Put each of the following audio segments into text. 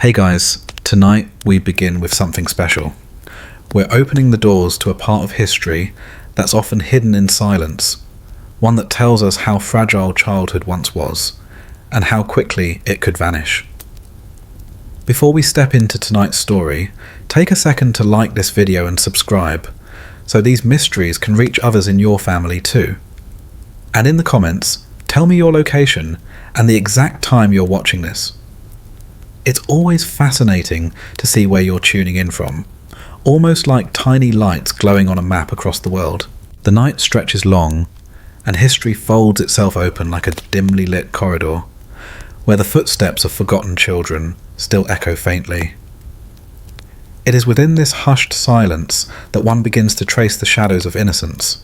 Hey guys, tonight we begin with something special. We're opening the doors to a part of history that's often hidden in silence, one that tells us how fragile childhood once was, and how quickly it could vanish. Before we step into tonight's story, take a second to like this video and subscribe, so these mysteries can reach others in your family too. And in the comments, tell me your location and the exact time you're watching this. It's always fascinating to see where you're tuning in from, almost like tiny lights glowing on a map across the world. The night stretches long, and history folds itself open like a dimly lit corridor, where the footsteps of forgotten children still echo faintly. It is within this hushed silence that one begins to trace the shadows of innocence,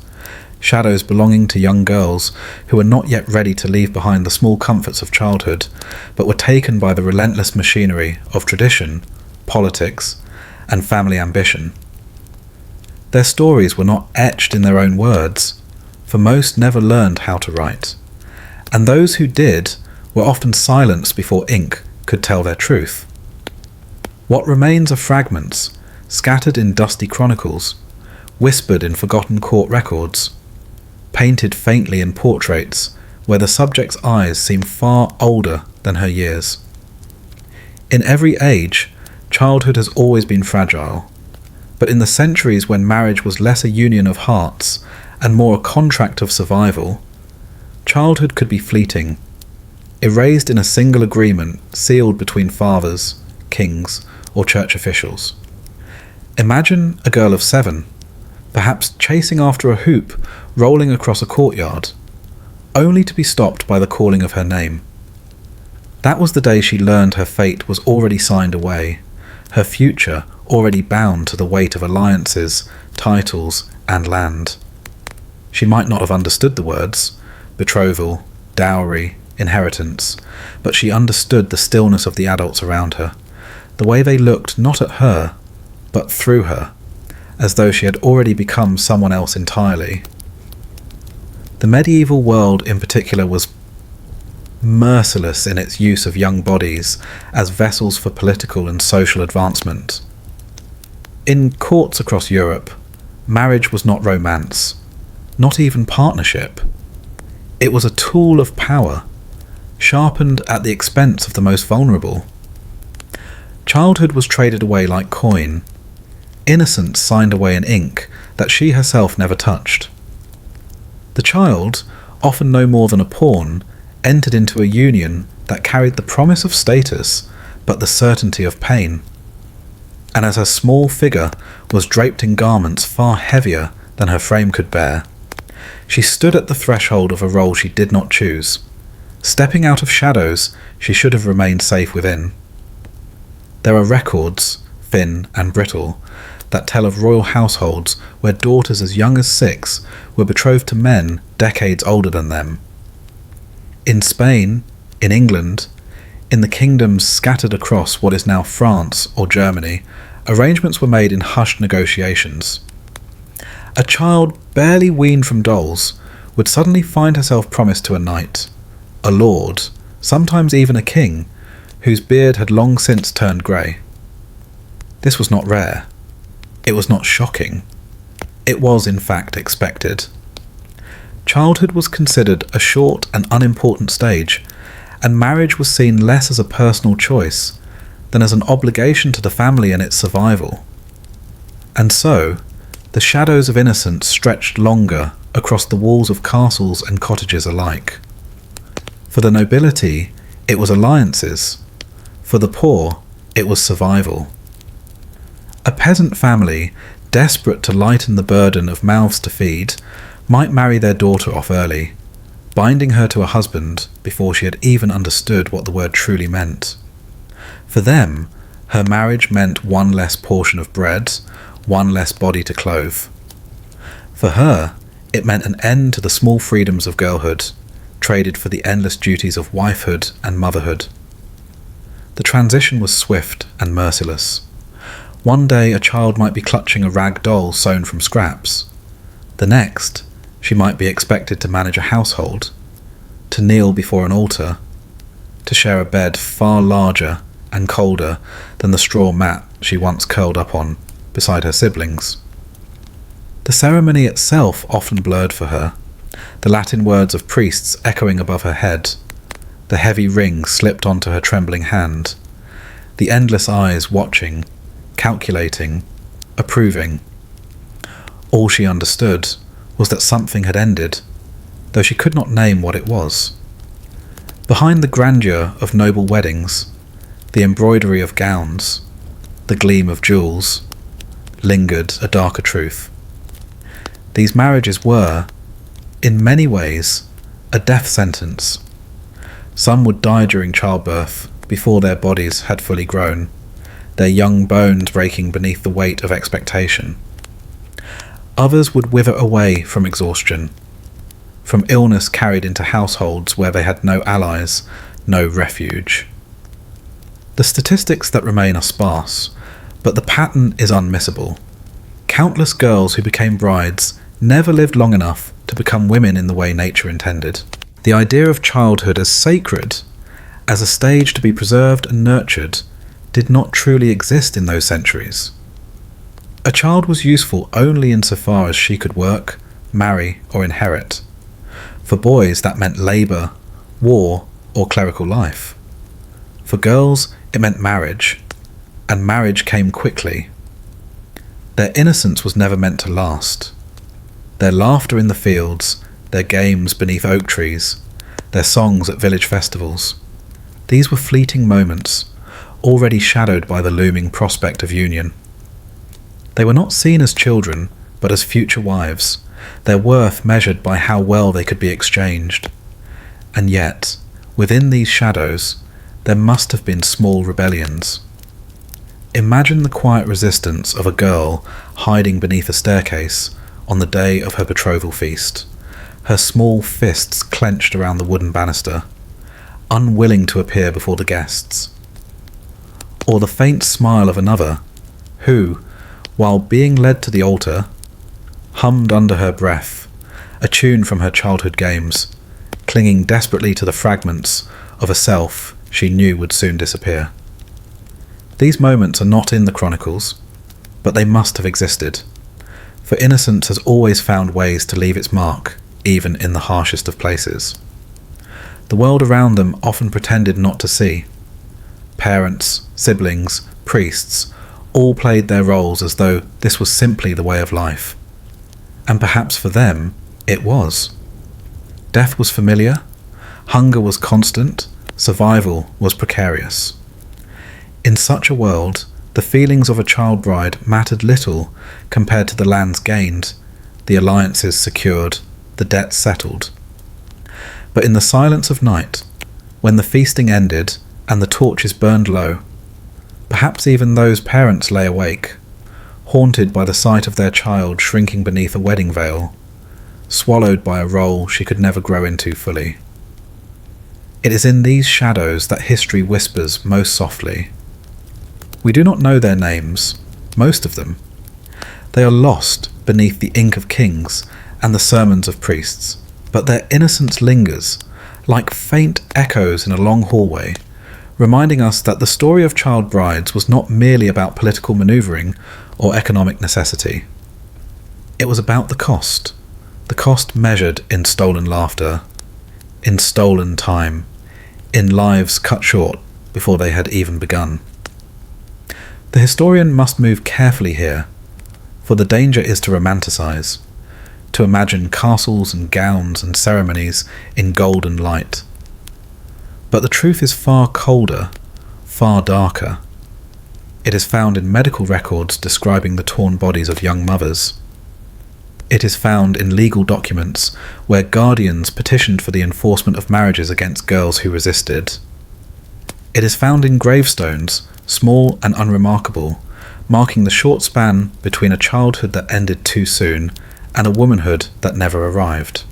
shadows belonging to young girls who were not yet ready to leave behind the small comforts of childhood, but were taken by the relentless machinery of tradition, politics, and family ambition. Their stories were not etched in their own words, for most never learned how to write, and those who did were often silenced before ink could tell their truth. What remains are fragments, scattered in dusty chronicles, whispered in forgotten court records, painted faintly in portraits where the subject's eyes seem far older than her years. In every age, childhood has always been fragile, but in the centuries when marriage was less a union of hearts and more a contract of survival, childhood could be fleeting, erased in a single agreement sealed between fathers, kings, or church officials. Imagine a girl of 7, perhaps chasing after a hoop rolling across a courtyard, only to be stopped by the calling of her name. That was the day she learned her fate was already signed away, her future already bound to the weight of alliances, titles, and land. She might not have understood the words, betrothal, dowry, inheritance, but she understood the stillness of the adults around her, the way they looked not at her, but through her, as though she had already become someone else entirely. The medieval world in particular was merciless in its use of young bodies as vessels for political and social advancement. In courts across Europe, marriage was not romance, not even partnership. It was a tool of power, sharpened at the expense of the most vulnerable. Childhood was traded away like coin, innocence signed away in ink that she herself never touched. The child, often no more than a pawn, entered into a union that carried the promise of status but the certainty of pain. And as her small figure was draped in garments far heavier than her frame could bear, she stood at the threshold of a role she did not choose, stepping out of shadows she should have remained safe within. There are records, thin and brittle, that tell of royal households where daughters as young as 6 were betrothed to men decades older than them. In Spain, in England, in the kingdoms scattered across what is now France or Germany, arrangements were made in hushed negotiations. A child barely weaned from dolls would suddenly find herself promised to a knight, a lord, sometimes even a king, whose beard had long since turned grey. This was not rare. It was not shocking. It was, in fact, expected. Childhood was considered a short and unimportant stage, and marriage was seen less as a personal choice than as an obligation to the family and its survival. And so, the shadows of innocence stretched longer across the walls of castles and cottages alike. For the nobility, it was alliances. For the poor, it was survival. A peasant family, desperate to lighten the burden of mouths to feed, might marry their daughter off early, binding her to a husband before she had even understood what the word truly meant. For them, her marriage meant one less portion of bread, one less body to clothe. For her, it meant an end to the small freedoms of girlhood, traded for the endless duties of wifehood and motherhood. The transition was swift and merciless. One day a child might be clutching a rag doll sewn from scraps. The next, she might be expected to manage a household, to kneel before an altar, to share a bed far larger and colder than the straw mat she once curled up on beside her siblings. The ceremony itself often blurred for her, the Latin words of priests echoing above her head, the heavy ring slipped onto her trembling hand, the endless eyes watching, calculating, approving. All she understood was that something had ended, though she could not name what it was. Behind the grandeur of noble weddings, the embroidery of gowns, the gleam of jewels, lingered a darker truth. These marriages were, in many ways, a death sentence. Some would die during childbirth before their bodies had fully grown, their young bones breaking beneath the weight of expectation. Others would wither away from exhaustion, from illness carried into households where they had no allies, no refuge. The statistics that remain are sparse, but the pattern is unmissable. Countless girls who became brides never lived long enough to become women in the way nature intended. The idea of childhood as sacred, as a stage to be preserved and nurtured, did not truly exist in those centuries. A child was useful only insofar as she could work, marry, or inherit. For boys, that meant labour, war, or clerical life. For girls, it meant marriage, and marriage came quickly. Their innocence was never meant to last. Their laughter in the fields, their games beneath oak trees, their songs at village festivals, these were fleeting moments, already shadowed by the looming prospect of union. They were not seen as children, but as future wives, their worth measured by how well they could be exchanged. And yet, within these shadows, there must have been small rebellions. Imagine the quiet resistance of a girl hiding beneath a staircase on the day of her betrothal feast, her small fists clenched around the wooden banister, unwilling to appear before the guests. Or the faint smile of another, who, while being led to the altar, hummed under her breath a tune from her childhood games, clinging desperately to the fragments of a self she knew would soon disappear. These moments are not in the chronicles, but they must have existed, for innocence has always found ways to leave its mark, even in the harshest of places. The world around them often pretended not to see. Parents, siblings, priests, all played their roles as though this was simply the way of life. And perhaps for them, it was. Death was familiar, hunger was constant, survival was precarious. In such a world, the feelings of a child bride mattered little compared to the lands gained, the alliances secured, the debts settled. But in the silence of night, when the feasting ended and the torches burned low, perhaps even those parents lay awake, haunted by the sight of their child shrinking beneath a wedding veil, swallowed by a role she could never grow into fully. It is in these shadows that history whispers most softly. We do not know their names, most of them. They are lost beneath the ink of kings and the sermons of priests, but their innocence lingers, like faint echoes in a long hallway, reminding us that the story of child brides was not merely about political manoeuvring or economic necessity. It was about the cost measured in stolen laughter, in stolen time, in lives cut short before they had even begun. The historian must move carefully here, for the danger is to romanticize, to imagine castles and gowns and ceremonies in golden light. But the truth is far colder, far darker. It is found in medical records describing the torn bodies of young mothers. It is found in legal documents where guardians petitioned for the enforcement of marriages against girls who resisted. It is found in gravestones, small and unremarkable, marking the short span between a childhood that ended too soon and a womanhood that never arrived.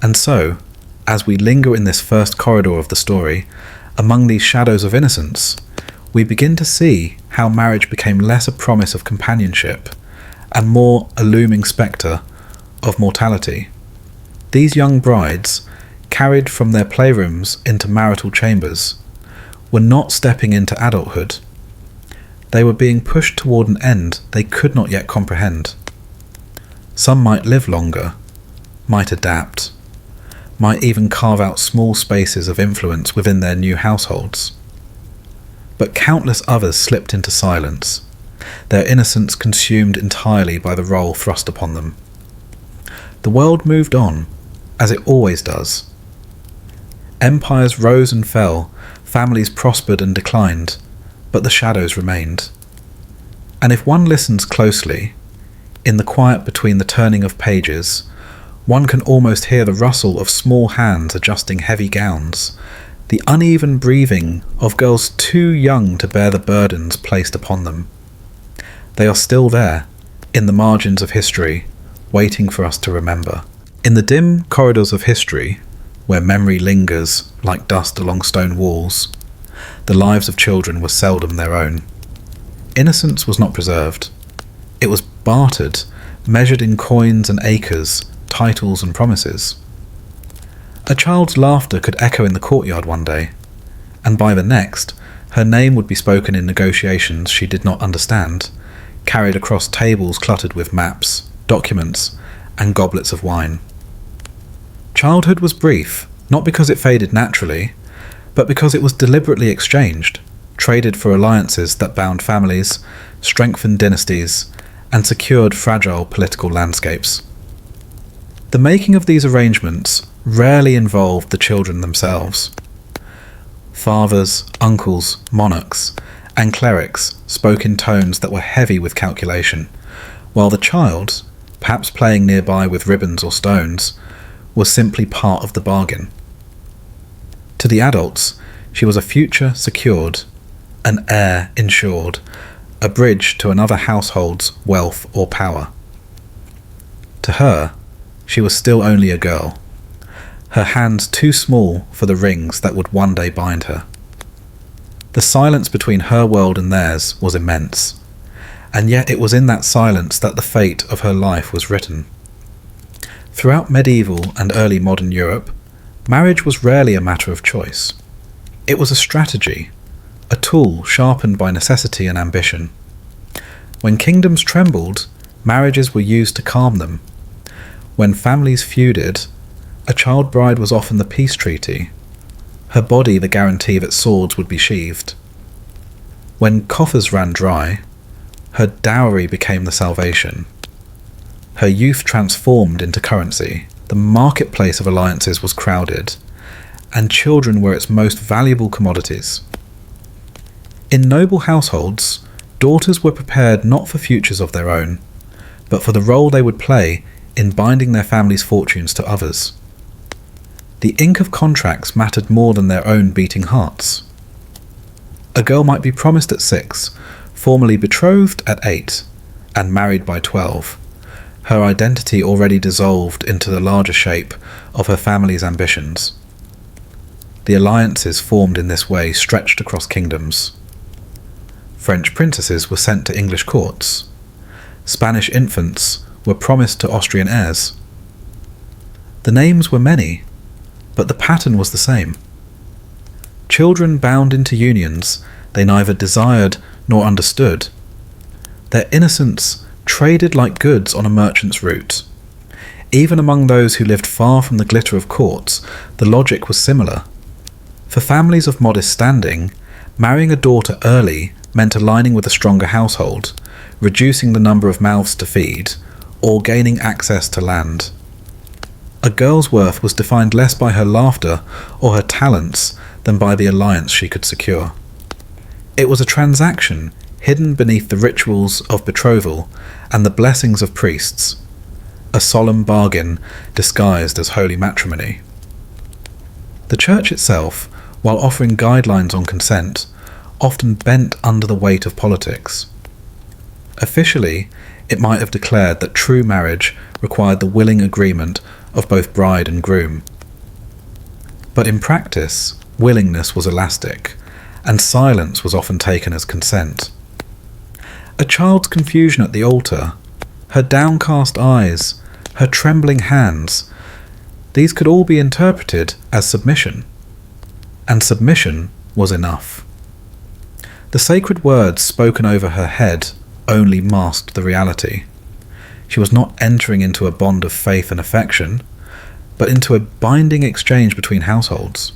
And so, as we linger in this first corridor of the story, among these shadows of innocence, we begin to see how marriage became less a promise of companionship and more a looming spectre of mortality. These young brides, carried from their playrooms into marital chambers, were not stepping into adulthood. They were being pushed toward an end they could not yet comprehend. Some might live longer, might adapt, might even carve out small spaces of influence within their new households. But countless others slipped into silence, their innocence consumed entirely by the role thrust upon them. The world moved on, as it always does. Empires rose and fell, families prospered and declined, but the shadows remained. And if one listens closely, in the quiet between the turning of pages, one can almost hear the rustle of small hands adjusting heavy gowns, the uneven breathing of girls too young to bear the burdens placed upon them. They are still there, in the margins of history, waiting for us to remember. In the dim corridors of history, where memory lingers like dust along stone walls, the lives of children were seldom their own. Innocence was not preserved. It was bartered, measured in coins and acres, titles and promises. A child's laughter could echo in the courtyard one day, and by the next, her name would be spoken in negotiations she did not understand, carried across tables cluttered with maps, documents, and goblets of wine. Childhood was brief, not because it faded naturally, but because it was deliberately exchanged, traded for alliances that bound families, strengthened dynasties, and secured fragile political landscapes. The making of these arrangements rarely involved the children themselves. Fathers, uncles, monarchs, and clerics spoke in tones that were heavy with calculation, while the child, perhaps playing nearby with ribbons or stones, was simply part of the bargain. To the adults, she was a future secured, an heir ensured, a bridge to another household's wealth or power. To her, she was still only a girl, her hands too small for the rings that would one day bind her. The silence between her world and theirs was immense, and yet it was in that silence that the fate of her life was written. Throughout medieval and early modern Europe, marriage was rarely a matter of choice. It was a strategy, a tool sharpened by necessity and ambition. When kingdoms trembled, marriages were used to calm them. When families feuded, a child bride was often the peace treaty, her body the guarantee that swords would be sheathed. When coffers ran dry, her dowry became the salvation. Her youth transformed into currency, the marketplace of alliances was crowded, and children were its most valuable commodities. In noble households, daughters were prepared not for futures of their own, but for the role they would play in binding their family's fortunes to others. The ink of contracts mattered more than their own beating hearts. A girl might be promised at 6, formally betrothed at 8, and married by 12, her identity already dissolved into the larger shape of her family's ambitions. The alliances formed in this way stretched across kingdoms. French princesses were sent to English courts. Spanish infants were promised to Austrian heirs. The names were many, but the pattern was the same. Children bound into unions they neither desired nor understood. Their innocence traded like goods on a merchant's route. Even among those who lived far from the glitter of courts, the logic was similar. For families of modest standing, marrying a daughter early meant aligning with a stronger household, reducing the number of mouths to feed, or gaining access to land. A girl's worth was defined less by her laughter or her talents than by the alliance she could secure. It was a transaction hidden beneath the rituals of betrothal and the blessings of priests, a solemn bargain disguised as holy matrimony. The church itself, while offering guidelines on consent, often bent under the weight of politics. Officially, it might have declared that true marriage required the willing agreement of both bride and groom. But in practice, willingness was elastic, and silence was often taken as consent. A child's confusion at the altar, her downcast eyes, her trembling hands, these could all be interpreted as submission. And submission was enough. The sacred words spoken over her head only masked the reality. She was not entering into a bond of faith and affection, but into a binding exchange between households.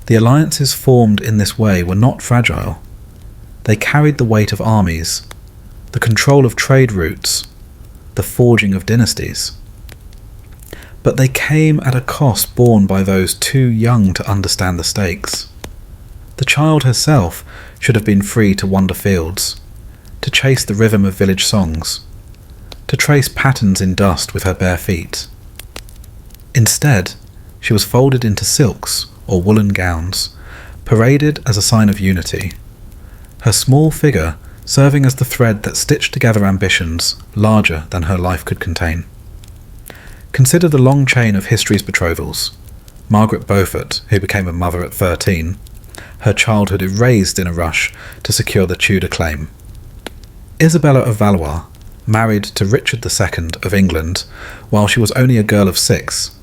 The alliances formed in this way were not fragile. They carried the weight of armies, the control of trade routes, the forging of dynasties. But they came at a cost borne by those too young to understand the stakes. The child herself should have been free to wander fields, to chase the rhythm of village songs, to trace patterns in dust with her bare feet. Instead, she was folded into silks or woolen gowns, paraded as a sign of unity, her small figure serving as the thread that stitched together ambitions larger than her life could contain. Consider the long chain of history's betrothals. Margaret Beaufort, who became a mother at 13, her childhood erased in a rush to secure the Tudor claim. Isabella of Valois, married to Richard II of England while she was only a girl of 6,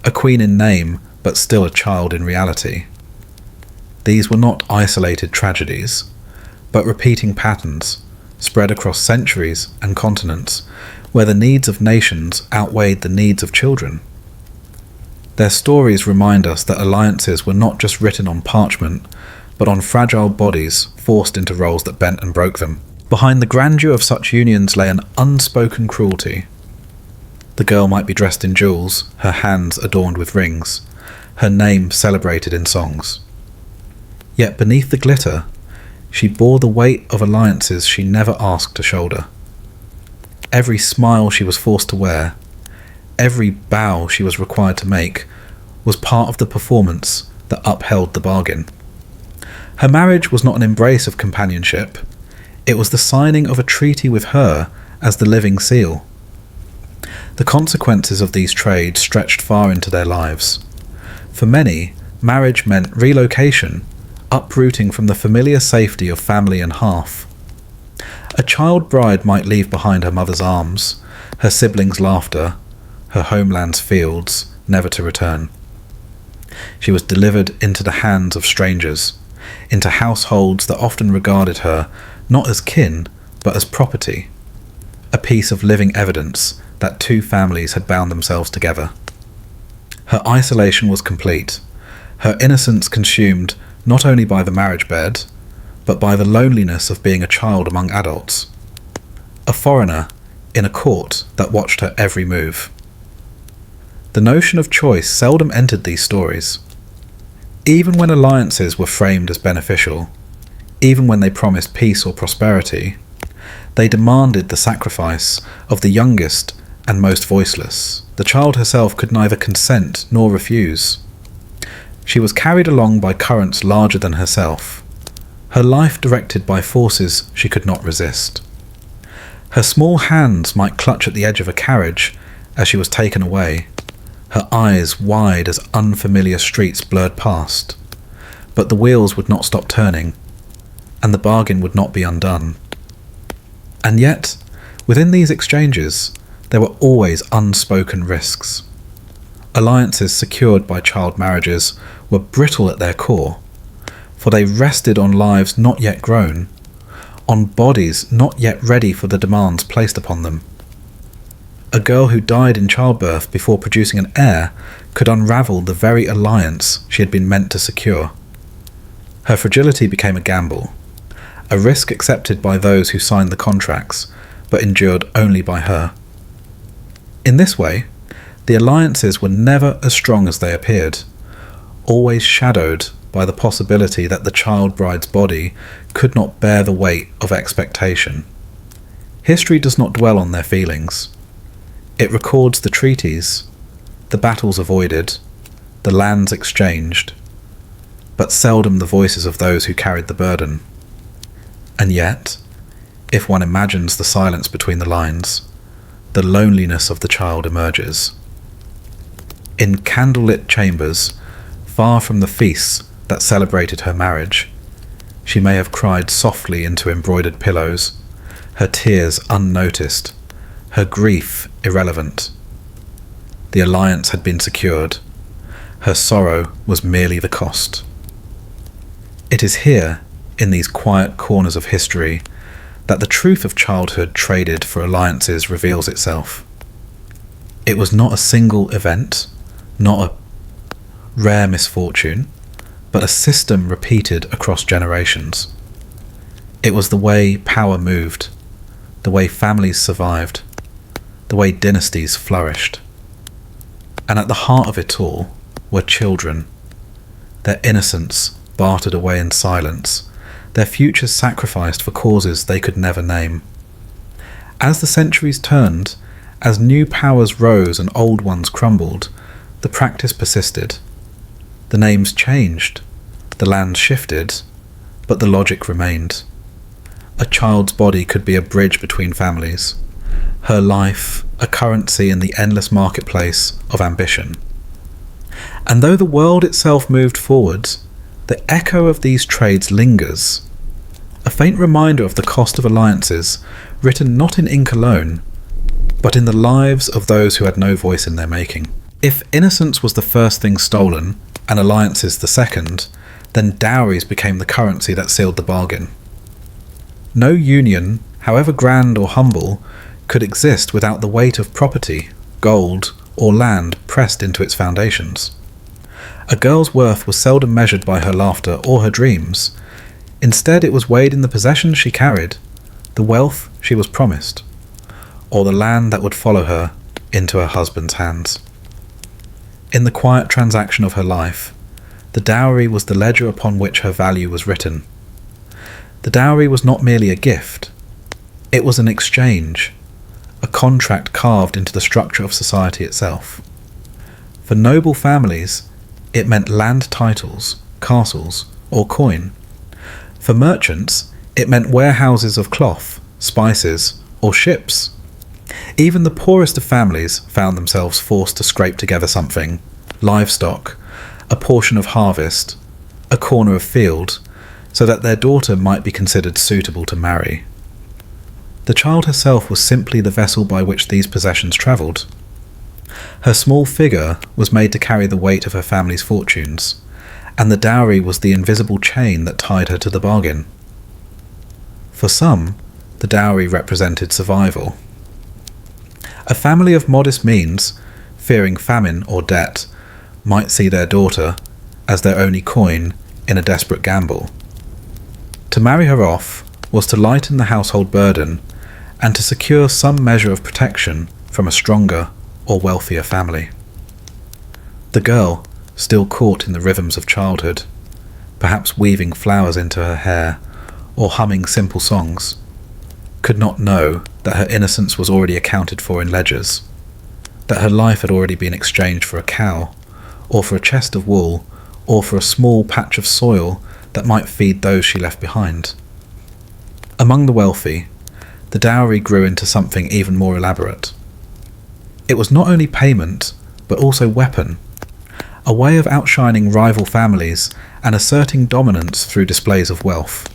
a queen in name but still a child in reality. These were not isolated tragedies, but repeating patterns spread across centuries and continents where the needs of nations outweighed the needs of children. Their stories remind us that alliances were not just written on parchment, but on fragile bodies forced into roles that bent and broke them. Behind the grandeur of such unions lay an unspoken cruelty. The girl might be dressed in jewels, her hands adorned with rings, her name celebrated in songs. Yet beneath the glitter, she bore the weight of alliances she never asked to shoulder. Every smile she was forced to wear, every bow she was required to make, was part of the performance that upheld the bargain. Her marriage was not an embrace of companionship, it was the signing of a treaty with her as the living seal. The consequences of these trades stretched far into their lives. For many, marriage meant relocation, uprooting from the familiar safety of family and hearth. A child bride might leave behind her mother's arms, her siblings' laughter, her homeland's fields, never to return. She was delivered into the hands of strangers, into households that often regarded her not as kin, but as property, a piece of living evidence that two families had bound themselves together. Her isolation was complete, her innocence consumed not only by the marriage bed, but by the loneliness of being a child among adults, a foreigner in a court that watched her every move. The notion of choice seldom entered these stories. Even when alliances were framed as beneficial, even when they promised peace or prosperity, they demanded the sacrifice of the youngest and most voiceless. The child herself could neither consent nor refuse. She was carried along by currents larger than herself, her life directed by forces she could not resist. Her small hands might clutch at the edge of a carriage as she was taken away, her eyes wide as unfamiliar streets blurred past, but the wheels would not stop turning, and the bargain would not be undone. And yet, within these exchanges, there were always unspoken risks. Alliances secured by child marriages were brittle at their core, for they rested on lives not yet grown, on bodies not yet ready for the demands placed upon them. A girl who died in childbirth before producing an heir could unravel the very alliance she had been meant to secure. Her fragility became a gamble, a risk accepted by those who signed the contracts, but endured only by her. In this way, the alliances were never as strong as they appeared, always shadowed by the possibility that the child bride's body could not bear the weight of expectation. History does not dwell on their feelings. It records the treaties, the battles avoided, the lands exchanged, but seldom the voices of those who carried the burden. And yet, if one imagines the silence between the lines, the loneliness of the child emerges. In candlelit chambers, far from the feasts that celebrated her marriage, she may have cried softly into embroidered pillows, her tears unnoticed, her grief irrelevant. The alliance had been secured. Her sorrow was merely the cost. It is here, in these quiet corners of history, that the truth of childhood traded for alliances reveals itself. It was not a single event, not a rare misfortune, but a system repeated across generations. It was the way power moved, the way families survived, the way dynasties flourished. And at the heart of it all were children, their innocence bartered away in silence, their futures sacrificed for causes they could never name. As the centuries turned, as new powers rose and old ones crumbled, the practice persisted. The names changed, the lands shifted, but the logic remained. A child's body could be a bridge between families, her life a currency in the endless marketplace of ambition. And though the world itself moved forwards, the echo of these trades lingers, a faint reminder of the cost of alliances, written not in ink alone, but in the lives of those who had no voice in their making. If innocence was the first thing stolen, and alliances the second, then dowries became the currency that sealed the bargain. No union, however grand or humble, could exist without the weight of property, gold, or land pressed into its foundations. A girl's worth was seldom measured by her laughter or her dreams. Instead, it was weighed in the possessions she carried, the wealth she was promised, or the land that would follow her into her husband's hands. In the quiet transaction of her life, the dowry was the ledger upon which her value was written. The dowry was not merely a gift, it was an exchange, a contract carved into the structure of society itself. For noble families, it meant land titles, castles, or coin. For merchants, it meant warehouses of cloth, spices, or ships. Even the poorest of families found themselves forced to scrape together something: livestock, a portion of harvest, a corner of field, so that their daughter might be considered suitable to marry. The child herself was simply the vessel by which these possessions travelled. Her small figure was made to carry the weight of her family's fortunes, and the dowry was the invisible chain that tied her to the bargain. For some, the dowry represented survival. A family of modest means, fearing famine or debt, might see their daughter as their only coin in a desperate gamble. To marry her off was to lighten the household burden and to secure some measure of protection from a stronger or wealthier family. The girl, still caught in the rhythms of childhood, perhaps weaving flowers into her hair or humming simple songs, could not know that her innocence was already accounted for in ledgers, that her life had already been exchanged for a cow, or for a chest of wool, or for a small patch of soil that might feed those she left behind. Among the wealthy, the dowry grew into something even more elaborate. It was not only payment, but also weapon, a way of outshining rival families and asserting dominance through displays of wealth.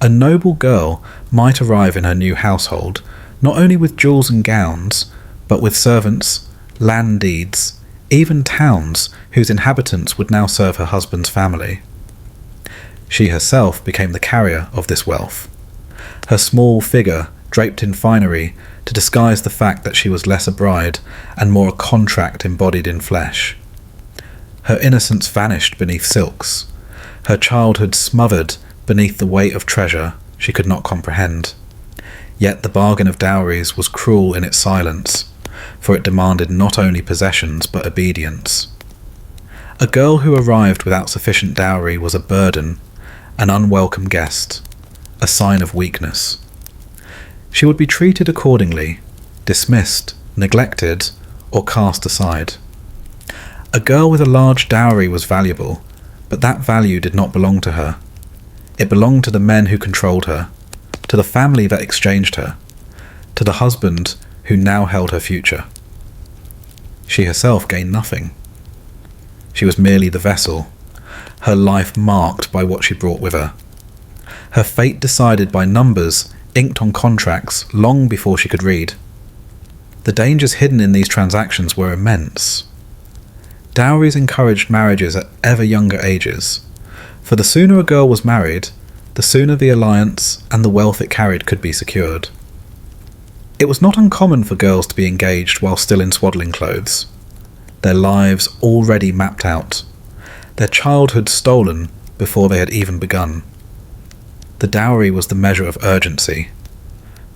A noble girl might arrive in her new household not only with jewels and gowns, but with servants, land deeds, even towns whose inhabitants would now serve her husband's family. She herself became the carrier of this wealth, her small figure draped in finery to disguise the fact that she was less a bride and more a contract embodied in flesh. Her innocence vanished beneath silks, her childhood smothered beneath the weight of treasure she could not comprehend. Yet the bargain of dowries was cruel in its silence, for it demanded not only possessions but obedience. A girl who arrived without sufficient dowry was a burden, an unwelcome guest, a sign of weakness. She would be treated accordingly, dismissed, neglected, or cast aside. A girl with a large dowry was valuable, but that value did not belong to her. It belonged to the men who controlled her, to the family that exchanged her, to the husband who now held her future. She herself gained nothing. She was merely the vessel, her life marked by what she brought with her, her fate decided by numbers inked on contracts long before she could read. The dangers hidden in these transactions were immense. Dowries encouraged marriages at ever younger ages, For the sooner a girl was married, the sooner the alliance and the wealth it carried could be secured. It was not uncommon for girls to be engaged while still in swaddling clothes, their lives already mapped out, their childhood stolen before they had even begun. The dowry was the measure of urgency,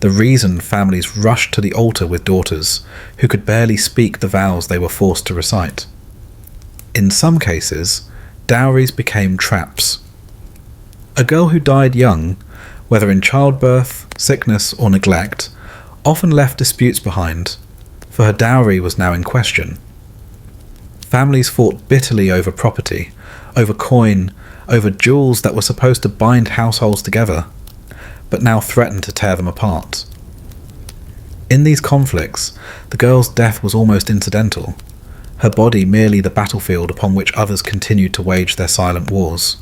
the reason families rushed to the altar with daughters who could barely speak the vows they were forced to recite. In some cases, dowries became traps. A girl who died young, whether in childbirth, sickness, or neglect, often left disputes behind, for her dowry was now in question. Families fought bitterly over property, over coin, over jewels that were supposed to bind households together, but now threatened to tear them apart. In these conflicts, the girl's death was almost incidental, her body merely the battlefield upon which others continued to wage their silent wars.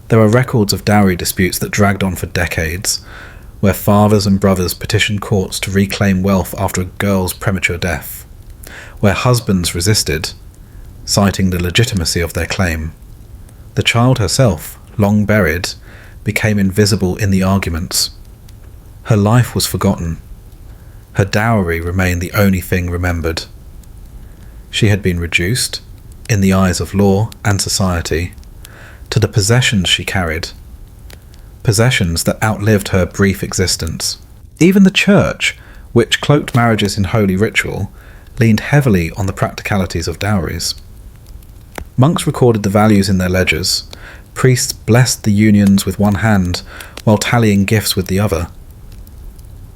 There are records of dowry disputes that dragged on for decades, where fathers and brothers petitioned courts to reclaim wealth after a girl's premature death, where husbands resisted, citing the legitimacy of their claim. The child herself, long buried, became invisible in the arguments. Her life was forgotten. Her dowry remained the only thing remembered. She had been reduced, in the eyes of law and society, to the possessions she carried, possessions that outlived her brief existence. Even the church, which cloaked marriages in holy ritual, leaned heavily on the practicalities of dowries. Monks recorded the values in their ledgers. Priests blessed the unions with one hand while tallying gifts with the other.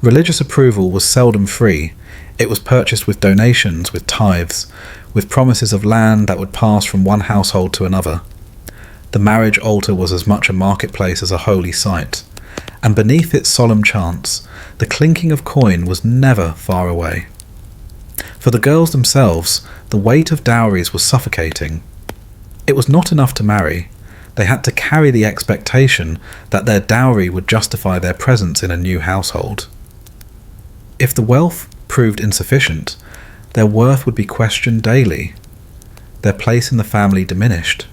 Religious approval was seldom free. It was purchased with donations, with tithes, with promises of land that would pass from one household to another. The marriage altar was as much a marketplace as a holy site, and beneath its solemn chants, the clinking of coin was never far away. For the girls themselves, the weight of dowries was suffocating. It was not enough to marry. They had to carry the expectation that their dowry would justify their presence in a new household. If the wealth proved insufficient, their worth would be questioned daily, their place in the family diminished,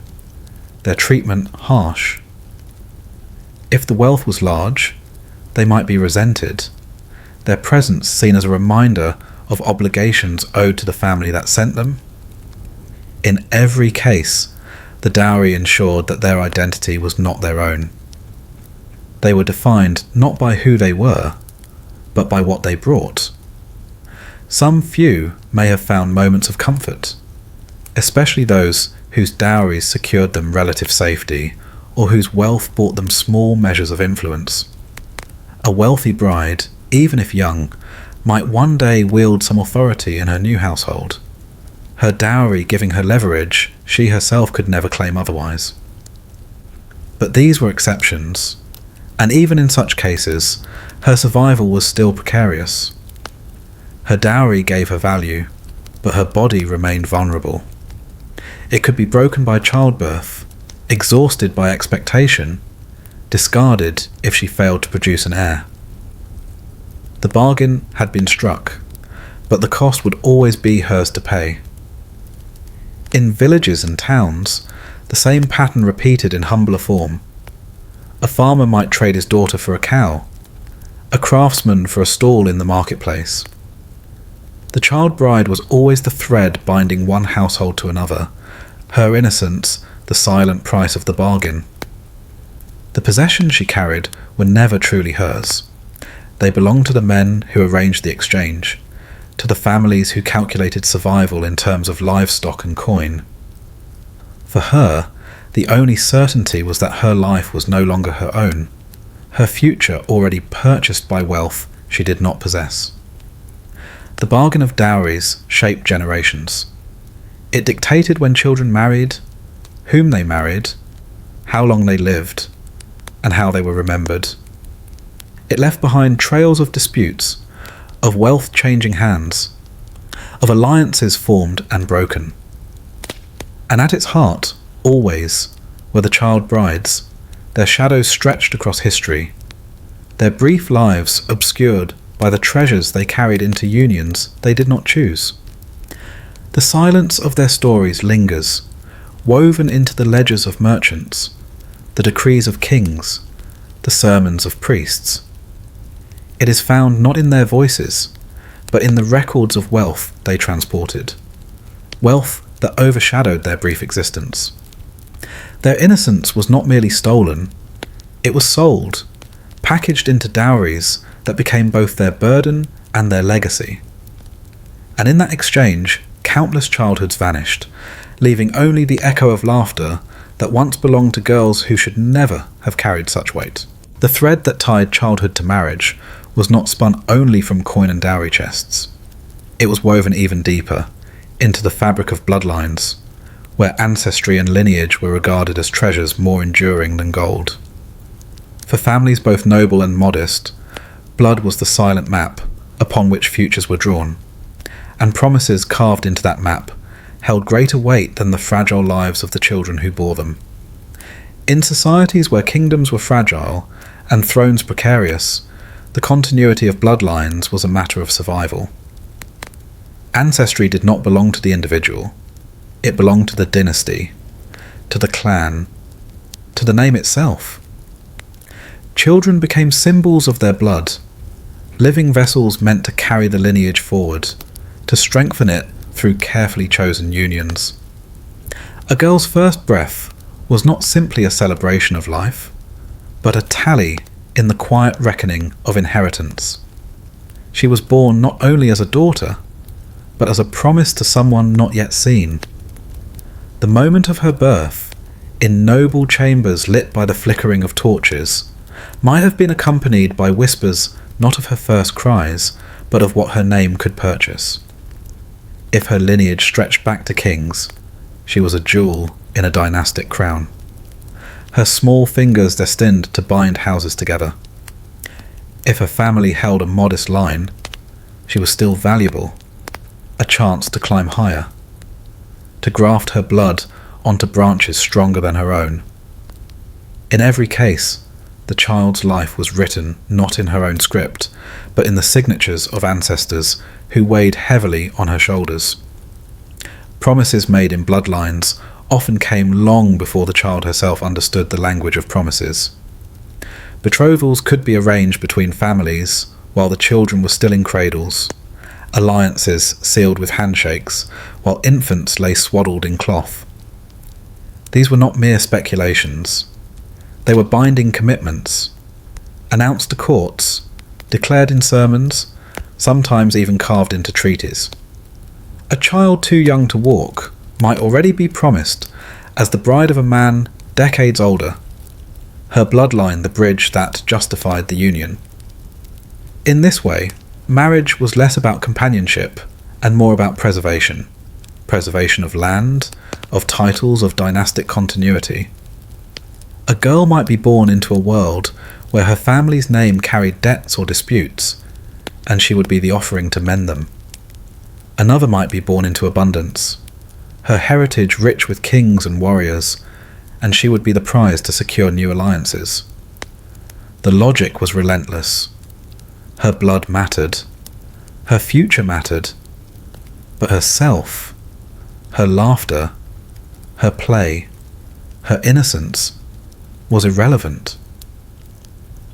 their treatment harsh. If the wealth was large, they might be resented, their presence seen as a reminder of obligations owed to the family that sent them. In every case, the dowry ensured that their identity was not their own. They were defined not by who they were, but by what they brought. Some few may have found moments of comfort, especially those whose dowries secured them relative safety, or whose wealth brought them small measures of influence. A wealthy bride, even if young, might one day wield some authority in her new household, her dowry giving her leverage she herself could never claim otherwise. But these were exceptions, and even in such cases, her survival was still precarious. Her dowry gave her value, but her body remained vulnerable. It could be broken by childbirth, exhausted by expectation, discarded if she failed to produce an heir. The bargain had been struck, but the cost would always be hers to pay. In villages and towns, the same pattern repeated in humbler form. A farmer might trade his daughter for a cow, a craftsman for a stall in the marketplace. The child bride was always the thread binding one household to another, her innocence the silent price of the bargain. The possessions she carried were never truly hers. They belonged to the men who arranged the exchange, to the families who calculated survival in terms of livestock and coin. For her, the only certainty was that her life was no longer her own, her future already purchased by wealth she did not possess. The bargain of dowries shaped generations. It dictated when children married, whom they married, how long they lived, and how they were remembered. It left behind trails of disputes, of wealth changing hands, of alliances formed and broken. And at its heart, always, were the child brides, their shadows stretched across history, their brief lives obscured by the treasures they carried into unions they did not choose. The silence of their stories lingers, woven into the ledgers of merchants, the decrees of kings, the sermons of priests. It is found not in their voices, but in the records of wealth they transported, wealth that overshadowed their brief existence. Their innocence was not merely stolen, it was sold, packaged into dowries that became both their burden and their legacy. And in that exchange, countless childhoods vanished, leaving only the echo of laughter that once belonged to girls who should never have carried such weight. The thread that tied childhood to marriage was not spun only from coin and dowry chests. It was woven even deeper, into the fabric of bloodlines, where ancestry and lineage were regarded as treasures more enduring than gold. For families both noble and modest, blood was the silent map upon which futures were drawn, and promises carved into that map held greater weight than the fragile lives of the children who bore them. In societies where kingdoms were fragile and thrones precarious, the continuity of bloodlines was a matter of survival. Ancestry did not belong to the individual, it belonged to the dynasty, to the clan, to the name itself. Children became symbols of their blood, living vessels meant to carry the lineage forward, to strengthen it through carefully chosen unions. A girl's first breath was not simply a celebration of life, but a tally in the quiet reckoning of inheritance. She was born not only as a daughter, but as a promise to someone not yet seen. The moment of her birth, in noble chambers lit by the flickering of torches, might have been accompanied by whispers not of her first cries, but of what her name could purchase. If her lineage stretched back to kings, she was a jewel in a dynastic crown. Her small fingers destined to bind houses together. If her family held a modest line, she was still valuable, a chance to climb higher, to graft her blood onto branches stronger than her own. In every case, the child's life was written not in her own script, but in the signatures of ancestors who weighed heavily on her shoulders. Promises made in bloodlines often came long before the child herself understood the language of promises. Betrothals could be arranged between families while the children were still in cradles, alliances sealed with handshakes while infants lay swaddled in cloth. These were not mere speculations. They were binding commitments, announced to courts, declared in sermons, sometimes even carved into treaties. A child too young to walk might already be promised as the bride of a man decades older, her bloodline the bridge that justified the union. In this way, marriage was less about companionship and more about preservation of land, of titles, of dynastic continuity. A girl might be born into a world where her family's name carried debts or disputes, and she would be the offering to mend them. Another might be born into abundance, her heritage rich with kings and warriors, and she would be the prize to secure new alliances. The logic was relentless. Her blood mattered, her future mattered, but herself, her laughter, her play, her innocence was irrelevant.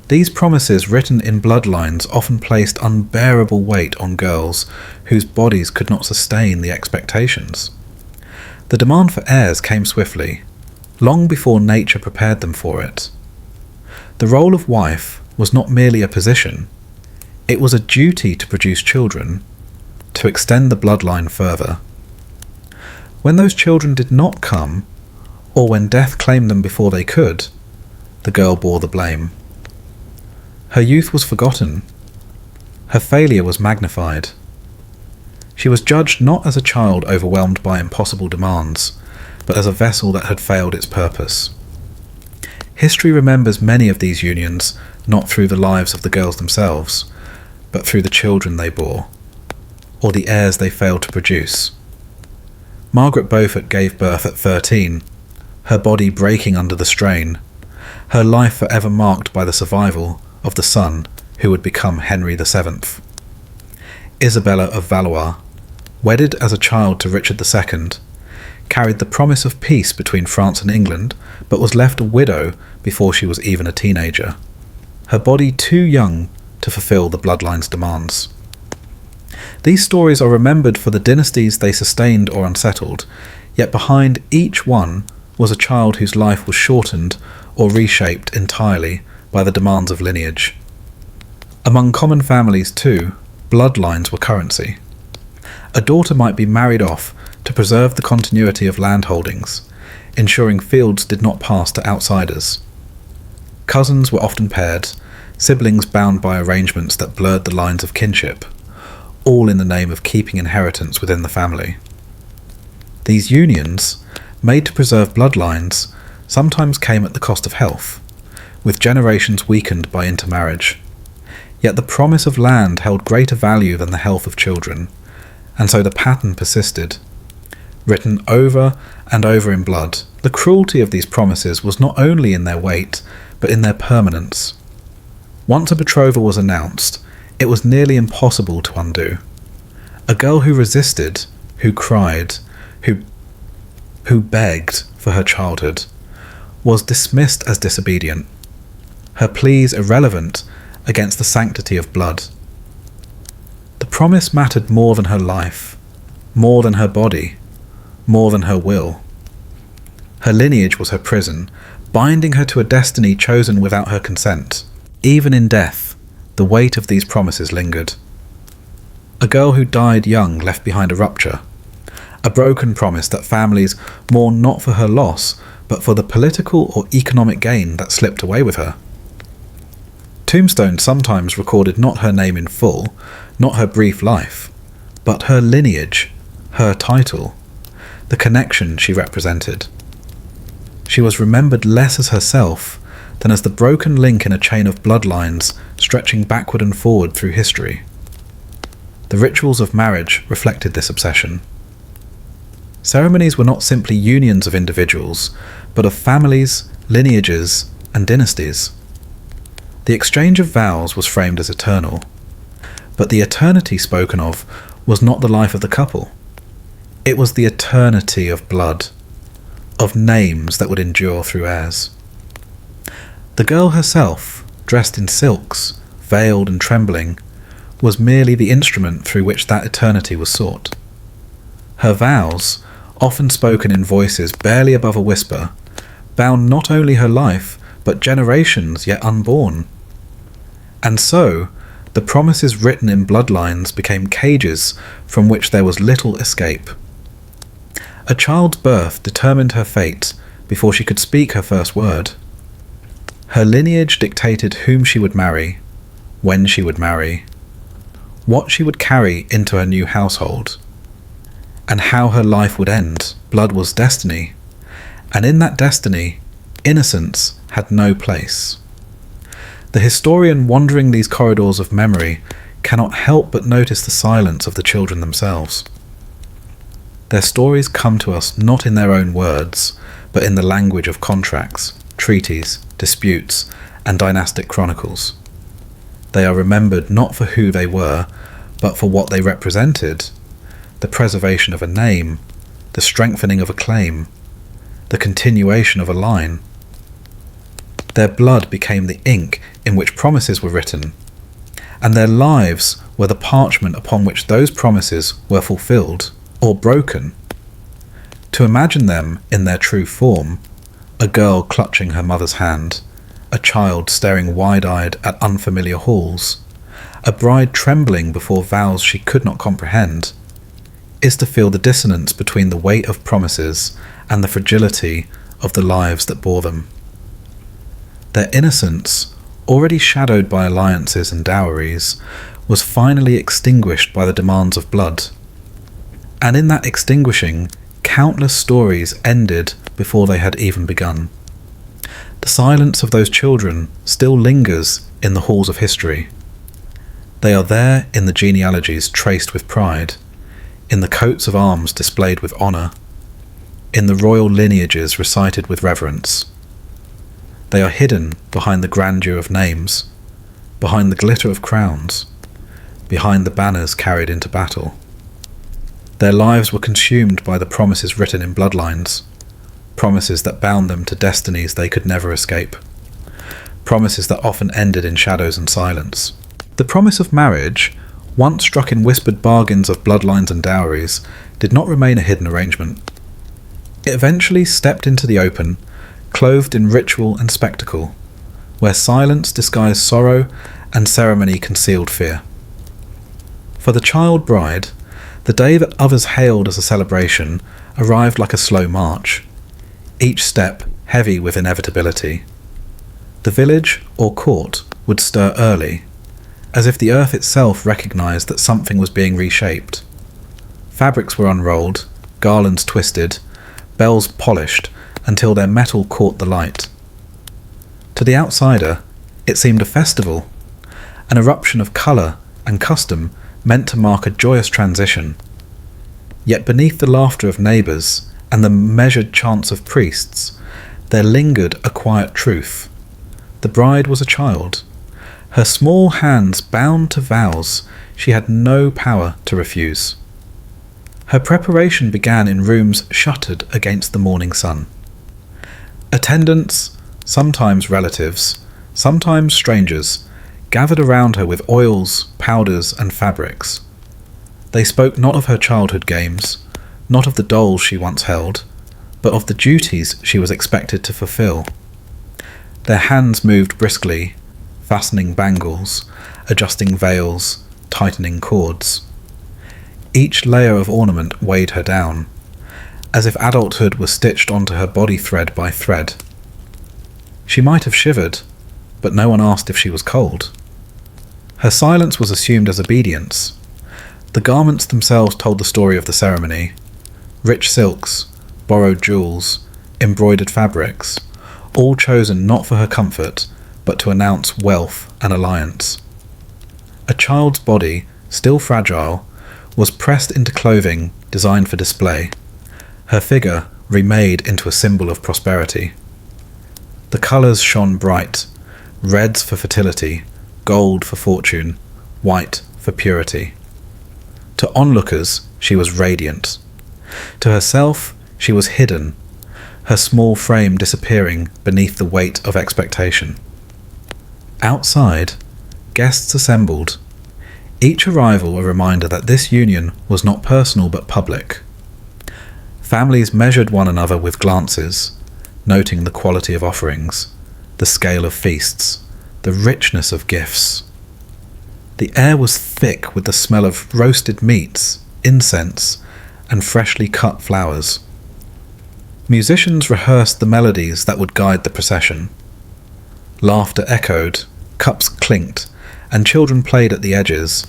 These promises written in bloodlines often placed unbearable weight on girls whose bodies could not sustain the expectations. The demand for heirs came swiftly, long before nature prepared them for it. The role of wife was not merely a position, it was a duty to produce children, to extend the bloodline further. When those children did not come, or when death claimed them before they could, the girl bore the blame. Her youth was forgotten. Her failure was magnified. She was judged not as a child overwhelmed by impossible demands, but as a vessel that had failed its purpose. History remembers many of these unions not through the lives of the girls themselves, but through the children they bore, or the heirs they failed to produce. Margaret Beaufort gave birth at 13, her body breaking under the strain, her life forever marked by the survival of the son who would become Henry VII. Isabella of Valois, wedded as a child to Richard II, carried the promise of peace between France and England, but was left a widow before she was even a teenager, her body too young to fulfill the bloodline's demands. These stories are remembered for the dynasties they sustained or unsettled, yet behind each one was a child whose life was shortened or reshaped entirely by the demands of lineage. Among common families too, bloodlines were currency. A daughter might be married off to preserve the continuity of landholdings, ensuring fields did not pass to outsiders. Cousins were often paired, siblings bound by arrangements that blurred the lines of kinship, all in the name of keeping inheritance within the family. These unions, made to preserve bloodlines, sometimes came at the cost of health, with generations weakened by intermarriage. Yet the promise of land held greater value than the health of children, and so the pattern persisted. Written over and over in blood, the cruelty of these promises was not only in their weight, but in their permanence. Once a betrothal was announced, it was nearly impossible to undo. A girl who resisted, who cried, who begged for her childhood, was dismissed as disobedient, her pleas irrelevant against the sanctity of blood. The promise mattered more than her life, more than her body, more than her will. Her lineage was her prison, binding her to a destiny chosen without her consent. Even in death, the weight of these promises lingered. A girl who died young left behind a rupture, a broken promise that families mourn not for her loss, but for the political or economic gain that slipped away with her. Tombstones sometimes recorded not her name in full, not her brief life, but her lineage, her title, the connection she represented. She was remembered less as herself than as the broken link in a chain of bloodlines stretching backward and forward through history. The rituals of marriage reflected this obsession. Ceremonies were not simply unions of individuals, but of families, lineages, and dynasties. The exchange of vows was framed as eternal, but the eternity spoken of was not the life of the couple. It was the eternity of blood, of names that would endure through heirs. The girl herself, dressed in silks, veiled and trembling, was merely the instrument through which that eternity was sought. Her vows, often spoken in voices barely above a whisper, bound not only her life, but generations yet unborn. And so, the promises written in bloodlines became cages from which there was little escape. A child's birth determined her fate before she could speak her first word. Her lineage dictated whom she would marry, when she would marry, what she would carry into her new household, and how her life would end. Blood was destiny, and in that destiny, innocence had no place. The historian wandering these corridors of memory cannot help but notice the silence of the children themselves. Their stories come to us not in their own words, but in the language of contracts, treaties, disputes, and dynastic chronicles. They are remembered not for who they were, but for what they represented: the preservation of a name, the strengthening of a claim, the continuation of a line. Their blood became the ink in which promises were written, and their lives were the parchment upon which those promises were fulfilled or broken. To imagine them in their true form, a girl clutching her mother's hand, a child staring wide-eyed at unfamiliar halls, a bride trembling before vows she could not comprehend, is to feel the dissonance between the weight of promises and the fragility of the lives that bore them. Their innocence, already shadowed by alliances and dowries, was finally extinguished by the demands of blood. And in that extinguishing, countless stories ended before they had even begun. The silence of those children still lingers in the halls of history. They are there in the genealogies traced with pride, in the coats of arms displayed with honour, in the royal lineages recited with reverence. They are hidden behind the grandeur of names, behind the glitter of crowns, behind the banners carried into battle. Their lives were consumed by the promises written in bloodlines, promises that bound them to destinies they could never escape, promises that often ended in shadows and silence. The promise of marriage, once struck in whispered bargains of bloodlines and dowries, did not remain a hidden arrangement. It eventually stepped into the open, clothed in ritual and spectacle, where silence disguised sorrow and ceremony concealed fear. For the child bride, the day that others hailed as a celebration arrived like a slow march, each step heavy with inevitability. The village or court would stir early, as if the earth itself recognized that something was being reshaped. Fabrics were unrolled, garlands twisted, bells polished until their metal caught the light. To the outsider, it seemed a festival, an eruption of colour and custom meant to mark a joyous transition. Yet beneath the laughter of neighbours and the measured chants of priests, there lingered a quiet truth. The bride was a child. Her small hands bound to vows she had no power to refuse. Her preparation began in rooms shuttered against the morning sun. Attendants, sometimes relatives, sometimes strangers, gathered around her with oils, powders, and fabrics. They spoke not of her childhood games, not of the dolls she once held, but of the duties she was expected to fulfill. Their hands moved briskly, fastening bangles, adjusting veils, tightening cords. Each layer of ornament weighed her down, as if adulthood was stitched onto her body thread by thread. She might have shivered, but no one asked if she was cold. Her silence was assumed as obedience. The garments themselves told the story of the ceremony. Rich silks, borrowed jewels, embroidered fabrics, all chosen not for her comfort, but to announce wealth and alliance. A child's body, still fragile, was pressed into clothing designed for display, her figure remade into a symbol of prosperity. The colours shone bright, reds for fertility, gold for fortune, white for purity. To onlookers, she was radiant. To herself, she was hidden, her small frame disappearing beneath the weight of expectation. Outside, guests assembled, each arrival a reminder that this union was not personal but public. Families measured one another with glances, noting the quality of offerings, the scale of feasts, the richness of gifts. The air was thick with the smell of roasted meats, incense, and freshly cut flowers. Musicians rehearsed the melodies that would guide the procession. Laughter echoed, cups clinked, and children played at the edges,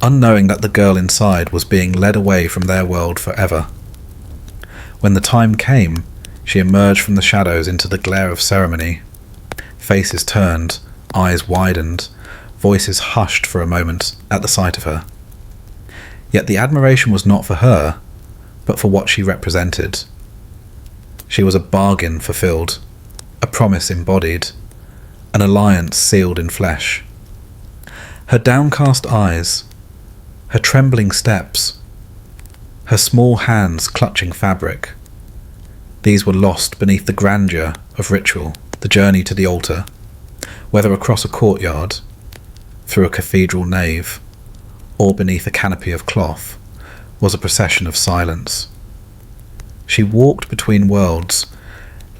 unknowing that the girl inside was being led away from their world forever. When the time came, she emerged from the shadows into the glare of ceremony. Faces turned, eyes widened, voices hushed for a moment at the sight of her. Yet the admiration was not for her, but for what she represented. She was a bargain fulfilled, a promise embodied, an alliance sealed in flesh. Her downcast eyes, her trembling steps, her small hands clutching fabric, these were lost beneath the grandeur of ritual, the journey to the altar, whether across a courtyard, through a cathedral nave, or beneath a canopy of cloth, was a procession of silence. She walked between worlds,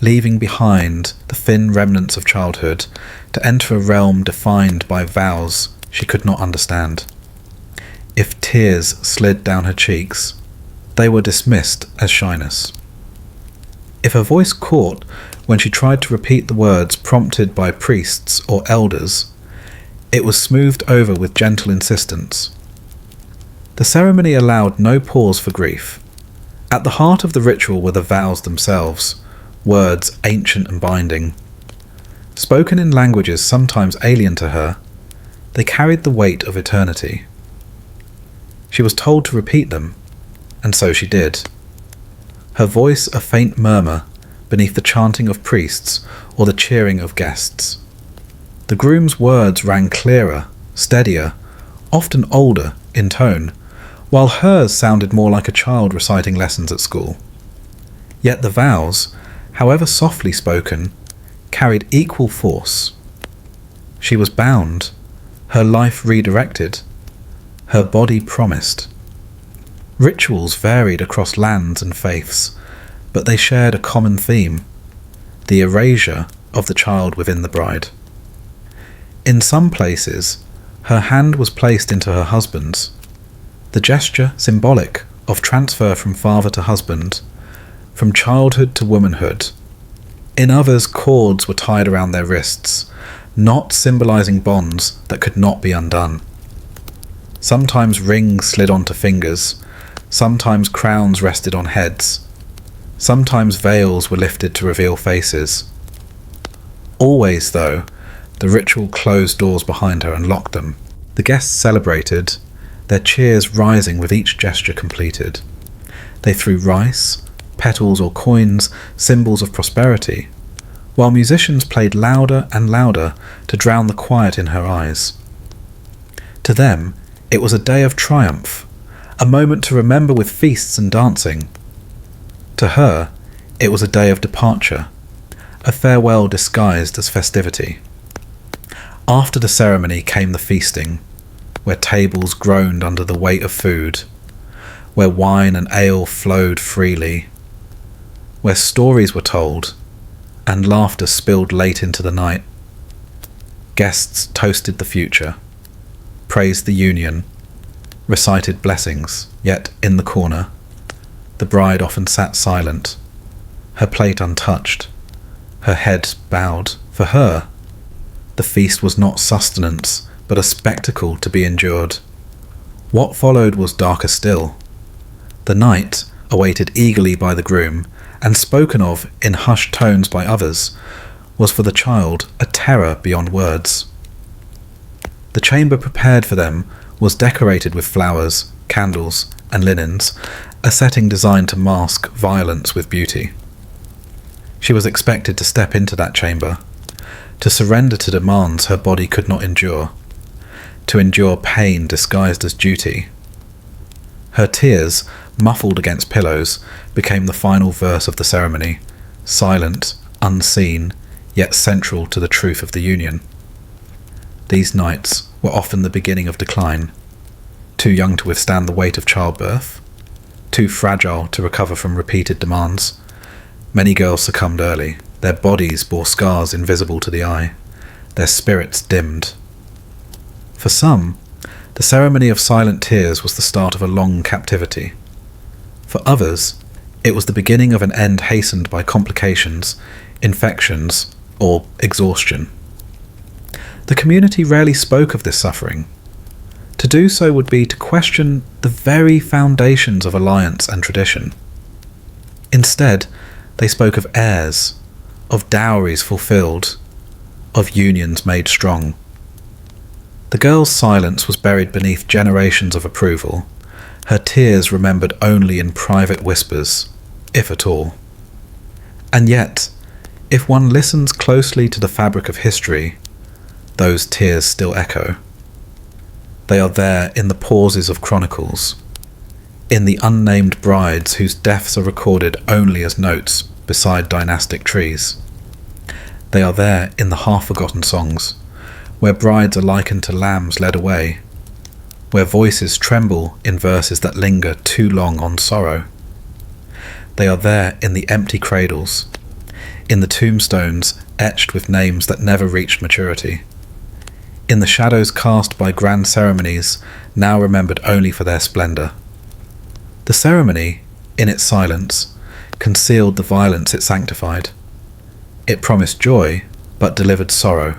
leaving behind the thin remnants of childhood to enter a realm defined by vows she could not understand. If tears slid down her cheeks, they were dismissed as shyness. If her voice caught when she tried to repeat the words prompted by priests or elders, it was smoothed over with gentle insistence. The ceremony allowed no pause for grief. At the heart of the ritual were the vows themselves, words ancient and binding. Spoken in languages sometimes alien to her, they carried the weight of eternity. She was told to repeat them, and so she did. Her voice a faint murmur beneath the chanting of priests or the cheering of guests. The groom's words rang clearer, steadier, often older in tone, while hers sounded more like a child reciting lessons at school. Yet the vows, however softly spoken, carried equal force. She was bound, her life redirected, her body promised. Rituals varied across lands and faiths, but they shared a common theme: the erasure of the child within the bride. In some places, her hand was placed into her husband's, the gesture symbolic of transfer from father to husband, from childhood to womanhood. In others, cords were tied around their wrists, not symbolizing bonds that could not be undone. Sometimes rings slid onto fingers, sometimes crowns rested on heads, sometimes veils were lifted to reveal faces. Always, though, the ritual closed doors behind her and locked them. The guests celebrated, their cheers rising with each gesture completed. They threw rice, petals or coins, symbols of prosperity, while musicians played louder and louder to drown the quiet in her eyes. To them, it was a day of triumph, a moment to remember with feasts and dancing. To her, it was a day of departure, a farewell disguised as festivity. After the ceremony came the feasting, where tables groaned under the weight of food, where wine and ale flowed freely, where stories were told and laughter spilled late into the night. Guests toasted the future, praised the union, recited blessings, yet in the corner, the bride often sat silent, her plate untouched, her head bowed. For her, the feast was not sustenance, but a spectacle to be endured. What followed was darker still. The night, awaited eagerly by the groom, and spoken of in hushed tones by others, was for the child a terror beyond words. The chamber prepared for them was decorated with flowers, candles, and linens, a setting designed to mask violence with beauty. She was expected to step into that chamber, to surrender to demands her body could not endure, to endure pain disguised as duty. Her tears, muffled against pillows, became the final verse of the ceremony, silent, unseen, yet central to the truth of the union. These nights were often the beginning of decline, too young to withstand the weight of childbirth, too fragile to recover from repeated demands. Many girls succumbed early, their bodies bore scars invisible to the eye, their spirits dimmed. For some, the ceremony of silent tears was the start of a long captivity. For others, it was the beginning of an end hastened by complications, infections, or exhaustion. The community rarely spoke of this suffering. To do so would be to question the very foundations of alliance and tradition. Instead, they spoke of heirs, of dowries fulfilled, of unions made strong. The girl's silence was buried beneath generations of approval, her tears remembered only in private whispers, if at all. And yet, if one listens closely to the fabric of history, those tears still echo. They are there in the pauses of chronicles, in the unnamed brides whose deaths are recorded only as notes beside dynastic trees. They are there in the half-forgotten songs, where brides are likened to lambs led away, where voices tremble in verses that linger too long on sorrow. They are there in the empty cradles, in the tombstones etched with names that never reached maturity, in the shadows cast by grand ceremonies now remembered only for their splendour. The ceremony, in its silence, concealed the violence it sanctified. It promised joy, but delivered sorrow,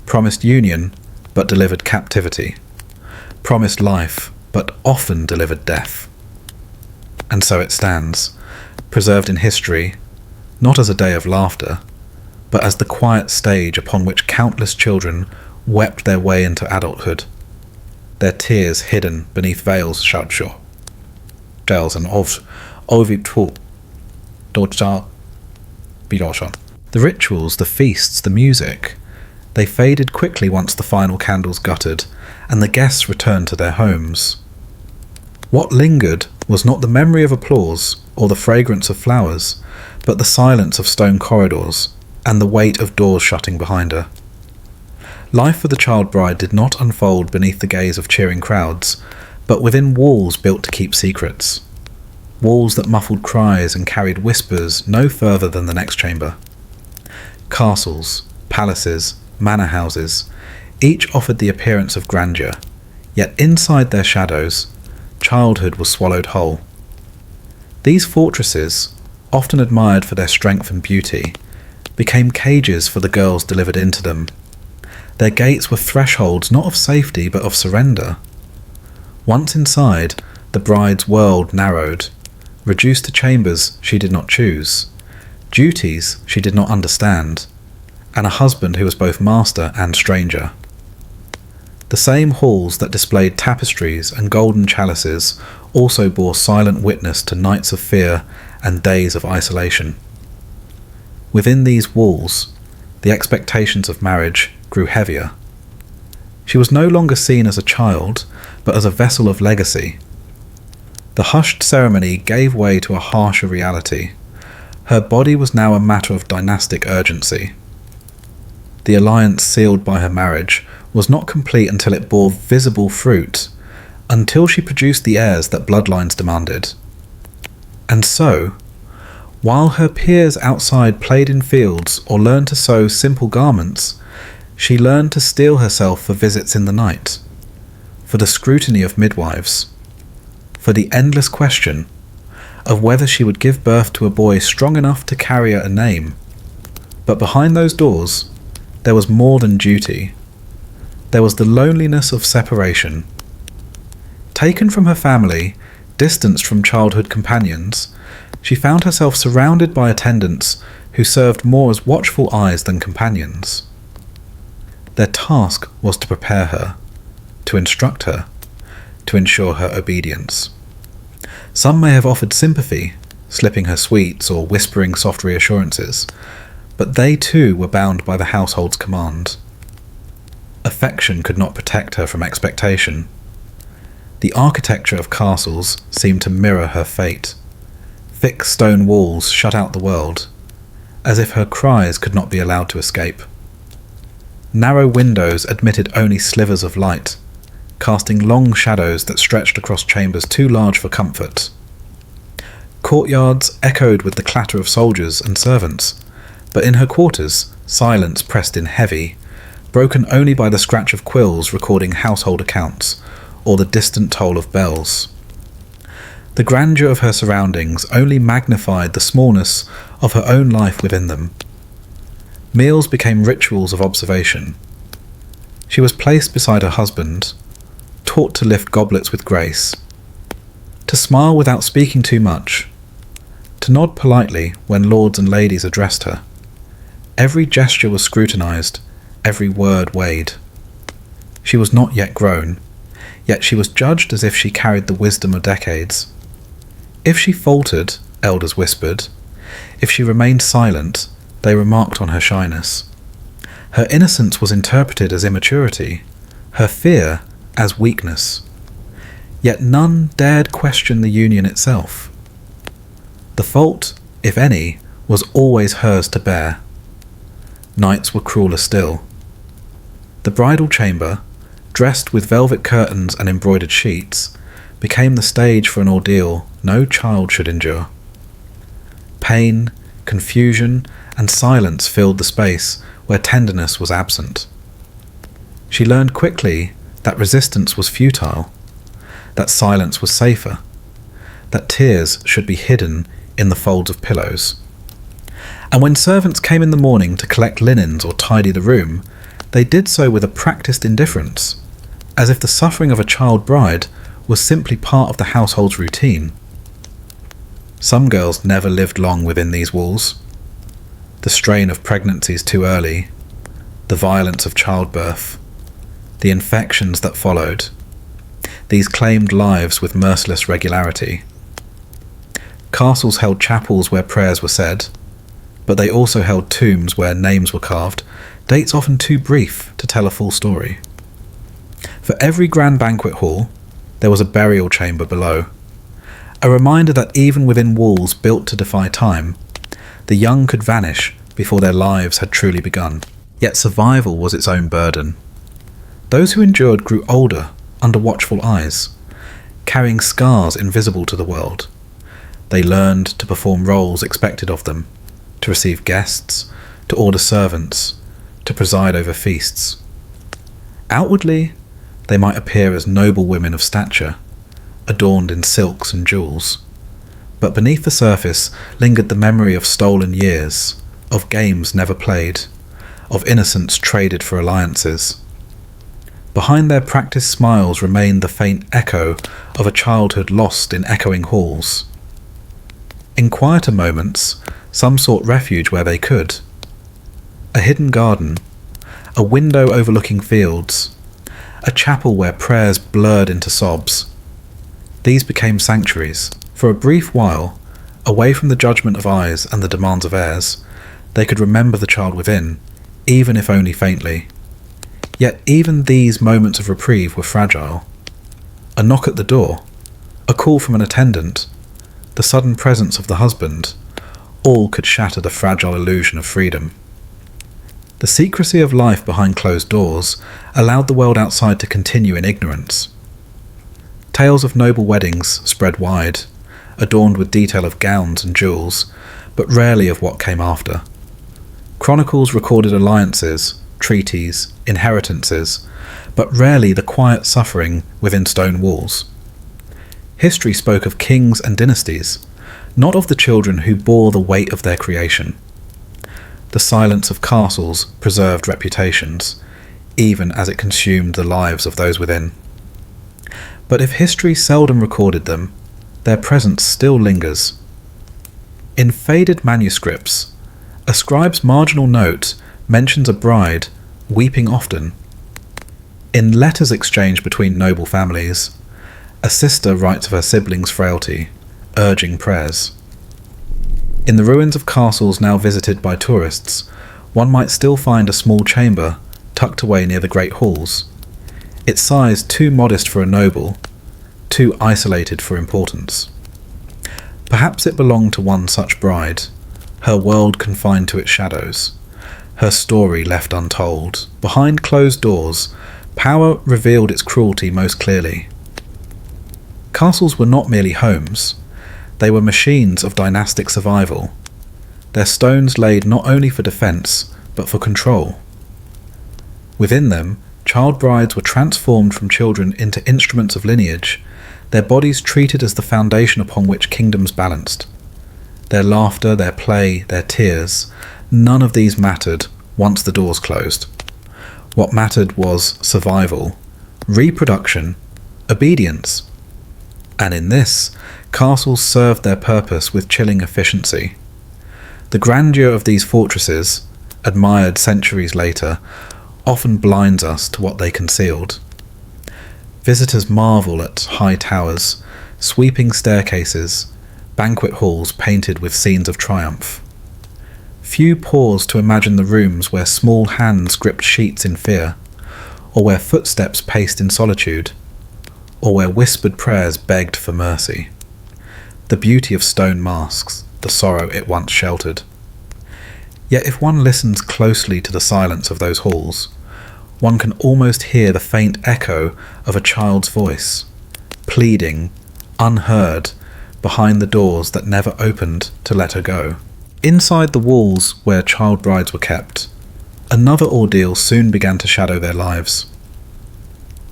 promised union, but delivered captivity, promised life, but often delivered death. And so it stands, preserved in history, not as a day of laughter, but as the quiet stage upon which countless children wept their way into adulthood, their tears hidden beneath veils shells and the rituals, the feasts, the music, they faded quickly once the final candles guttered and the guests returned to their homes. What lingered was not the memory of applause or the fragrance of flowers, but the silence of stone corridors and the weight of doors shutting behind her. Life for the child bride did not unfold beneath the gaze of cheering crowds, but within walls built to keep secrets. Walls that muffled cries and carried whispers no further than the next chamber. Castles, palaces, manor houses, each offered the appearance of grandeur, yet inside their shadows, childhood was swallowed whole. These fortresses, often admired for their strength and beauty, became cages for the girls delivered into them. Their gates were thresholds not of safety but of surrender. Once inside, the bride's world narrowed, reduced to chambers she did not choose, duties she did not understand, and a husband who was both master and stranger. The same halls that displayed tapestries and golden chalices also bore silent witness to nights of fear and days of isolation. Within these walls, the expectations of marriage grew heavier. She was no longer seen as a child, but as a vessel of legacy. The hushed ceremony gave way to a harsher reality. Her body was now a matter of dynastic urgency. The alliance sealed by her marriage was not complete until it bore visible fruit, until she produced the heirs that bloodlines demanded. And so, while her peers outside played in fields or learned to sew simple garments, she learned to steel herself for visits in the night, for the scrutiny of midwives, for the endless question of whether she would give birth to a boy strong enough to carry a name. But behind those doors, there was more than duty. There was the loneliness of separation. Taken from her family, distanced from childhood companions, she found herself surrounded by attendants who served more as watchful eyes than companions. Their task was to prepare her, to instruct her, to ensure her obedience. Some may have offered sympathy, slipping her sweets or whispering soft reassurances, but they too were bound by the household's command. Affection could not protect her from expectation. The architecture of castles seemed to mirror her fate. Thick stone walls shut out the world, as if her cries could not be allowed to escape. Narrow windows admitted only slivers of light, casting long shadows that stretched across chambers too large for comfort. Courtyards echoed with the clatter of soldiers and servants, but in her quarters, silence pressed in heavy, broken only by the scratch of quills recording household accounts, or the distant toll of bells. The grandeur of her surroundings only magnified the smallness of her own life within them. Meals became rituals of observation. She was placed beside her husband, taught to lift goblets with grace, to smile without speaking too much, to nod politely when lords and ladies addressed her. Every gesture was scrutinized, every word weighed. She was not yet grown, yet she was judged as if she carried the wisdom of decades. If she faltered, elders whispered. If she remained silent, they remarked on her shyness. Her innocence was interpreted as immaturity, her fear as weakness. Yet none dared question the union itself. The fault, if any, was always hers to bear. Nights were crueler still. The bridal chamber, dressed with velvet curtains and embroidered sheets, became the stage for an ordeal no child should endure. Pain, confusion, and silence filled the space where tenderness was absent. She learned quickly that resistance was futile, that silence was safer, that tears should be hidden in the folds of pillows. And when servants came in the morning to collect linens or tidy the room, they did so with a practiced indifference, as if the suffering of a child bride was simply part of the household's routine. Some girls never lived long within these walls. The strain of pregnancies too early, the violence of childbirth, the infections that followed, these claimed lives with merciless regularity. Castles held chapels where prayers were said, but they also held tombs where names were carved, dates often too brief to tell a full story. For every grand banquet hall, there was a burial chamber below. A reminder that even within walls built to defy time, the young could vanish before their lives had truly begun. Yet survival was its own burden. Those who endured grew older under watchful eyes, carrying scars invisible to the world. They learned to perform roles expected of them, to receive guests, to order servants, to preside over feasts. Outwardly, they might appear as noble women of stature, adorned in silks and jewels, but beneath the surface lingered the memory of stolen years, of games never played, of innocence traded for alliances. Behind their practiced smiles remained the faint echo of a childhood lost in echoing halls. In quieter moments, some sought refuge where they could. A hidden garden, a window overlooking fields, a chapel where prayers blurred into sobs. These became sanctuaries. For a brief while, away from the judgment of eyes and the demands of heirs, they could remember the child within, even if only faintly. Yet even these moments of reprieve were fragile. A knock at the door, a call from an attendant, the sudden presence of the husband, all could shatter the fragile illusion of freedom. The secrecy of life behind closed doors allowed the world outside to continue in ignorance. Tales of noble weddings spread wide, adorned with detail of gowns and jewels, but rarely of what came after. Chronicles recorded alliances, treaties, inheritances, but rarely the quiet suffering within stone walls. History spoke of kings and dynasties, not of the children who bore the weight of their creation. The silence of castles preserved reputations, even as it consumed the lives of those within. But if history seldom recorded them, their presence still lingers. In faded manuscripts, a scribe's marginal note mentions a bride weeping often. In letters exchanged between noble families, a sister writes of her siblings' frailty, urging prayers. In the ruins of castles now visited by tourists, one might still find a small chamber tucked away near the great halls, its size too modest for a noble, too isolated for importance. Perhaps it belonged to one such bride, her world confined to its shadows, her story left untold. Behind closed doors, power revealed its cruelty most clearly. Castles were not merely homes, they were machines of dynastic survival, their stones laid not only for defence, but for control. Within them, child brides were transformed from children into instruments of lineage, their bodies treated as the foundation upon which kingdoms balanced. Their laughter, their play, their tears, none of these mattered once the doors closed. What mattered was survival, reproduction, obedience. And in this, castles served their purpose with chilling efficiency. The grandeur of these fortresses, admired centuries later, often blinds us to what they concealed. Visitors marvel at high towers, sweeping staircases, banquet halls painted with scenes of triumph. Few pause to imagine the rooms where small hands gripped sheets in fear, or where footsteps paced in solitude, or where whispered prayers begged for mercy. The beauty of stone masks the sorrow it once sheltered. Yet if one listens closely to the silence of those halls, one can almost hear the faint echo of a child's voice, pleading, unheard, behind the doors that never opened to let her go. Inside the walls where child brides were kept, another ordeal soon began to shadow their lives.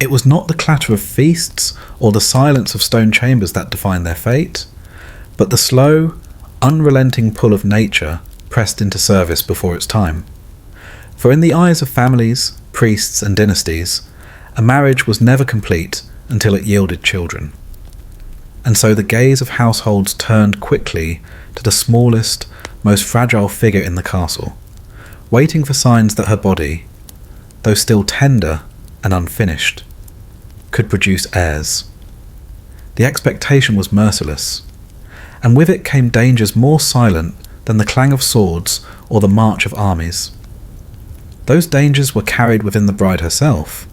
It was not the clatter of feasts or the silence of stone chambers that defined their fate, but the slow, unrelenting pull of nature pressed into service before its time. For in the eyes of families, priests and dynasties, a marriage was never complete until it yielded children. And so the gaze of households turned quickly to the smallest, most fragile figure in the castle, waiting for signs that her body, though still tender and unfinished, could produce heirs. The expectation was merciless, and with it came dangers more silent than the clang of swords or the march of armies. Those dangers were carried within the bride herself.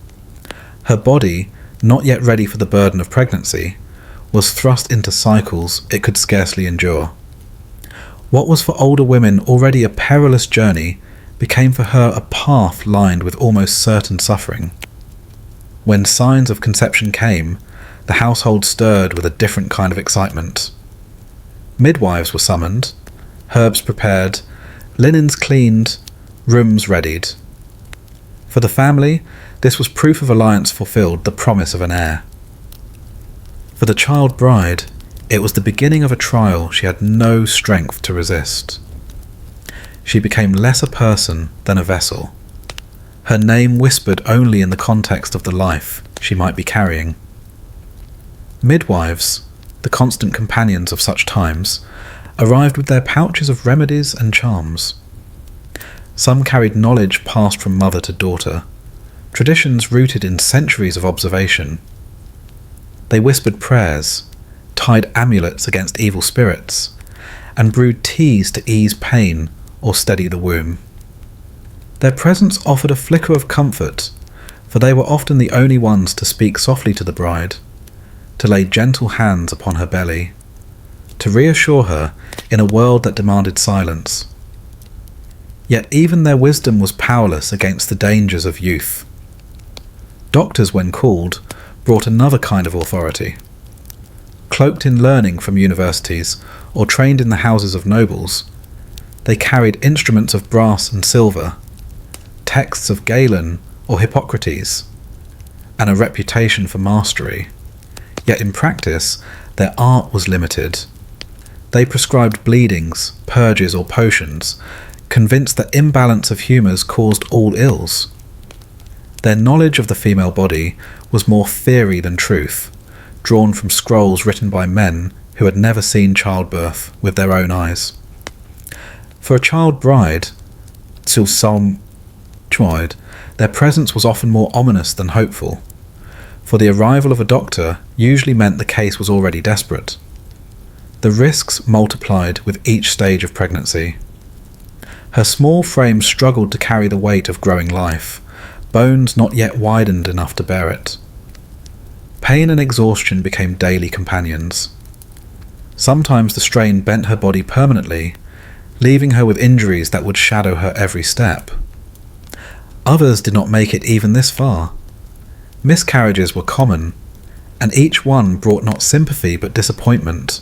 Her body, not yet ready for the burden of pregnancy, was thrust into cycles it could scarcely endure. What was for older women already a perilous journey became for her a path lined with almost certain suffering. When signs of conception came, the household stirred with a different kind of excitement. Midwives were summoned, herbs prepared, linens cleaned, rooms readied. For the family, this was proof of alliance fulfilled, the promise of an heir. For the child bride, it was the beginning of a trial she had no strength to resist. She became less a person than a vessel, her name whispered only in the context of the life she might be carrying. Midwives, the constant companions of such times, arrived with their pouches of remedies and charms. Some carried knowledge passed from mother to daughter, traditions rooted in centuries of observation. They whispered prayers, tied amulets against evil spirits, and brewed teas to ease pain or steady the womb. Their presence offered a flicker of comfort, for they were often the only ones to speak softly to the bride, to lay gentle hands upon her belly, to reassure her in a world that demanded silence. Yet even their wisdom was powerless against the dangers of youth. Doctors, when called, brought another kind of authority. Cloaked in learning from universities or trained in the houses of nobles, they carried instruments of brass and silver, texts of Galen or Hippocrates, and a reputation for mastery. Yet in practice, their art was limited. They prescribed bleedings, purges or potions, convinced that imbalance of humours caused all ills. Their knowledge of the female body was more theory than truth, drawn from scrolls written by men who had never seen childbirth with their own eyes. For a child bride, till some tried, their presence was often more ominous than hopeful, for the arrival of a doctor usually meant the case was already desperate. The risks multiplied with each stage of pregnancy. Her small frame struggled to carry the weight of growing life, bones not yet widened enough to bear it. Pain and exhaustion became daily companions. Sometimes the strain bent her body permanently, leaving her with injuries that would shadow her every step. Others did not make it even this far. Miscarriages were common, and each one brought not sympathy but disappointment,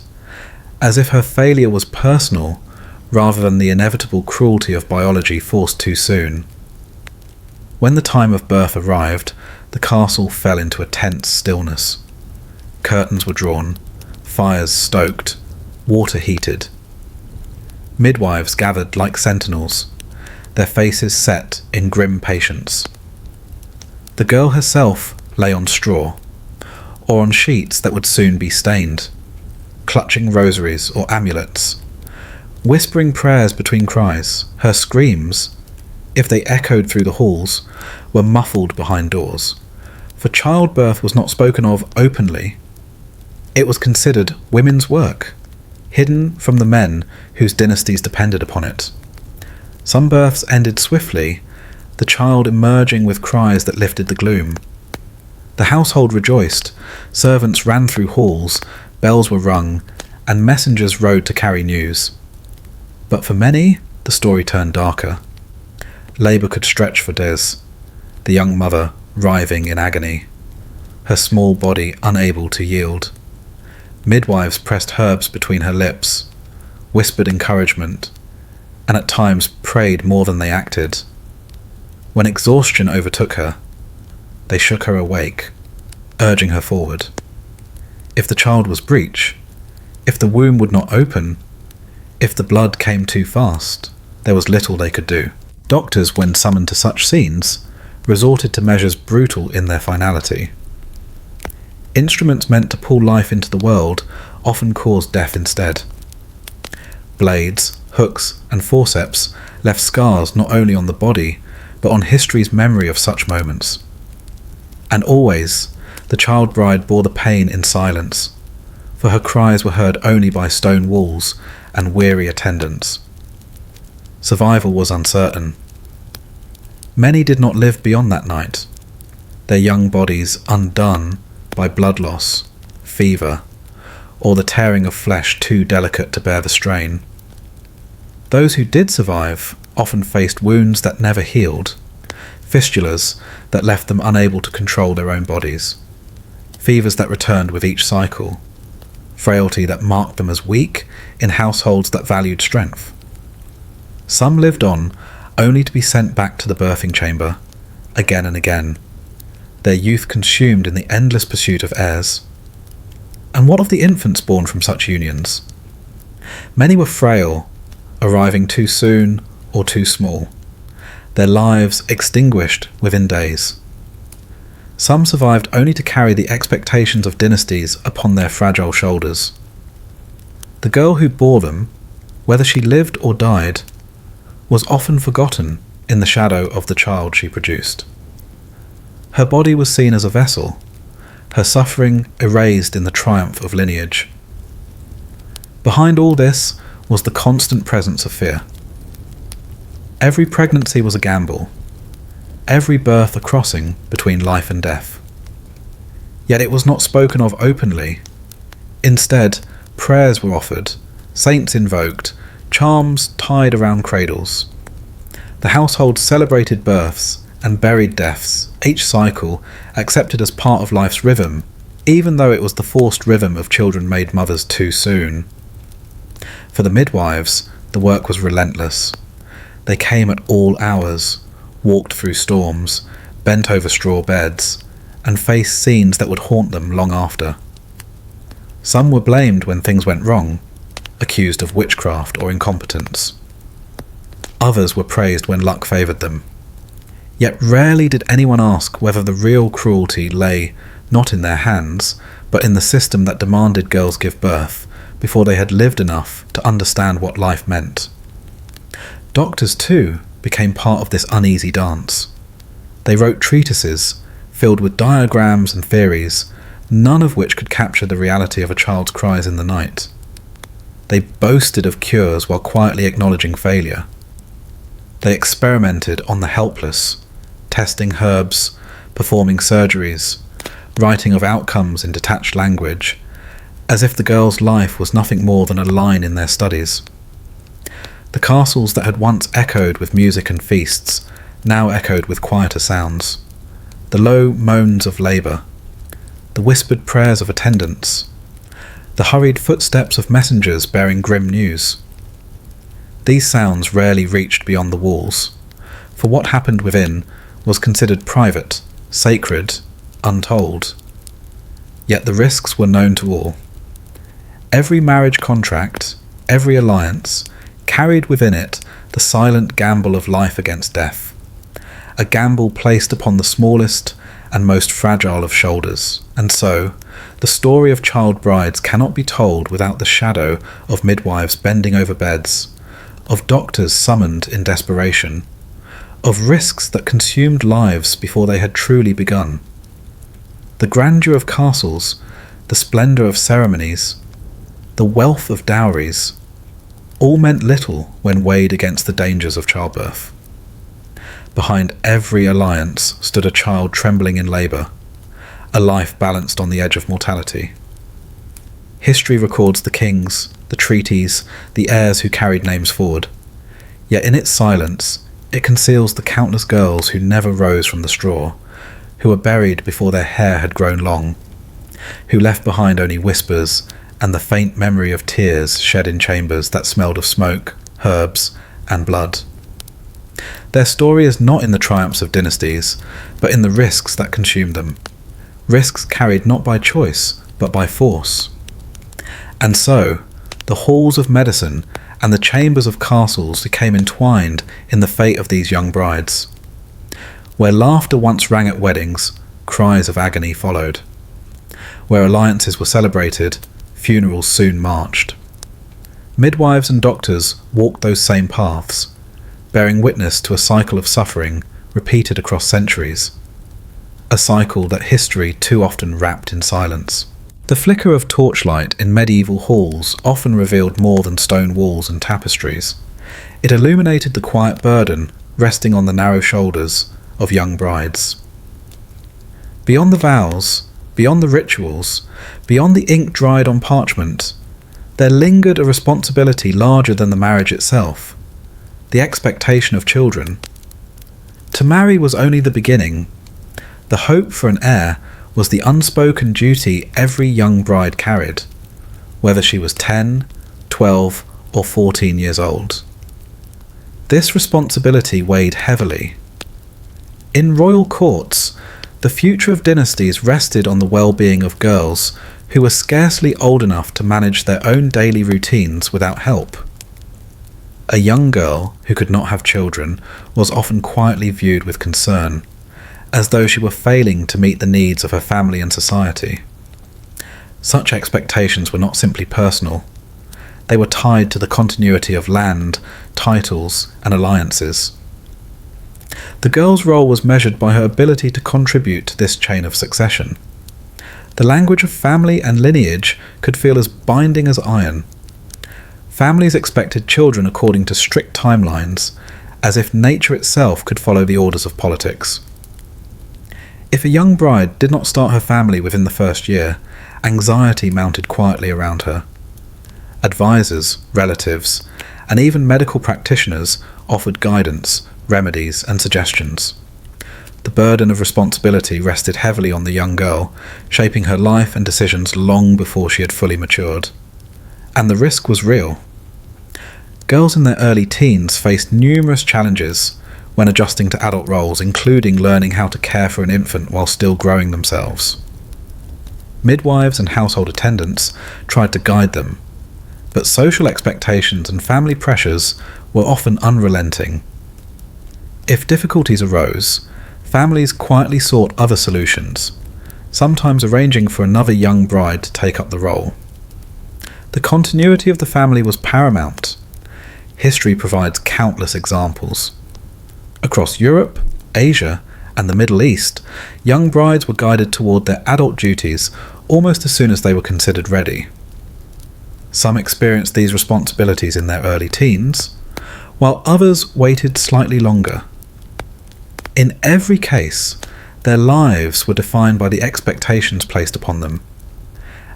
as if her failure was personal rather than the inevitable cruelty of biology forced too soon. When the time of birth arrived, the castle fell into a tense stillness. Curtains were drawn, fires stoked, water heated. Midwives gathered like sentinels, their faces set in grim patience. The girl herself lay on straw, or on sheets that would soon be stained, clutching rosaries or amulets, whispering prayers between cries. Her screams, if they echoed through the halls, were muffled behind doors, for childbirth was not spoken of openly. It was considered women's work, hidden from the men whose dynasties depended upon it. Some births ended swiftly, the child emerging with cries that lifted the gloom. The household rejoiced, servants ran through halls, bells were rung, and messengers rode to carry news. But for many, the story turned darker. Labour could stretch for days, the young mother writhing in agony, her small body unable to yield. Midwives pressed herbs between her lips, whispered encouragement, and at times prayed more than they acted. When exhaustion overtook her, they shook her awake, urging her forward. If the child was breech, if the womb would not open, if the blood came too fast, there was little they could do. Doctors, when summoned to such scenes, resorted to measures brutal in their finality. Instruments meant to pull life into the world often caused death instead. Blades, hooks, and forceps left scars not only on the body, but on history's memory of such moments. And always, the child bride bore the pain in silence, for her cries were heard only by stone walls and weary attendants. Survival was uncertain. Many did not live beyond that night, their young bodies undone by blood loss, fever, or the tearing of flesh too delicate to bear the strain. Those who did survive often faced wounds that never healed, fistulas that left them unable to control their own bodies, fevers that returned with each cycle, frailty that marked them as weak in households that valued strength. Some lived on only to be sent back to the birthing chamber, again and again, their youth consumed in the endless pursuit of heirs. And what of the infants born from such unions? Many were frail, arriving too soon or too small, their lives extinguished within days. Some survived only to carry the expectations of dynasties upon their fragile shoulders. The girl who bore them, whether she lived or died, was often forgotten in the shadow of the child she produced. Her body was seen as a vessel, her suffering erased in the triumph of lineage. Behind all this was the constant presence of fear. Every pregnancy was a gamble, every birth a crossing between life and death. Yet it was not spoken of openly. Instead, prayers were offered, saints invoked, charms tied around cradles. The household celebrated births and buried deaths, each cycle accepted as part of life's rhythm, even though it was the forced rhythm of children made mothers too soon. For the midwives, the work was relentless. They came at all hours, walked through storms, bent over straw beds, and faced scenes that would haunt them long after. Some were blamed when things went wrong, accused of witchcraft or incompetence. Others were praised when luck favoured them. Yet rarely did anyone ask whether the real cruelty lay not in their hands, but in the system that demanded girls give birth before they had lived enough to understand what life meant. Doctors, too, became part of this uneasy dance. They wrote treatises filled with diagrams and theories, none of which could capture the reality of a child's cries in the night. They boasted of cures while quietly acknowledging failure. They experimented on the helpless, testing herbs, performing surgeries, writing of outcomes in detached language, as if the girl's life was nothing more than a line in their studies. The castles that had once echoed with music and feasts now echoed with quieter sounds. The low moans of labour, the whispered prayers of attendants, the hurried footsteps of messengers bearing grim news. These sounds rarely reached beyond the walls, for what happened within was considered private, sacred, untold. Yet the risks were known to all. Every marriage contract, every alliance, carried within it the silent gamble of life against death, a gamble placed upon the smallest and most fragile of shoulders. And so, the story of child brides cannot be told without the shadow of midwives bending over beds, of doctors summoned in desperation, of risks that consumed lives before they had truly begun. The grandeur of castles, the splendour of ceremonies, the wealth of dowries, all meant little when weighed against the dangers of childbirth. Behind every alliance stood a child trembling in labour, a life balanced on the edge of mortality. History records the kings, the treaties, the heirs who carried names forward, yet in its silence it conceals the countless girls who never rose from the straw, who were buried before their hair had grown long, who left behind only whispers and the faint memory of tears shed in chambers that smelled of smoke, herbs, and blood. Their story is not in the triumphs of dynasties, but in the risks that consumed them, risks carried not by choice, but by force. And so, the halls of medicine and the chambers of castles became entwined in the fate of these young brides. Where laughter once rang at weddings, cries of agony followed. Where alliances were celebrated, funerals soon marched. Midwives and doctors walked those same paths, bearing witness to a cycle of suffering repeated across centuries, a cycle that history too often wrapped in silence. The flicker of torchlight in medieval halls often revealed more than stone walls and tapestries. It illuminated the quiet burden resting on the narrow shoulders of young brides. Beyond the vows, beyond the rituals, beyond the ink dried on parchment, there lingered a responsibility larger than the marriage itself, the expectation of children. To marry was only the beginning. The hope for an heir was the unspoken duty every young bride carried, whether she was 10, 12, or 14 years old. This responsibility weighed heavily. In royal courts, the future of dynasties rested on the well-being of girls who were scarcely old enough to manage their own daily routines without help. A young girl who could not have children was often quietly viewed with concern, as though she were failing to meet the needs of her family and society. Such expectations were not simply personal. They were tied to the continuity of land, titles, and alliances. The girl's role was measured by her ability to contribute to this chain of succession. The language of family and lineage could feel as binding as iron. Families expected children according to strict timelines, as if nature itself could follow the orders of politics. If a young bride did not start her family within the first year, anxiety mounted quietly around her. Advisors, relatives, and even medical practitioners offered guidance, remedies, and suggestions. The burden of responsibility rested heavily on the young girl, shaping her life and decisions long before she had fully matured. And the risk was real. Girls in their early teens faced numerous challenges when adjusting to adult roles, including learning how to care for an infant while still growing themselves. Midwives and household attendants tried to guide them, but social expectations and family pressures were often unrelenting. If difficulties arose, families quietly sought other solutions, sometimes arranging for another young bride to take up the role. The continuity of the family was paramount. History provides countless examples. Across Europe, Asia, and the Middle East, young brides were guided toward their adult duties almost as soon as they were considered ready. Some experienced these responsibilities in their early teens, while others waited slightly longer. In every case, their lives were defined by the expectations placed upon them,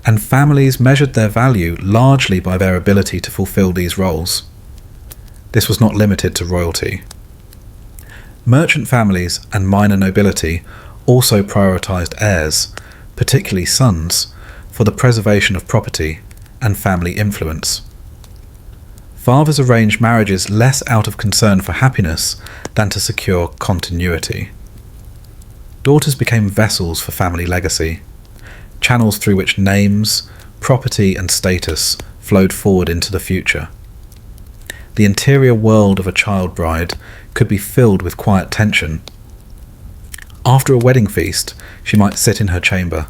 and families measured their value largely by their ability to fulfill these roles. This was not limited to royalty. Merchant families and minor nobility also prioritized heirs, particularly sons, for the preservation of property and family influence. Fathers arranged marriages less out of concern for happiness than to secure continuity. Daughters became vessels for family legacy, channels through which names, property, and status flowed forward into the future. The interior world of a child bride could be filled with quiet tension. After a wedding feast, she might sit in her chamber,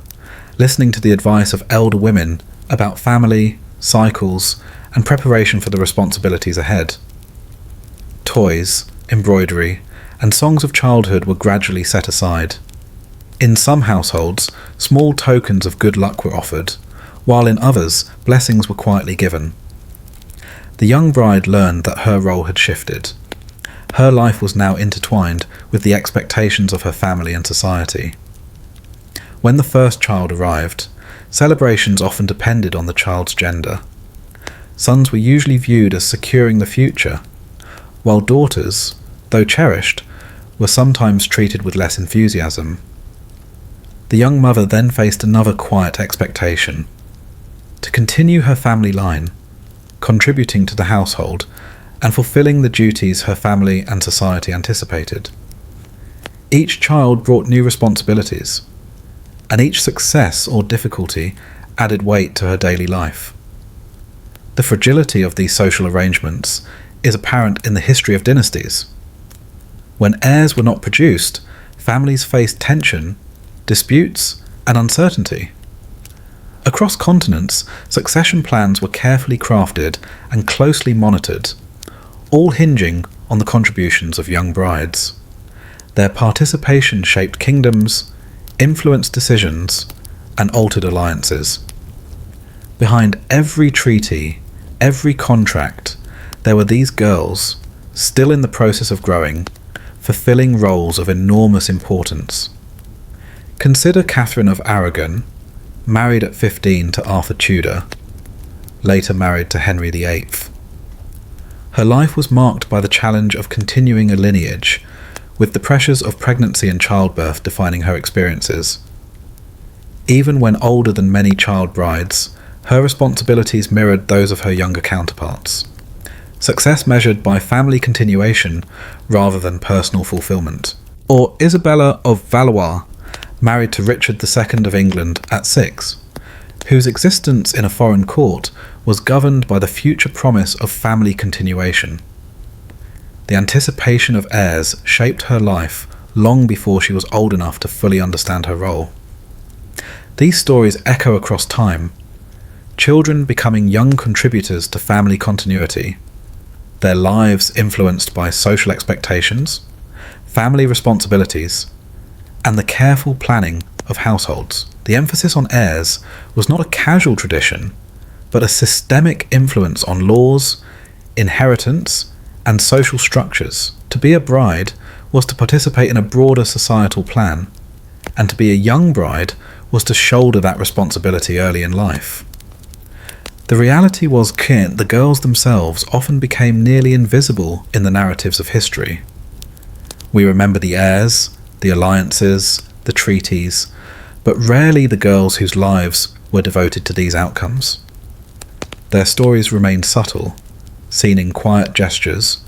listening to the advice of elder women about family, cycles, and preparation for the responsibilities ahead. Toys, embroidery, and songs of childhood were gradually set aside. In some households, small tokens of good luck were offered, while in others, blessings were quietly given. The young bride learned that her role had shifted. Her life was now intertwined with the expectations of her family and society. When the first child arrived, celebrations often depended on the child's gender. Sons were usually viewed as securing the future, while daughters, though cherished, were sometimes treated with less enthusiasm. The young mother then faced another quiet expectation: to continue her family line, contributing to the household, and fulfilling the duties her family and society anticipated. Each child brought new responsibilities, and each success or difficulty added weight to her daily life. The fragility of these social arrangements is apparent in the history of dynasties. When heirs were not produced, families faced tension, disputes, and uncertainty. Across continents, succession plans were carefully crafted and closely monitored, all hinging on the contributions of young brides. Their participation shaped kingdoms, influenced decisions, and altered alliances. Behind every treaty, every contract, there were these girls, still in the process of growing, fulfilling roles of enormous importance. Consider Catherine of Aragon, married at 15 to Arthur Tudor, later married to Henry VIII. Her life was marked by the challenge of continuing a lineage, with the pressures of pregnancy and childbirth defining her experiences. Even when older than many child brides, her responsibilities mirrored those of her younger counterparts. Success measured by family continuation rather than personal fulfillment. Or Isabella of Valois, married to Richard II of England at 6, whose existence in a foreign court was governed by the future promise of family continuation. The anticipation of heirs shaped her life long before she was old enough to fully understand her role. These stories echo across time, children becoming young contributors to family continuity, their lives influenced by social expectations, family responsibilities, and the careful planning of households. The emphasis on heirs was not a casual tradition, but a systemic influence on laws, inheritance, and social structures. To be a bride was to participate in a broader societal plan, and to be a young bride was to shoulder that responsibility early in life. The reality was that the girls themselves often became nearly invisible in the narratives of history. We remember the heirs, the alliances, the treaties, but rarely the girls whose lives were devoted to these outcomes. Their stories remain subtle, seen in quiet gestures,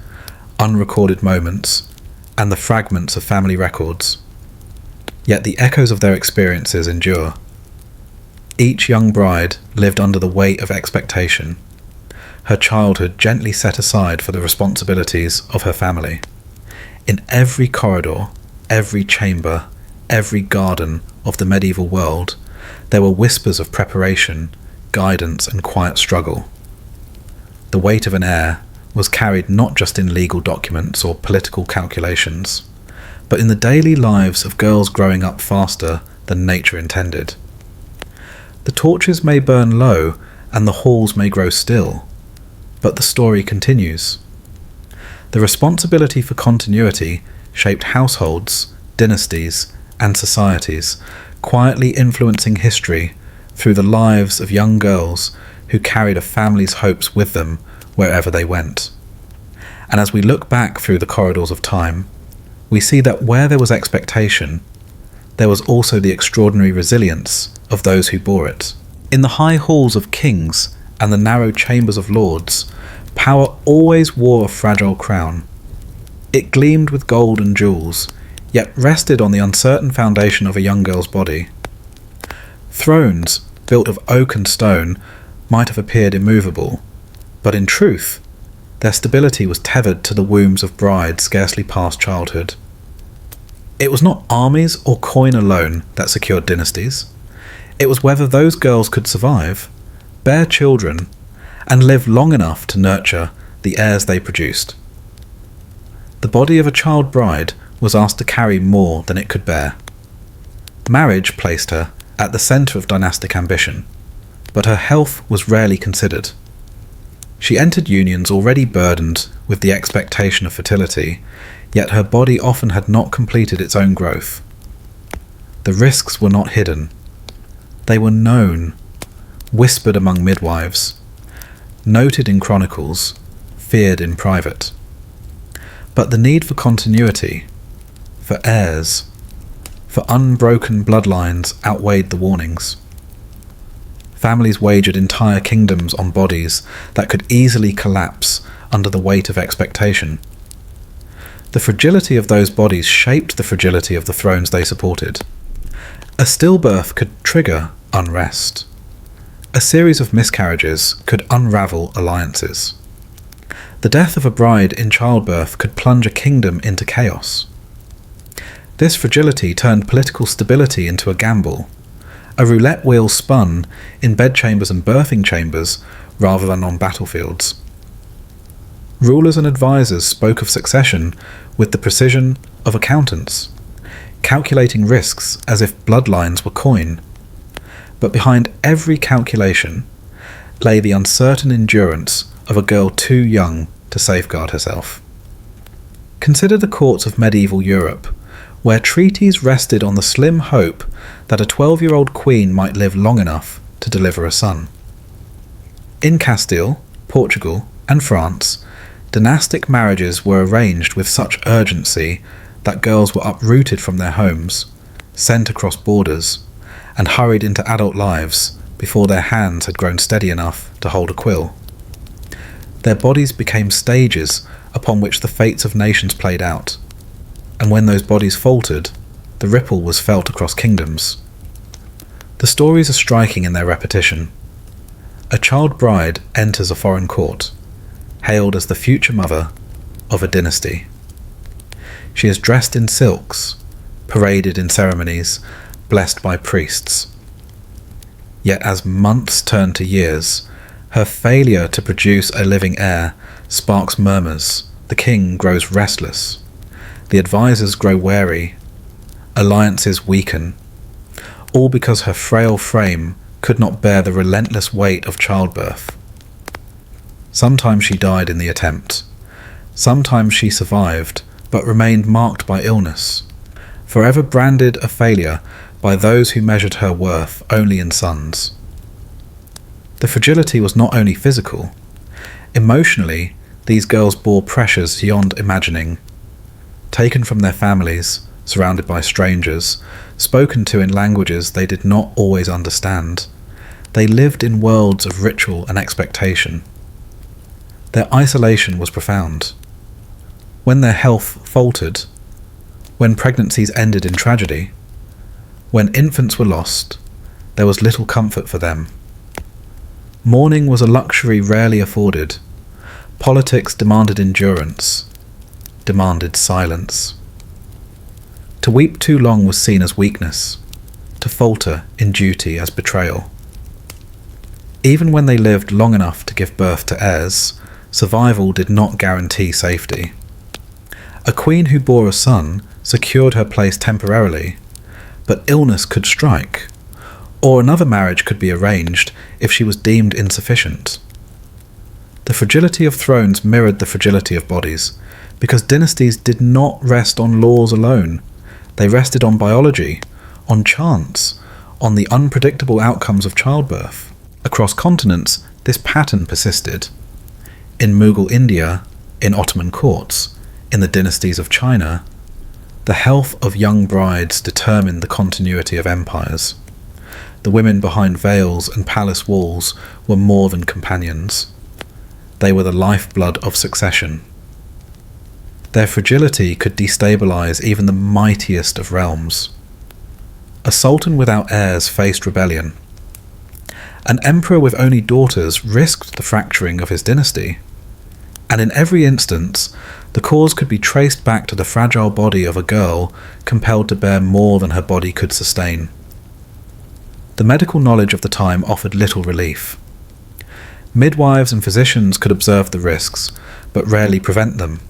unrecorded moments, and the fragments of family records. Yet the echoes of their experiences endure. Each young bride lived under the weight of expectation, her childhood gently set aside for the responsibilities of her family. In every corridor, every chamber, every garden of the medieval world, there were whispers of preparation, guidance, and quiet struggle. The weight of an heir was carried not just in legal documents or political calculations, but in the daily lives of girls growing up faster than nature intended. The torches may burn low and the halls may grow still, but the story continues. The responsibility for continuity shaped households, dynasties, and societies, quietly influencing history through the lives of young girls who carried a family's hopes with them wherever they went. And as we look back through the corridors of time, we see that where there was expectation, there was also the extraordinary resilience of those who bore it. In the high halls of kings and the narrow chambers of lords, power always wore a fragile crown. It gleamed with gold and jewels, yet rested on the uncertain foundation of a young girl's body. Thrones, built of oak and stone, might have appeared immovable, but in truth, their stability was tethered to the wombs of brides scarcely past childhood. It was not armies or coin alone that secured dynasties. It was whether those girls could survive, bear children, and live long enough to nurture the heirs they produced. The body of a child bride was asked to carry more than it could bear. Marriage placed her at the centre of dynastic ambition, but her health was rarely considered. She entered unions already burdened with the expectation of fertility, yet her body often had not completed its own growth. The risks were not hidden. They were known, whispered among midwives, noted in chronicles, feared in private. But the need for continuity, for heirs, for unbroken bloodlines outweighed the warnings. Families wagered entire kingdoms on bodies that could easily collapse under the weight of expectation. The fragility of those bodies shaped the fragility of the thrones they supported. A stillbirth could trigger unrest. A series of miscarriages could unravel alliances. The death of a bride in childbirth could plunge a kingdom into chaos. This fragility turned political stability into a gamble. A roulette wheel spun in bedchambers and birthing chambers rather than on battlefields. Rulers and advisors spoke of succession with the precision of accountants, calculating risks as if bloodlines were coin. But behind every calculation lay the uncertain endurance of a girl too young to safeguard herself. Consider the courts of medieval Europe, where treaties rested on the slim hope that a 12-year-old queen might live long enough to deliver a son. In Castile, Portugal, and France, dynastic marriages were arranged with such urgency that girls were uprooted from their homes, sent across borders, and hurried into adult lives before their hands had grown steady enough to hold a quill. Their bodies became stages upon which the fates of nations played out, and when those bodies faltered, the ripple was felt across kingdoms. The stories are striking in their repetition. A child bride enters a foreign court, hailed as the future mother of a dynasty. She is dressed in silks, paraded in ceremonies, blessed by priests. Yet as months turn to years, her failure to produce a living heir sparks murmurs. The king grows restless. The advisors grow wary. Alliances weaken. All because her frail frame could not bear the relentless weight of childbirth. Sometimes she died in the attempt. Sometimes she survived, but remained marked by illness, forever branded a failure by those who measured her worth only in sons. The fragility was not only physical. Emotionally, these girls bore pressures beyond imagining. Taken from their families, surrounded by strangers, spoken to in languages they did not always understand, they lived in worlds of ritual and expectation. Their isolation was profound. When their health faltered, when pregnancies ended in tragedy, when infants were lost, there was little comfort for them. Mourning was a luxury rarely afforded. Politics demanded endurance, demanded silence. To weep too long was seen as weakness, to falter in duty as betrayal. Even when they lived long enough to give birth to heirs, survival did not guarantee safety. A queen who bore a son secured her place temporarily, but illness could strike, or another marriage could be arranged if she was deemed insufficient. The fragility of thrones mirrored the fragility of bodies, because dynasties did not rest on laws alone. They rested on biology, on chance, on the unpredictable outcomes of childbirth. Across continents, this pattern persisted. In Mughal India, in Ottoman courts, in the dynasties of China, the health of young brides determined the continuity of empires. The women behind veils and palace walls were more than companions. They were the lifeblood of succession. Their fragility could destabilize even the mightiest of realms. A sultan without heirs faced rebellion. An emperor with only daughters risked the fracturing of his dynasty. And in every instance, the cause could be traced back to the fragile body of a girl compelled to bear more than her body could sustain. The medical knowledge of the time offered little relief. Midwives and physicians could observe the risks, but rarely prevent them.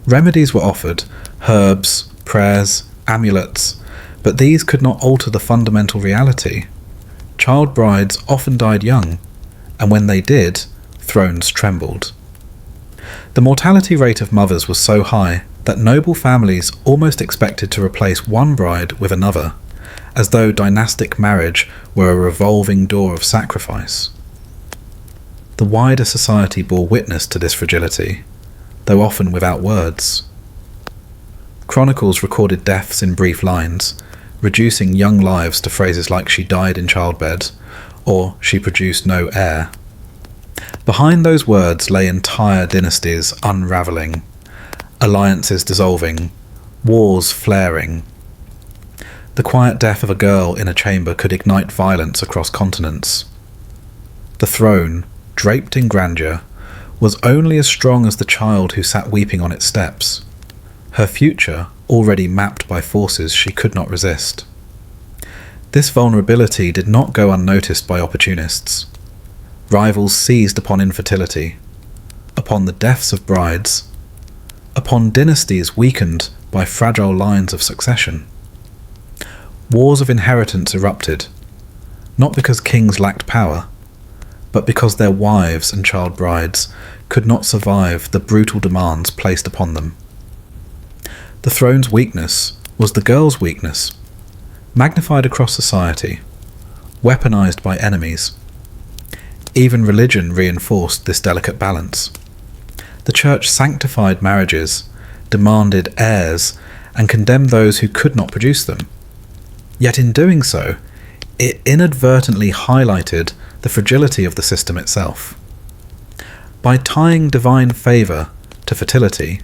Remedies were offered, herbs, prayers, amulets, but these could not alter the fundamental reality. Child brides often died young, and when they did, thrones trembled. The mortality rate of mothers was so high that noble families almost expected to replace one bride with another, as though dynastic marriage were a revolving door of sacrifice. The wider society bore witness to this fragility, though often without words. Chronicles recorded deaths in brief lines, reducing young lives to phrases like "she died in childbed" or "she produced no heir." Behind those words lay entire dynasties unravelling, alliances dissolving, wars flaring. The quiet death of a girl in a chamber could ignite violence across continents. The throne, draped in grandeur, was only as strong as the child who sat weeping on its steps, her future already mapped by forces she could not resist. This vulnerability did not go unnoticed by opportunists. Rivals seized upon infertility, upon the deaths of brides, upon dynasties weakened by fragile lines of succession. Wars of inheritance erupted, not because kings lacked power, but because their wives and child brides could not survive the brutal demands placed upon them. The throne's weakness was the girl's weakness, magnified across society, weaponized by enemies. Even religion reinforced this delicate balance. The church sanctified marriages, demanded heirs, and condemned those who could not produce them. Yet in doing so, it inadvertently highlighted the fragility of the system itself. By tying divine favour to fertility,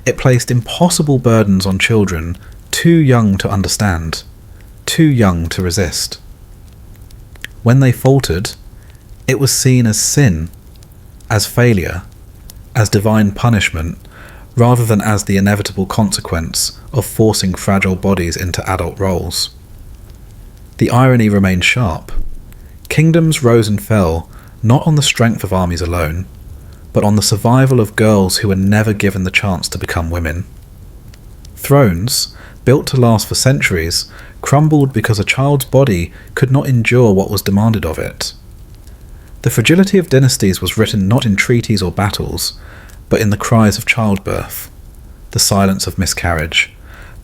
it placed impossible burdens on children too young to understand, too young to resist. When they faltered, it was seen as sin, as failure, as divine punishment, rather than as the inevitable consequence of forcing fragile bodies into adult roles. The irony remained sharp. Kingdoms rose and fell not on the strength of armies alone, but on the survival of girls who were never given the chance to become women. Thrones, built to last for centuries, crumbled because a child's body could not endure what was demanded of it. The fragility of dynasties was written not in treaties or battles, but in the cries of childbirth, the silence of miscarriage,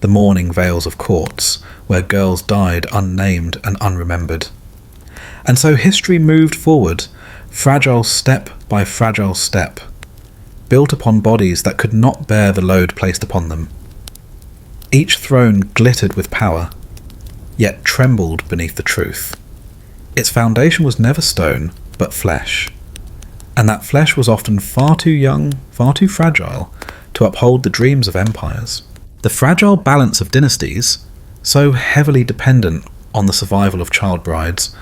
the mourning veils of courts, where girls died unnamed and unremembered. And so history moved forward, fragile step by fragile step, built upon bodies that could not bear the load placed upon them. Each throne glittered with power, yet trembled beneath the truth. Its foundation was never stone, but flesh, and that flesh was often far too young, far too fragile, to uphold the dreams of empires. The fragile balance of dynasties, so heavily dependent on the survival of child brides,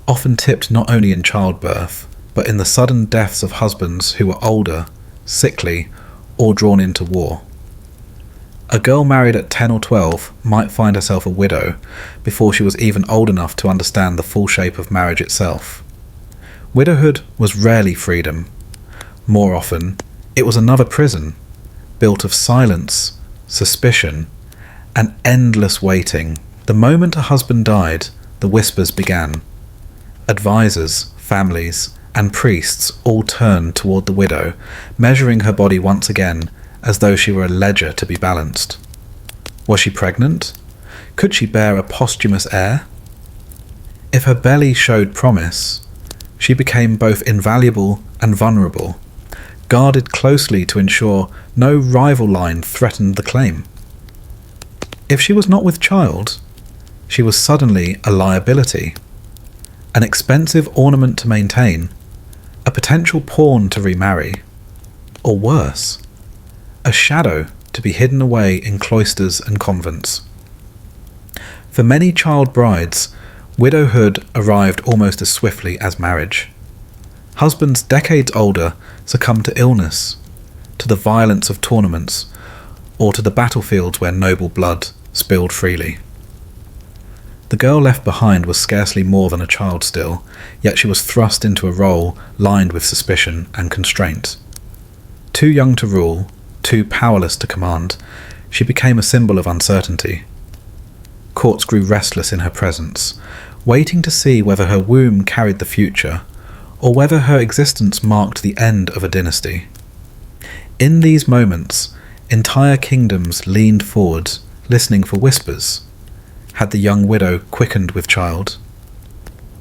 often tipped not only in childbirth, but in the sudden deaths of husbands who were older, sickly, or drawn into war. A girl married at 10 or 12 might find herself a widow before she was even old enough to understand the full shape of marriage itself. Widowhood was rarely freedom. More often, it was another prison, built of silence, suspicion, and endless waiting. The moment a husband died, the whispers began. Advisors, families, and priests all turned toward the widow, measuring her body once again as though she were a ledger to be balanced. Was she pregnant? Could she bear a posthumous heir? If her belly showed promise, she became both invaluable and vulnerable, guarded closely to ensure no rival line threatened the claim. If she was not with child, she was suddenly a liability, an expensive ornament to maintain, a potential pawn to remarry, or worse, a shadow to be hidden away in cloisters and convents. For many child brides, widowhood arrived almost as swiftly as marriage. Husbands decades older succumbed to illness, to the violence of tournaments, or to the battlefields where noble blood spilled freely. The girl left behind was scarcely more than a child still, yet she was thrust into a role lined with suspicion and constraint. Too young to rule, too powerless to command, she became a symbol of uncertainty. Courts grew restless in her presence, waiting to see whether her womb carried the future, or whether her existence marked the end of a dynasty. In these moments, entire kingdoms leaned forward, listening for whispers. Had the young widow quickened with child?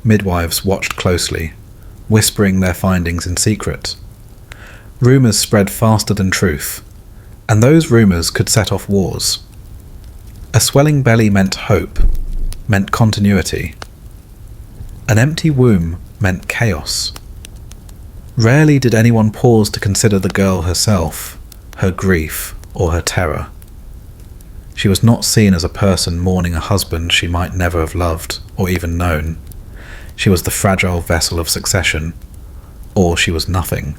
Midwives watched closely, whispering their findings in secret. Rumours spread faster than truth, and those rumours could set off wars. A swelling belly meant hope, meant continuity. An empty womb meant chaos. Rarely did anyone pause to consider the girl herself, her grief, or her terror. She was not seen as a person mourning a husband she might never have loved or even known. She was the fragile vessel of succession, or she was nothing.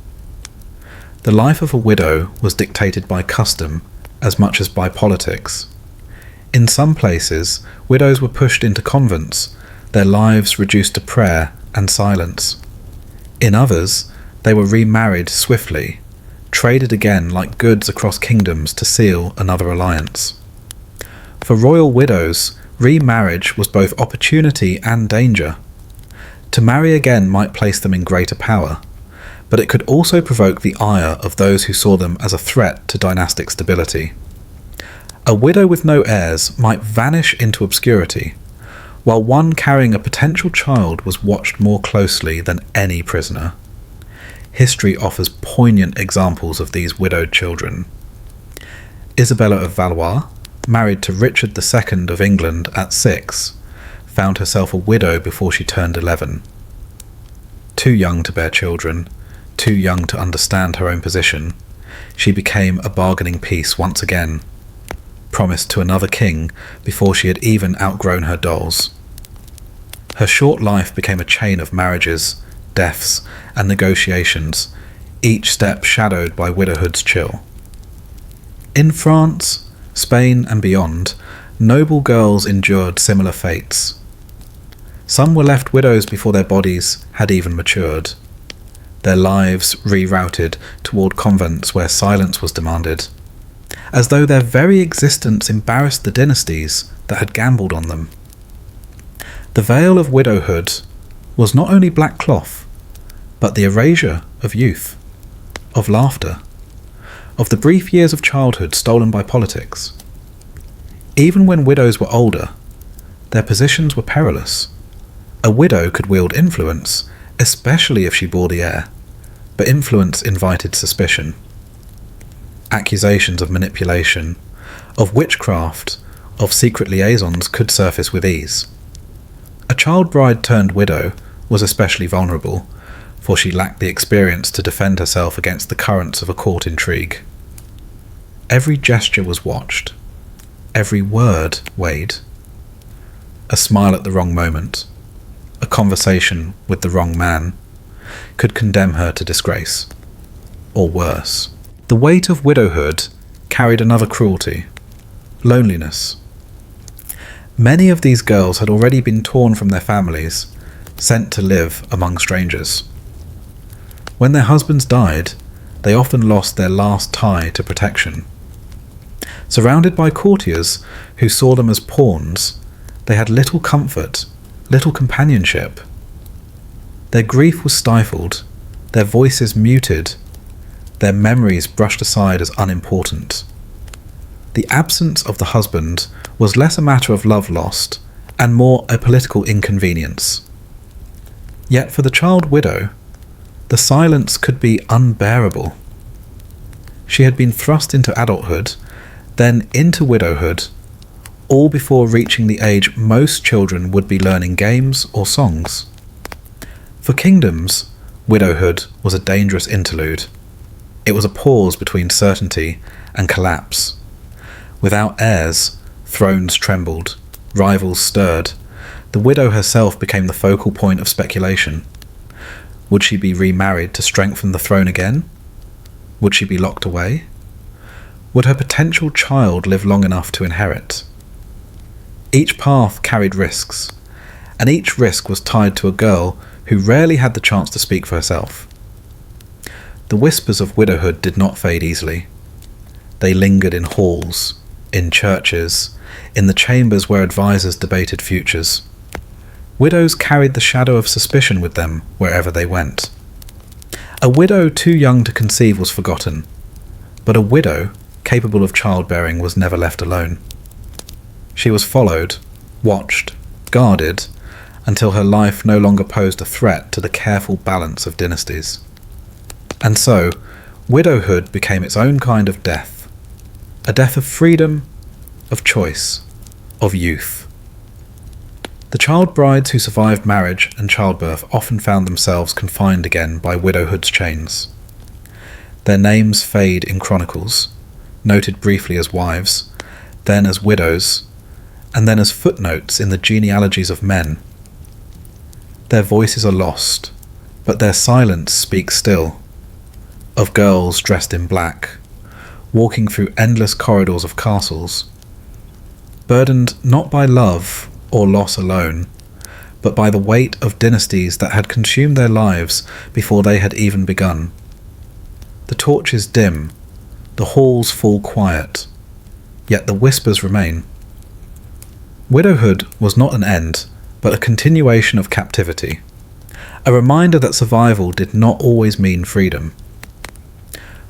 The life of a widow was dictated by custom as much as by politics. In some places, widows were pushed into convents, their lives reduced to prayer and silence. In others, they were remarried swiftly, traded again like goods across kingdoms to seal another alliance. For royal widows, remarriage was both opportunity and danger. To marry again might place them in greater power, but it could also provoke the ire of those who saw them as a threat to dynastic stability. A widow with no heirs might vanish into obscurity, while one carrying a potential child was watched more closely than any prisoner. History offers poignant examples of these widowed children. Isabella of Valois, married to Richard II of England at 6, found herself a widow before she turned 11. Too young to bear children, too young to understand her own position, she became a bargaining piece once again, promised to another king before she had even outgrown her dolls. Her short life became a chain of marriages, deaths, and negotiations, each step shadowed by widowhood's chill. In France, Spain, and beyond, noble girls endured similar fates. Some were left widows before their bodies had even matured, their lives rerouted toward convents where silence was demanded, as though their very existence embarrassed the dynasties that had gambled on them. The veil of widowhood was not only black cloth, but the erasure of youth, of laughter, of the brief years of childhood stolen by politics. Even when widows were older, their positions were perilous. A widow could wield influence, especially if she bore the heir, but influence invited suspicion. Accusations of manipulation, of witchcraft, of secret liaisons could surface with ease. A child bride turned widow was especially vulnerable, for she lacked the experience to defend herself against the currents of a court intrigue. Every gesture was watched, every word weighed. A smile at the wrong moment, a conversation with the wrong man, could condemn her to disgrace, or worse. The weight of widowhood carried another cruelty: loneliness. Many of these girls had already been torn from their families, sent to live among strangers. When their husbands died, they often lost their last tie to protection. Surrounded by courtiers who saw them as pawns, they had little comfort, little companionship. Their grief was stifled, their voices muted, their memories brushed aside as unimportant. The absence of the husband was less a matter of love lost and more a political inconvenience. Yet for the child widow, the silence could be unbearable. She had been thrust into adulthood, then into widowhood, all before reaching the age most children would be learning games or songs. For kingdoms, widowhood was a dangerous interlude. It was a pause between certainty and collapse. Without heirs, thrones trembled, rivals stirred. The widow herself became the focal point of speculation. Would she be remarried to strengthen the throne again? Would she be locked away? Would her potential child live long enough to inherit? Each path carried risks, and each risk was tied to a girl who rarely had the chance to speak for herself. The whispers of widowhood did not fade easily. They lingered in halls, in churches, in the chambers where advisors debated futures. Widows carried the shadow of suspicion with them wherever they went. A widow too young to conceive was forgotten, but a widow capable of childbearing was never left alone. She was followed, watched, guarded, until her life no longer posed a threat to the careful balance of dynasties. And so, widowhood became its own kind of death, a death of freedom, of choice, of youth. The child brides who survived marriage and childbirth often found themselves confined again by widowhood's chains. Their names fade in chronicles, noted briefly as wives, then as widows, and then as footnotes in the genealogies of men. Their voices are lost, but their silence speaks still, of girls dressed in black, walking through endless corridors of castles, burdened not by love or loss alone, but by the weight of dynasties that had consumed their lives before they had even begun. The torches dim, the halls fall quiet, yet the whispers remain. Widowhood was not an end, but a continuation of captivity, a reminder that survival did not always mean freedom.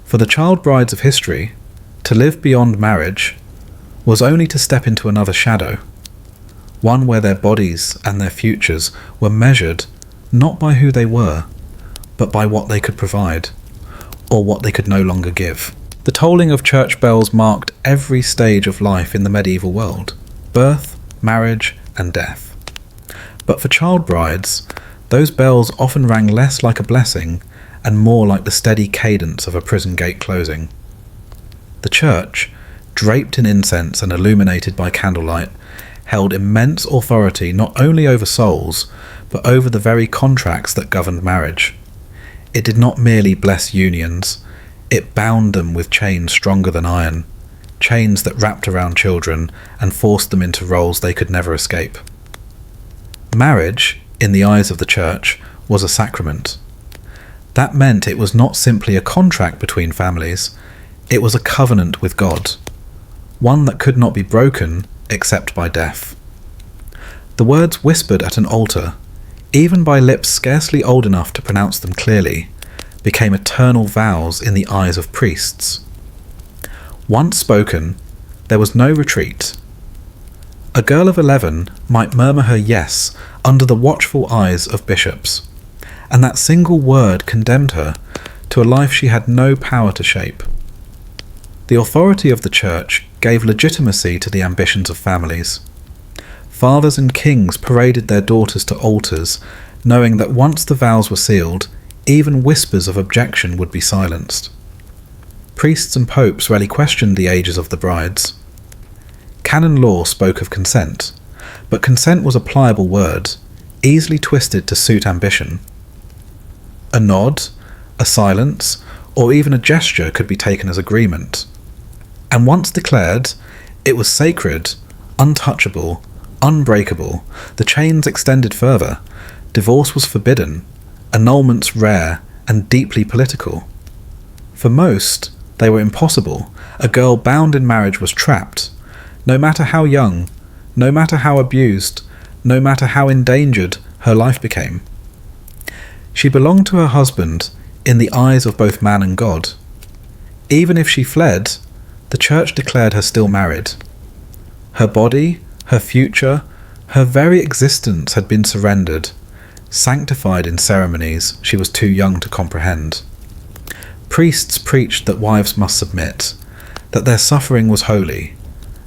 For the child brides of history, to live beyond marriage was only to step into another shadow, one where their bodies and their futures were measured not by who they were, but by what they could provide, or what they could no longer give. The tolling of church bells marked every stage of life in the medieval world: birth, marriage, and death. But for child brides, those bells often rang less like a blessing and more like the steady cadence of a prison gate closing. The church, draped in incense and illuminated by candlelight, held immense authority not only over souls, but over the very contracts that governed marriage. It did not merely bless unions, it bound them with chains stronger than iron, chains that wrapped around children and forced them into roles they could never escape. Marriage, in the eyes of the church, was a sacrament. That meant it was not simply a contract between families, it was a covenant with God, one that could not be broken except by death. The words whispered at an altar, even by lips scarcely old enough to pronounce them clearly, became eternal vows in the eyes of priests. Once spoken, there was no retreat. A girl of 11 might murmur her yes under the watchful eyes of bishops, and that single word condemned her to a life she had no power to shape. The authority of the church gave legitimacy to the ambitions of families. Fathers and kings paraded their daughters to altars, knowing that once the vows were sealed, even whispers of objection would be silenced. Priests and popes rarely questioned the ages of the brides. Canon law spoke of consent, but consent was a pliable word, easily twisted to suit ambition. A nod, a silence, or even a gesture could be taken as agreement. And once declared, it was sacred, untouchable, unbreakable. The chains extended further. Divorce was forbidden, annulments rare and deeply political. For most, they were impossible. A girl bound in marriage was trapped. No matter how young, no matter how abused, no matter how endangered her life became. She belonged to her husband in the eyes of both man and God. Even if she fled, the church declared her still married. Her body, her future, her very existence had been surrendered, sanctified in ceremonies she was too young to comprehend. Priests preached that wives must submit, that their suffering was holy,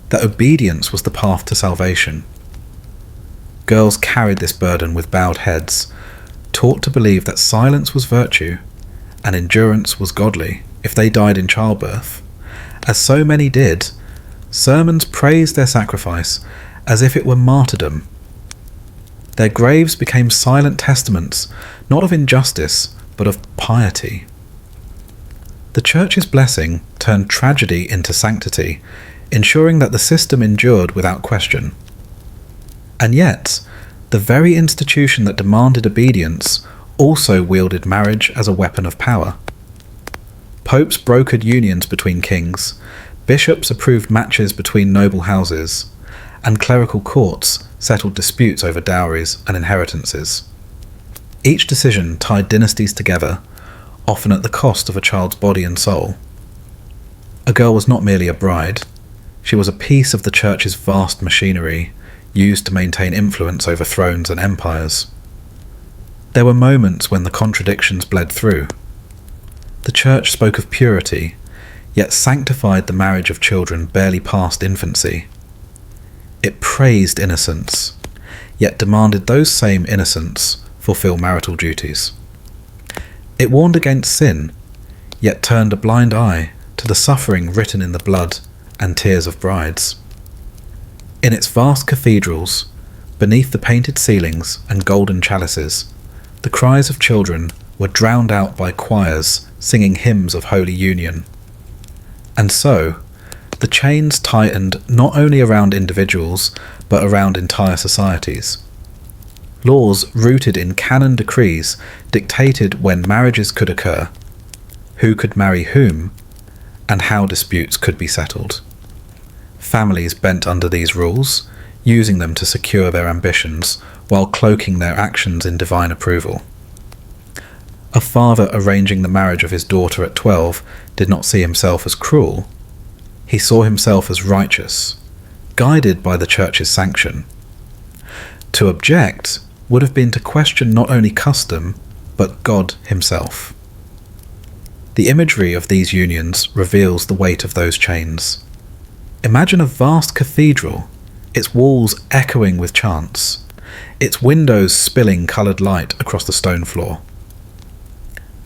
that obedience was the path to salvation. Girls carried this burden with bowed heads, taught to believe that silence was virtue and endurance was godly if they died in childbirth. As so many did, sermons praised their sacrifice as if it were martyrdom. Their graves became silent testaments, not of injustice, but of piety. The church's blessing turned tragedy into sanctity, ensuring that the system endured without question. And yet, the very institution that demanded obedience also wielded marriage as a weapon of power. Popes brokered unions between kings, bishops approved matches between noble houses, and clerical courts settled disputes over dowries and inheritances. Each decision tied dynasties together, often at the cost of a child's body and soul. A girl was not merely a bride, she was a piece of the church's vast machinery, used to maintain influence over thrones and empires. There were moments when the contradictions bled through. The church spoke of purity, yet sanctified the marriage of children barely past infancy. It praised innocence, yet demanded those same innocents fulfill marital duties. It warned against sin, yet turned a blind eye to the suffering written in the blood and tears of brides. In its vast cathedrals, beneath the painted ceilings and golden chalices, the cries of children were drowned out by choirs singing hymns of holy union. And so, the chains tightened not only around individuals, but around entire societies. Laws rooted in canon decrees dictated when marriages could occur, who could marry whom, and how disputes could be settled. Families bent under these rules, using them to secure their ambitions while cloaking their actions in divine approval. A father arranging the marriage of his daughter at 12 did not see himself as cruel. He saw himself as righteous, guided by the church's sanction. To object would have been to question not only custom, but God himself. The imagery of these unions reveals the weight of those chains. Imagine a vast cathedral, its walls echoing with chants, its windows spilling coloured light across the stone floor.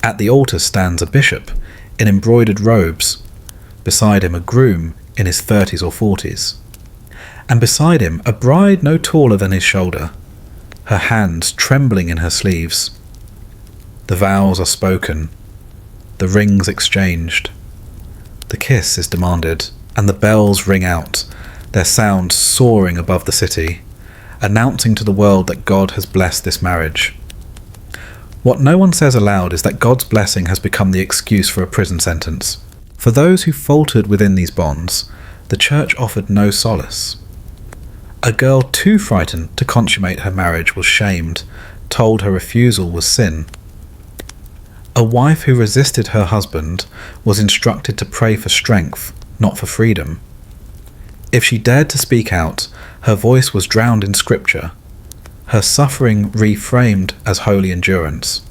At the altar stands a bishop in embroidered robes, beside him a groom in his 30s or 40s, and beside him a bride no taller than his shoulder, her hands trembling in her sleeves. The vows are spoken, the rings exchanged, the kiss is demanded, and the bells ring out, their sound soaring above the city, announcing to the world that God has blessed this marriage. What no one says aloud is that God's blessing has become the excuse for a prison sentence. For those who faltered within these bonds, the church offered no solace. A girl too frightened to consummate her marriage was shamed, told her refusal was sin. A wife who resisted her husband was instructed to pray for strength, not for freedom. If she dared to speak out, her voice was drowned in scripture, her suffering reframed as holy endurance.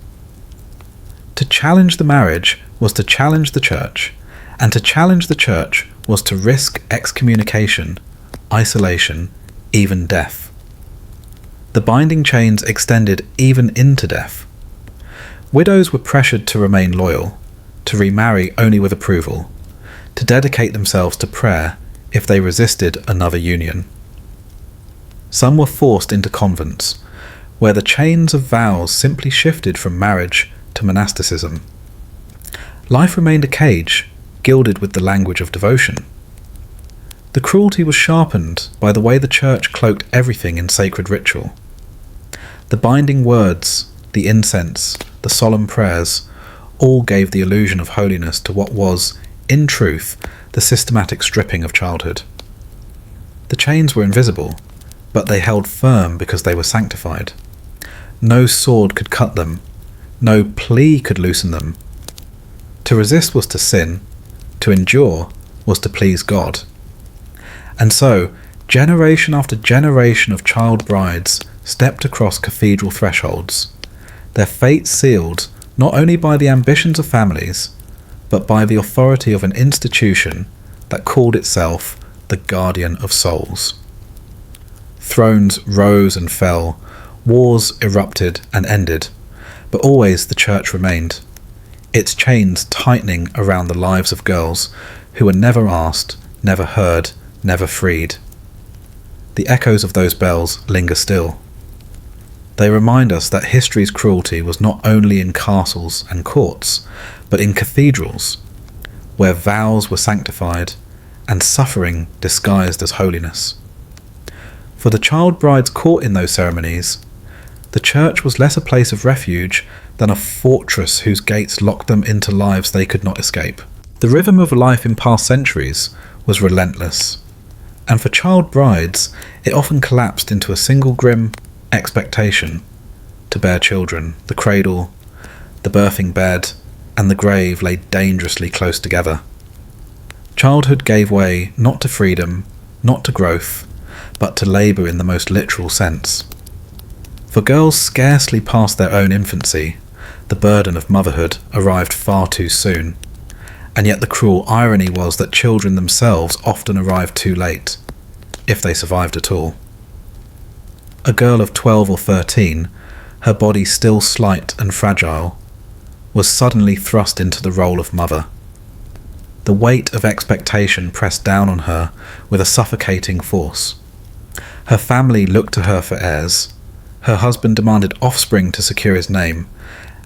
To challenge the marriage was to challenge the church, and to challenge the church was to risk excommunication, isolation, even death. The binding chains extended even into death. Widows were pressured to remain loyal, to remarry only with approval, to dedicate themselves to prayer if they resisted another union. Some were forced into convents, where the chains of vows simply shifted from marriage to monasticism. Life remained a cage, gilded with the language of devotion. The cruelty was sharpened by the way the church cloaked everything in sacred ritual. The binding words, the incense, the solemn prayers, all gave the illusion of holiness to what was, in truth, the systematic stripping of childhood. The chains were invisible, but they held firm because they were sanctified. No sword could cut them, no plea could loosen them. To resist was to sin, to endure was to please God. And so, generation after generation of child brides stepped across cathedral thresholds, their fate sealed not only by the ambitions of families, but by the authority of an institution that called itself the guardian of souls. Thrones rose and fell, wars erupted and ended, but always the church remained, its chains tightening around the lives of girls who were never asked, never heard, never freed. The echoes of those bells linger still. They remind us that history's cruelty was not only in castles and courts, but in cathedrals, where vows were sanctified and suffering disguised as holiness. For the child brides caught in those ceremonies, the church was less a place of refuge than a fortress whose gates locked them into lives they could not escape. The rhythm of life in past centuries was relentless, and for child brides it often collapsed into a single grim expectation to bear children. The cradle, the birthing bed, and the grave lay dangerously close together. Childhood gave way not to freedom, not to growth, but to labour in the most literal sense. For girls scarcely past their own infancy, the burden of motherhood arrived far too soon, and yet the cruel irony was that children themselves often arrived too late, if they survived at all. A girl of 12 or 13, her body still slight and fragile, was suddenly thrust into the role of mother. The weight of expectation pressed down on her with a suffocating force. Her family looked to her for heirs, her husband demanded offspring to secure his name,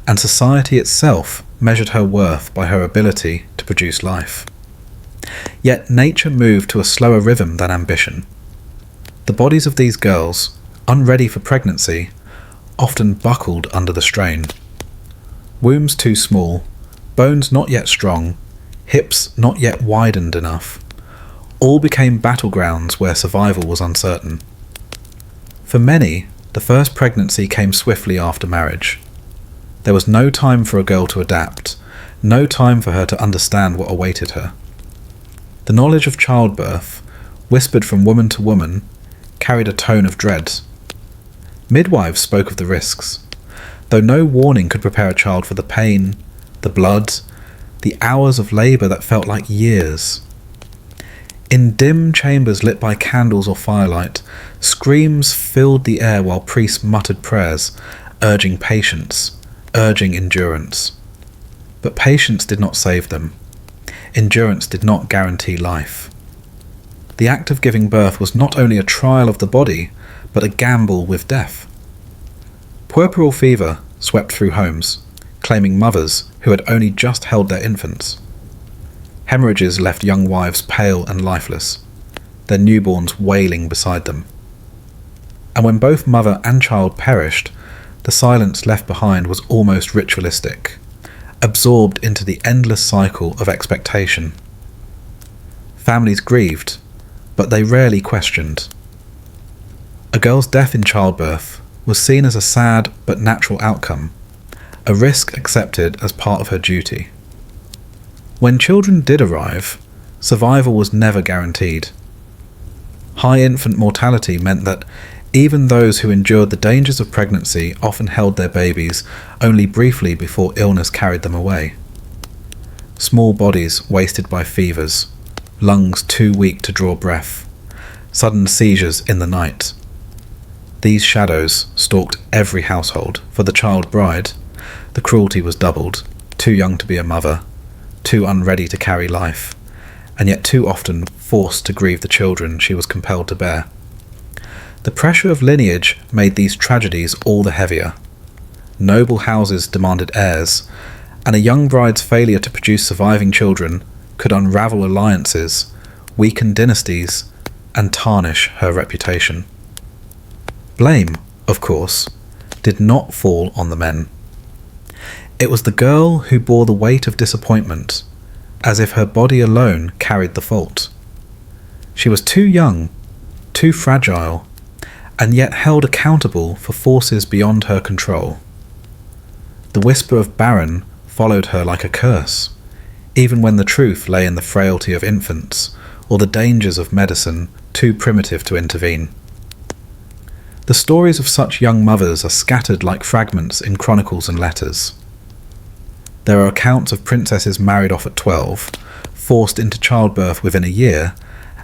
and society itself measured her worth by her ability to produce life. Yet nature moved to a slower rhythm than ambition. The bodies of these girls, unready for pregnancy, often buckled under the strain. Wombs too small, bones not yet strong, hips not yet widened enough, all became battlegrounds where survival was uncertain. For many, the first pregnancy came swiftly after marriage. There was no time for a girl to adapt, no time for her to understand what awaited her. The knowledge of childbirth, whispered from woman to woman, carried a tone of dread. Midwives spoke of the risks, though no warning could prepare a child for the pain, the blood, the hours of labour that felt like years. In dim chambers lit by candles or firelight, screams filled the air while priests muttered prayers, urging patience, urging endurance. But patience did not save them. Endurance did not guarantee life. The act of giving birth was not only a trial of the body, but a gamble with death. Puerperal fever swept through homes, claiming mothers who had only just held their infants. Hemorrhages left young wives pale and lifeless, their newborns wailing beside them. And when both mother and child perished, the silence left behind was almost ritualistic, absorbed into the endless cycle of expectation. Families grieved, but they rarely questioned. A girl's death in childbirth was seen as a sad but natural outcome, a risk accepted as part of her duty. When children did arrive, survival was never guaranteed. High infant mortality meant that even those who endured the dangers of pregnancy often held their babies only briefly before illness carried them away. Small bodies wasted by fevers, lungs too weak to draw breath, sudden seizures in the night. These shadows stalked every household. For the child bride, the cruelty was doubled, too young to be a mother, too unready to carry life, and yet too often forced to grieve the children she was compelled to bear. The pressure of lineage made these tragedies all the heavier. Noble houses demanded heirs, and a young bride's failure to produce surviving children could unravel alliances, weaken dynasties, and tarnish her reputation. Blame, of course, did not fall on the men. It was the girl who bore the weight of disappointment, as if her body alone carried the fault. She was too young, too fragile, and yet held accountable for forces beyond her control. The whisper of barren followed her like a curse, even when the truth lay in the frailty of infants or the dangers of medicine too primitive to intervene. The stories of such young mothers are scattered like fragments in chronicles and letters. There are accounts of princesses married off at 12, forced into childbirth within a year,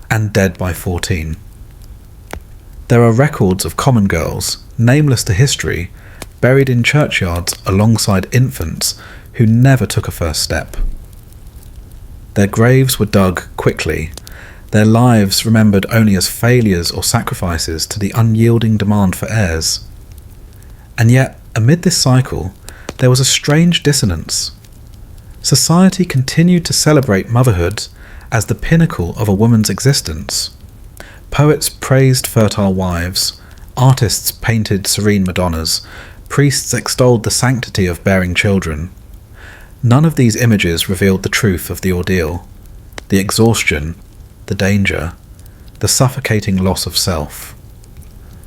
and dead by 14. There are records of common girls, nameless to history, buried in churchyards alongside infants who never took a first step. Their graves were dug quickly, their lives remembered only as failures or sacrifices to the unyielding demand for heirs. And yet, amid this cycle, there was a strange dissonance. Society continued to celebrate motherhood as the pinnacle of a woman's existence. Poets praised fertile wives, artists painted serene Madonnas, priests extolled the sanctity of bearing children. None of these images revealed the truth of the ordeal, the exhaustion, the danger, the suffocating loss of self.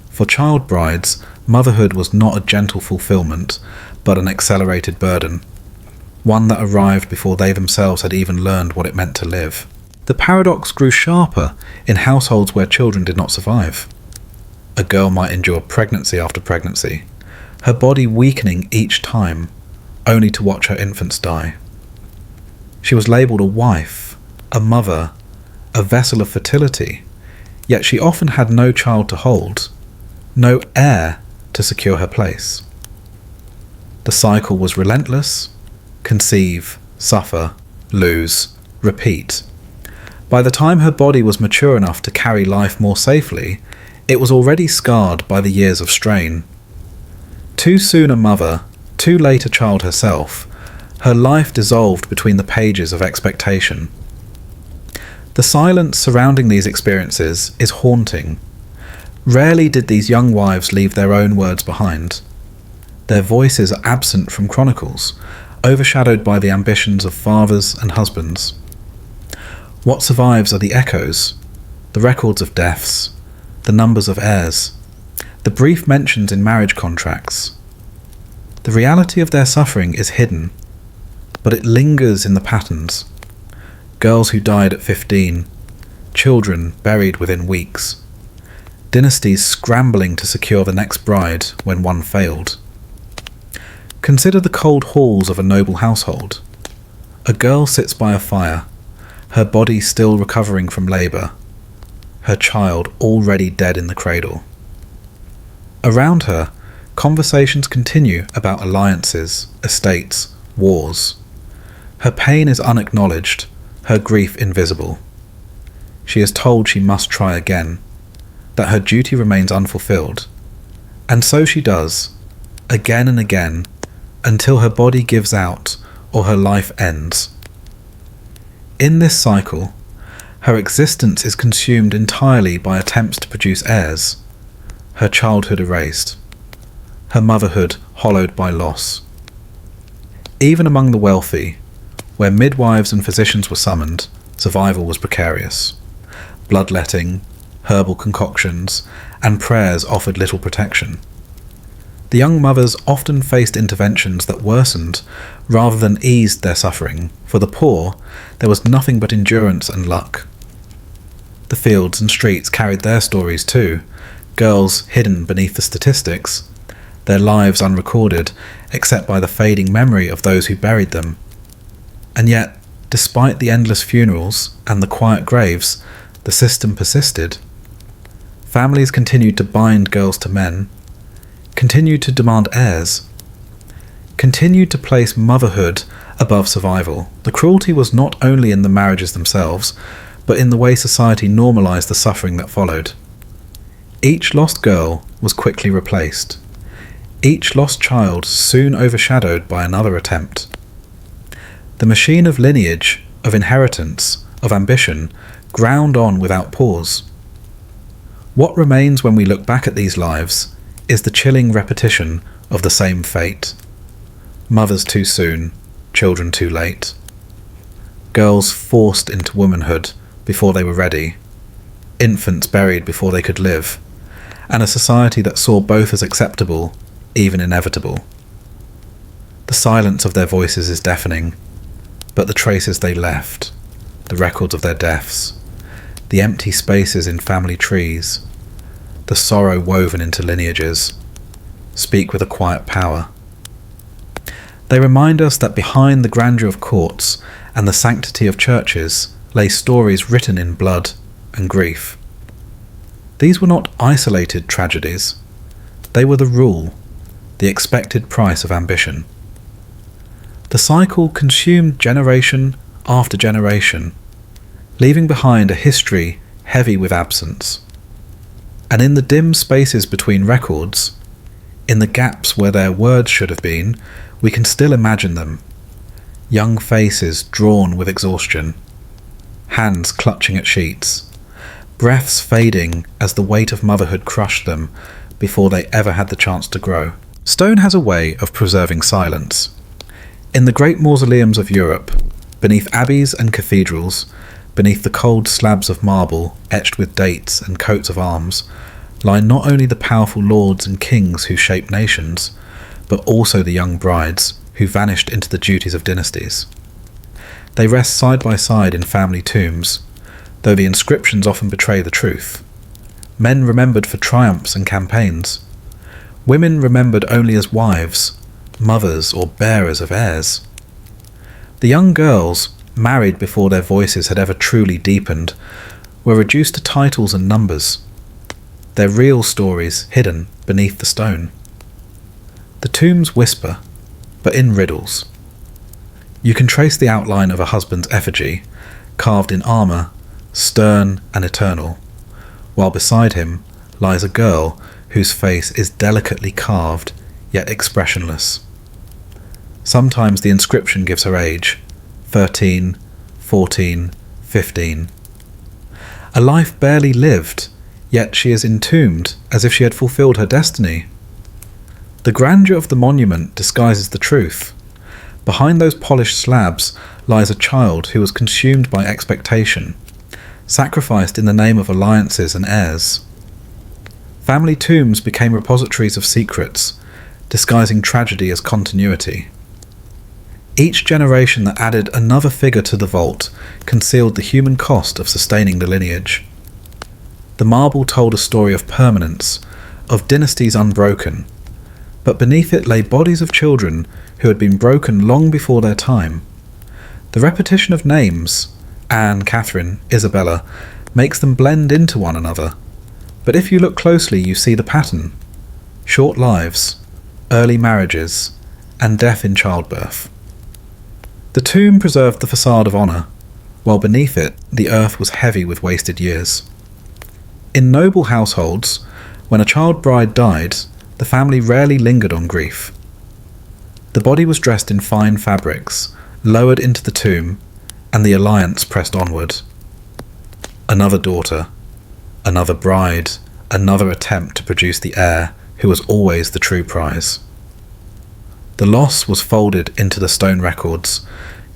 For child brides, motherhood was not a gentle fulfillment, but an accelerated burden, one that arrived before they themselves had even learned what it meant to live. The paradox grew sharper in households where children did not survive. A girl might endure pregnancy after pregnancy, her body weakening each time, only to watch her infants die. She was labelled a wife, a mother, a vessel of fertility, yet she often had no child to hold, no heir to secure her place. The cycle was relentless: conceive, suffer, lose, repeat. By the time her body was mature enough to carry life more safely, it was already scarred by the years of strain. Too soon a mother, too late a child herself, her life dissolved between the pages of expectation. The silence surrounding these experiences is haunting. Rarely did these young wives leave their own words behind. Their voices are absent from chronicles, overshadowed by the ambitions of fathers and husbands. What survives are the echoes, the records of deaths, the numbers of heirs, the brief mentions in marriage contracts. The reality of their suffering is hidden, but it lingers in the patterns. Girls who died at 15, children buried within weeks, dynasties scrambling to secure the next bride when one failed. Consider the cold halls of a noble household. A girl sits by a fire, her body still recovering from labour, her child already dead in the cradle. Around her, conversations continue about alliances, estates, wars. Her pain is unacknowledged, her grief invisible. She is told she must try again, that her duty remains unfulfilled. And so she does, again and again, until her body gives out or her life ends. In this cycle, her existence is consumed entirely by attempts to produce heirs, her childhood erased, her motherhood hollowed by loss. Even among the wealthy, where midwives and physicians were summoned, survival was precarious. Bloodletting, herbal concoctions, and prayers offered little protection. The young mothers often faced interventions that worsened rather than eased their suffering. For the poor, there was nothing but endurance and luck. The fields and streets carried their stories too, girls hidden beneath the statistics, their lives unrecorded except by the fading memory of those who buried them. And yet, despite the endless funerals and the quiet graves, the system persisted. Families continued to bind girls to men, continued to demand heirs, continued to place motherhood above survival. The cruelty was not only in the marriages themselves, but in the way society normalized the suffering that followed. Each lost girl was quickly replaced, each lost child soon overshadowed by another attempt. The machine of lineage, of inheritance, of ambition, ground on without pause. What remains when we look back at these lives is the chilling repetition of the same fate. Mothers too soon, children too late. Girls forced into womanhood before they were ready, infants buried before they could live, and a society that saw both as acceptable, even inevitable. The silence of their voices is deafening, but the traces they left, the records of their deaths, the empty spaces in family trees, the sorrow woven into lineages, speak with a quiet power. They remind us that behind the grandeur of courts and the sanctity of churches lay stories written in blood and grief. These were not isolated tragedies. They were the rule, the expected price of ambition. The cycle consumed generation after generation, leaving behind a history heavy with absence. And in the dim spaces between records, in the gaps where their words should have been, we can still imagine them. Young faces drawn with exhaustion, hands clutching at sheets, breaths fading as the weight of motherhood crushed them before they ever had the chance to grow. Stone has a way of preserving silence. In the great mausoleums of Europe, beneath abbeys and cathedrals, beneath the cold slabs of marble etched with dates and coats of arms, lie not only the powerful lords and kings who shaped nations, but also the young brides who vanished into the duties of dynasties. They rest side by side in family tombs, though the inscriptions often betray the truth. Men remembered for triumphs and campaigns. Women remembered only as wives, mothers or bearers of heirs. The young girls, married before their voices had ever truly deepened, were reduced to titles and numbers, their real stories hidden beneath the stone. The tombs whisper, but in riddles. You can trace the outline of a husband's effigy, carved in armour, stern and eternal, while beside him lies a girl whose face is delicately carved, yet expressionless. Sometimes the inscription gives her age, 13, 14, 15. A life barely lived, yet she is entombed as if she had fulfilled her destiny. The grandeur of the monument disguises the truth. Behind those polished slabs lies a child who was consumed by expectation, sacrificed in the name of alliances and heirs. Family tombs became repositories of secrets, disguising tragedy as continuity. Each generation that added another figure to the vault concealed the human cost of sustaining the lineage. The marble told a story of permanence, of dynasties unbroken, but beneath it lay bodies of children who had been broken long before their time. The repetition of names, Anne, Catherine, Isabella, makes them blend into one another, but if you look closely you see the pattern: short lives, early marriages, and death in childbirth. The tomb preserved the facade of honour, while beneath it the earth was heavy with wasted years. In noble households, when a child bride died, the family rarely lingered on grief. The body was dressed in fine fabrics, lowered into the tomb, and the alliance pressed onward. Another daughter, another bride, another attempt to produce the heir who was always the true prize. The loss was folded into the stone records,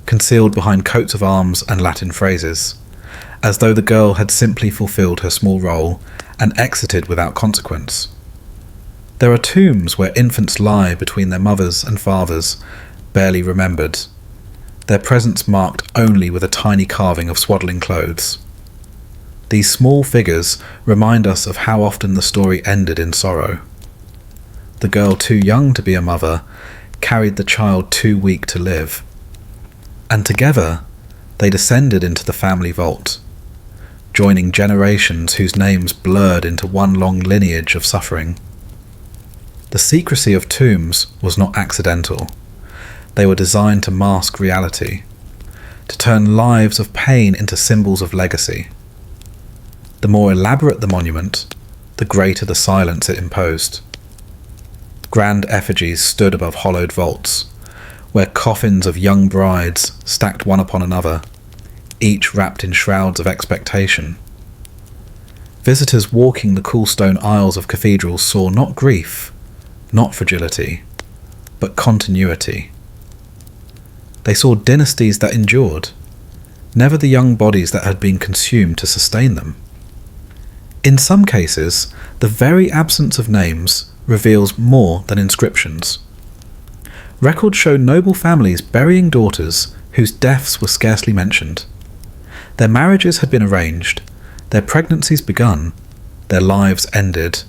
concealed behind coats of arms and Latin phrases, as though the girl had simply fulfilled her small role and exited without consequence. There are tombs where infants lie between their mothers and fathers, barely remembered, their presence marked only with a tiny carving of swaddling clothes. These small figures remind us of how often the story ended in sorrow. The girl too young to be a mother carried the child too weak to live. And together they descended into the family vault, joining generations whose names blurred into one long lineage of suffering. The secrecy of tombs was not accidental. They were designed to mask reality, to turn lives of pain into symbols of legacy. The more elaborate the monument, the greater the silence it imposed. Grand effigies stood above hollowed vaults, where coffins of young brides stacked one upon another, each wrapped in shrouds of expectation. Visitors walking the cool stone aisles of cathedrals saw not grief, not fragility, but continuity. They saw dynasties that endured, never the young bodies that had been consumed to sustain them. In some cases, the very absence of names reveals more than inscriptions. Records show noble families burying daughters whose deaths were scarcely mentioned. Their marriages had been arranged, their pregnancies begun, their lives ended,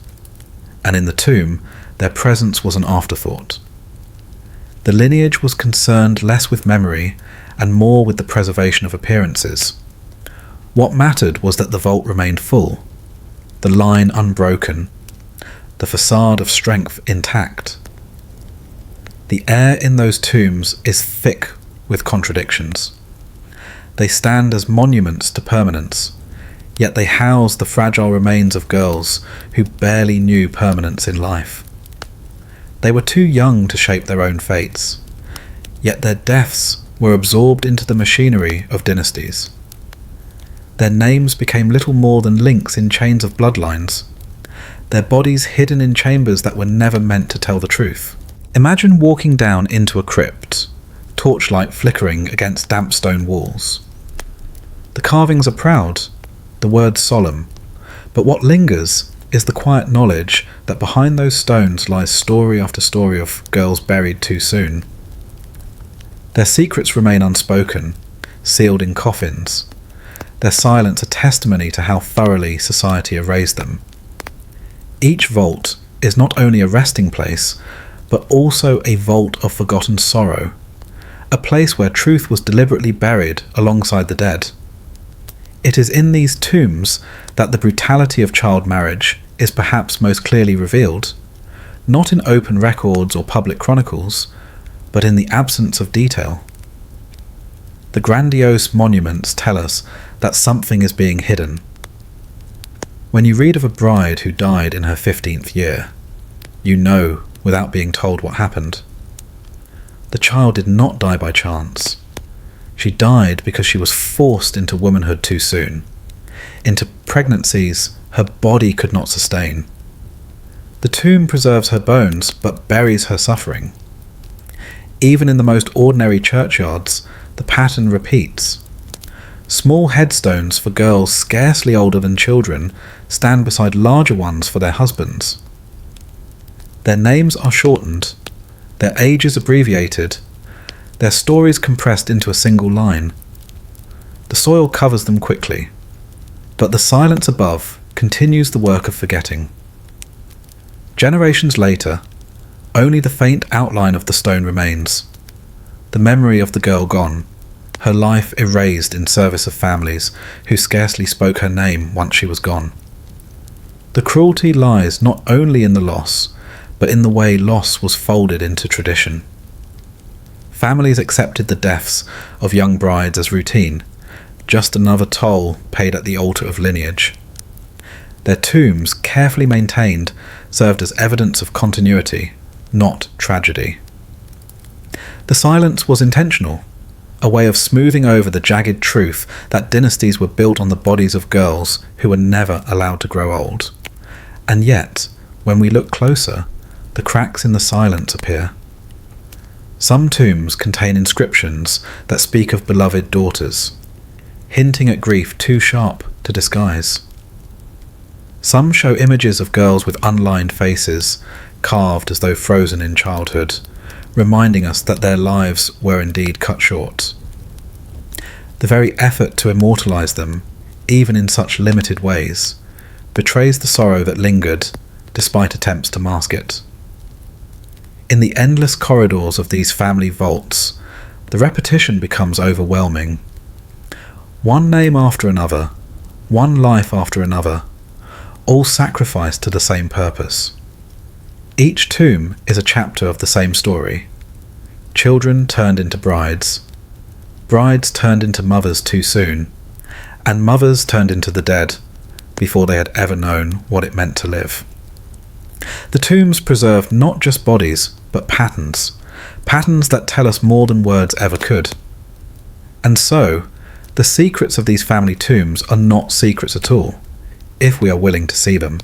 and in the tomb, their presence was an afterthought. The lineage was concerned less with memory and more with the preservation of appearances. What mattered was that the vault remained full, the line unbroken, the facade of strength intact. The air in those tombs is thick with contradictions. They stand as monuments to permanence, yet they house the fragile remains of girls who barely knew permanence in life. They were too young to shape their own fates, yet their deaths were absorbed into the machinery of dynasties. Their names became little more than links in chains of bloodlines, their bodies hidden in chambers that were never meant to tell the truth. Imagine walking down into a crypt, torchlight flickering against damp stone walls. The carvings are proud, the words solemn, but what lingers is the quiet knowledge that behind those stones lies story after story of girls buried too soon. Their secrets remain unspoken, sealed in coffins, their silence a testimony to how thoroughly society erased them. Each vault is not only a resting place, but also a vault of forgotten sorrow, a place where truth was deliberately buried alongside the dead. It is in these tombs that the brutality of child marriage is perhaps most clearly revealed, not in open records or public chronicles, but in the absence of detail. The grandiose monuments tell us that something is being hidden. When you read of a bride who died in her 15th year, you know without being told what happened. The child did not die by chance. She died because she was forced into womanhood too soon, into pregnancies her body could not sustain. The tomb preserves her bones but buries her suffering. Even in the most ordinary churchyards, the pattern repeats. Small headstones for girls scarcely older than children stand beside larger ones for their husbands. Their names are shortened, their ages abbreviated, their stories compressed into a single line. The soil covers them quickly, but the silence above continues the work of forgetting. Generations later, only the faint outline of the stone remains, the memory of the girl gone, her life erased in service of families who scarcely spoke her name once she was gone. The cruelty lies not only in the loss, but in the way loss was folded into tradition. Families accepted the deaths of young brides as routine, just another toll paid at the altar of lineage. Their tombs, carefully maintained, served as evidence of continuity, not tragedy. The silence was intentional, a way of smoothing over the jagged truth that dynasties were built on the bodies of girls who were never allowed to grow old. And yet, when we look closer, the cracks in the silence appear. Some tombs contain inscriptions that speak of beloved daughters, hinting at grief too sharp to disguise. Some show images of girls with unlined faces, carved as though frozen in childhood, reminding us that their lives were indeed cut short. The very effort to immortalize them, even in such limited ways, betrays the sorrow that lingered, despite attempts to mask it. In the endless corridors of these family vaults, the repetition becomes overwhelming. One name after another, one life after another, all sacrificed to the same purpose. Each tomb is a chapter of the same story. Children turned into brides, brides turned into mothers too soon, and mothers turned into the dead before they had ever known what it meant to live. The tombs preserve not just bodies, but patterns, patterns that tell us more than words ever could. And so, the secrets of these family tombs are not secrets at all, if we are willing to see them.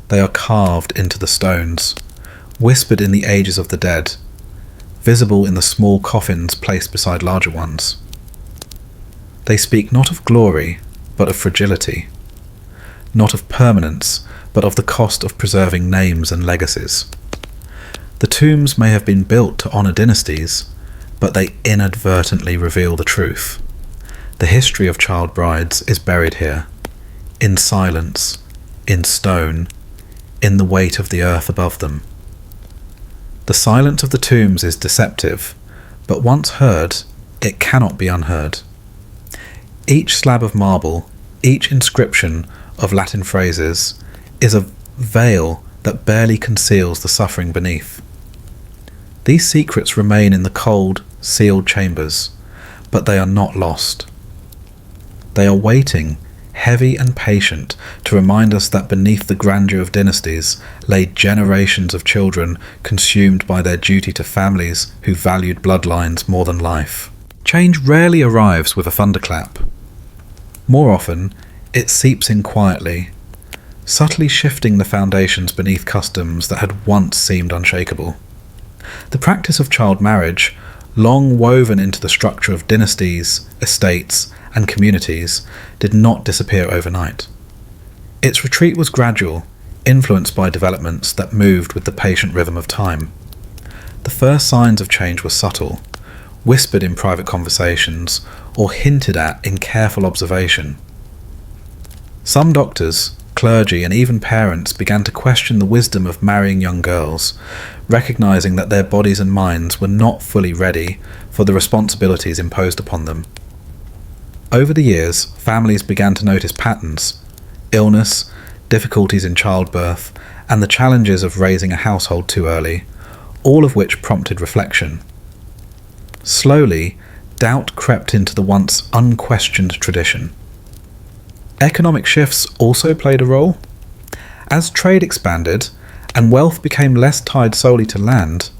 They are carved into the stones, whispered in the ages of the dead, visible in the small coffins placed beside larger ones. They speak not of glory, but of fragility, not of permanence, but of the cost of preserving names and legacies. The tombs may have been built to honour dynasties, but they inadvertently reveal the truth. The history of child brides is buried here, in silence, in stone, in the weight of the earth above them. The silence of the tombs is deceptive, but once heard, it cannot be unheard. Each slab of marble, each inscription of Latin phrases, is a veil that barely conceals the suffering beneath. These secrets remain in the cold, sealed chambers, but they are not lost. They are waiting, heavy and patient, to remind us that beneath the grandeur of dynasties lay generations of children consumed by their duty to families who valued bloodlines more than life. Change rarely arrives with a thunderclap. More often, it seeps in quietly, subtly shifting the foundations beneath customs that had once seemed unshakable. The practice of child marriage, long woven into the structure of dynasties, estates, and communities, did not disappear overnight. Its retreat was gradual, influenced by developments that moved with the patient rhythm of time. The first signs of change were subtle, whispered in private conversations, or hinted at in careful observation. Some doctors, clergy, and even parents began to question the wisdom of marrying young girls, recognizing that their bodies and minds were not fully ready for the responsibilities imposed upon them. Over the years, families began to notice patterns: illness, difficulties in childbirth, and the challenges of raising a household too early, all of which prompted reflection. Slowly, doubt crept into the once unquestioned tradition. Economic shifts also played a role. As trade expanded and wealth became less tied solely to land,